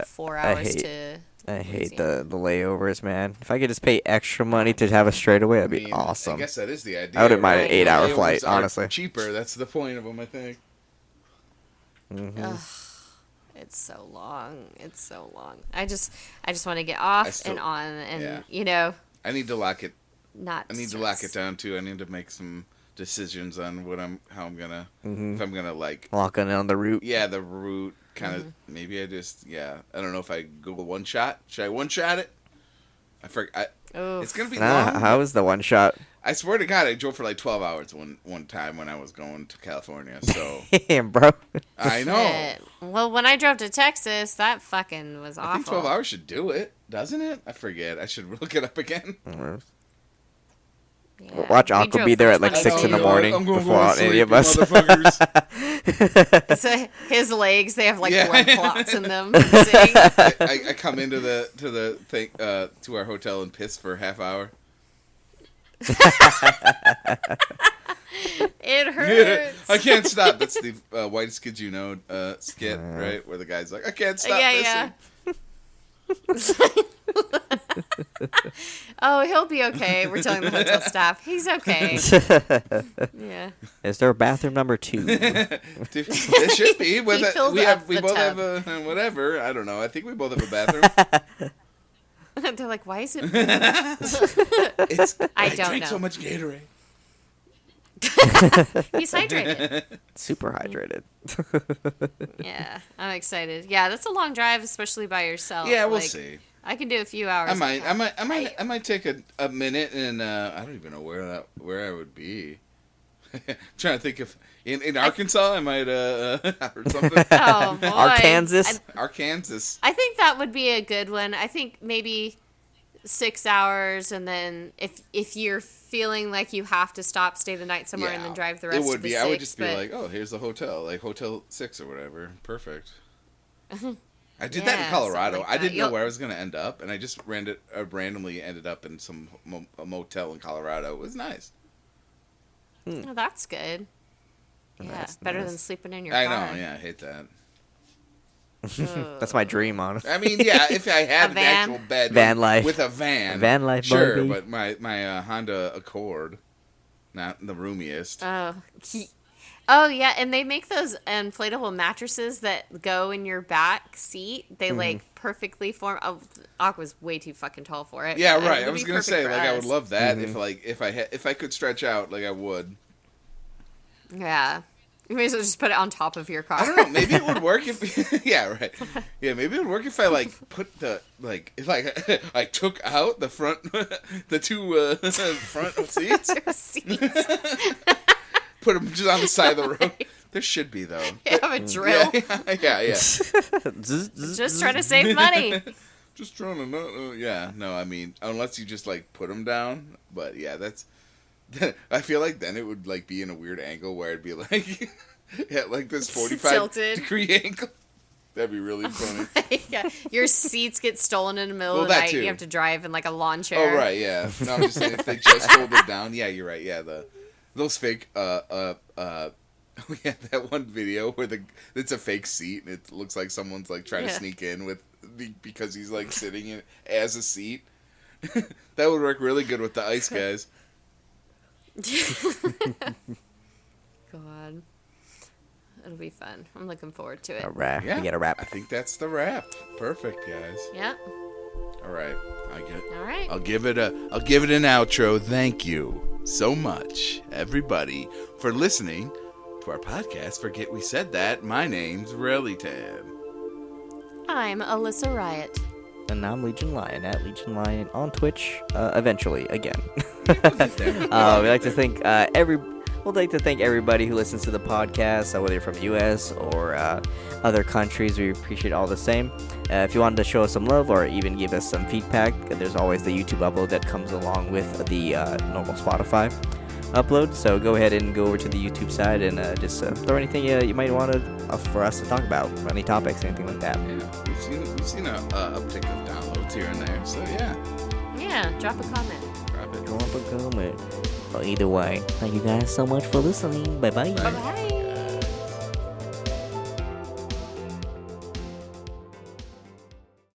4 hours to. I hate the layovers, man. If I could just pay extra money to have a straightaway, that'd be awesome. I guess that is the idea. I wouldn't mind an 8-hour layovers flight, honestly. Cheaper. That's the point of them, I think. Mm-hmm. Ugh, it's so long. It's so long. I just want to get off and on, and I need to lock it. I need to lock it down too. I need to make some decisions on how I'm gonna if I'm gonna like lock in on the route. Yeah, the route. Kind of, maybe I don't know if I Google one shot. Should I one shot it? I forgot. It's going to be long. How is the one shot? I swear to God, I drove for like 12 hours one time when I was going to California. So, damn, bro. I know. Well, when I drove to Texas, that fucking was awful. I think 12 hours should do it, doesn't it? I forget. I should look it up again. Yeah. Watch Uncle be there at like 6 in the morning before any of us. So his legs, they have like blood clots in them. I come into the thing to our hotel and piss for a half hour. It hurts. I can't stop. That's the Whitest Kids You Know skit, right? Where the guy's like, I can't stop pissing. Oh, he'll be okay. We're telling the hotel staff he's okay. Yeah. Is there a bathroom number 2? There should be. We both have a whatever. I don't know. I think we both have a bathroom. They're like, why is it? I drank so much Gatorade. He's hydrated. Super hydrated. Yeah, I'm excited. Yeah, that's a long drive, especially by yourself. Yeah, we'll see. I can do a few hours. I might take a minute, and I don't even know where I would be. Trying to think if in Arkansas I might or something. Oh boy, Arkansas. I think that would be a good one. I think maybe 6 hours, and then if you're feeling like you have to stay the night somewhere, and then drive the rest. It would of the be. 6, I would just be like, oh, here's the hotel, like Hotel 6 or whatever. Perfect. I did that in Colorado. Like that. I didn't know where I was going to end up, and I just randomly ended up in some a motel in Colorado. It was nice. Oh, that's good. Yeah, nice, better than sleeping in your car. I know. Yeah, I hate that. That's my dream, honestly. I mean, yeah, if I had an actual bed van life with a van life, sure, baby. But my Honda Accord, not the roomiest. Oh yeah, and they make those inflatable mattresses that go in your back seat. They like perfectly form. Oh, Aqua's way too fucking tall for it. Yeah, right. I was gonna say I would love that if I could stretch out, I would. Yeah. You may as well just put it on top of your car. I don't know. Maybe it would work if. Yeah, right. Yeah, maybe it would work if I put the I took out the front, the two front seats. Put them just on the side of the road. There should be though. You have a drill. Yeah. Just trying to save money. Just trying to know. Yeah, no. I mean, unless you just put them down. But yeah, that's. I feel like then it would be in a weird angle where it'd be this 45-degree angle. That'd be really funny. Yeah, your seats get stolen in the middle of the night. You have to drive in a lawn chair. Oh right, yeah. No, I'm just saying if they just hold it down. Yeah, you're right. Yeah, those fake that one video where it's a fake seat and it looks like someone's trying to sneak in because he's sitting in as a seat. That would work really good with the ice guys. God, it'll be fun. I'm looking forward to it. A wrap. Yeah, we get a wrap. I think that's the wrap. Perfect, guys. Yeah. All right. All right. I'll give it an outro. Thank you so much, everybody, for listening to our podcast. Forget we said that. My name's Relytan. I'm Alyssa Riot. And I'm Legion Lion at Legion Lion on Twitch. Eventually, again. We'd like to thank everybody who listens to the podcast, whether you're from the U.S. or other countries. We appreciate all the same. If you wanted to show us some love or even give us some feedback, there's always the YouTube upload that comes along with the normal Spotify upload. So go ahead and go over to the YouTube side and just throw anything you might want for us to talk about, any topics, anything like that. Yeah, we've seen a uptick of downloads here and there. So yeah, drop a comment. Drop a comment. Well, either way, thank you guys so much for listening. Bye-bye. Bye-bye.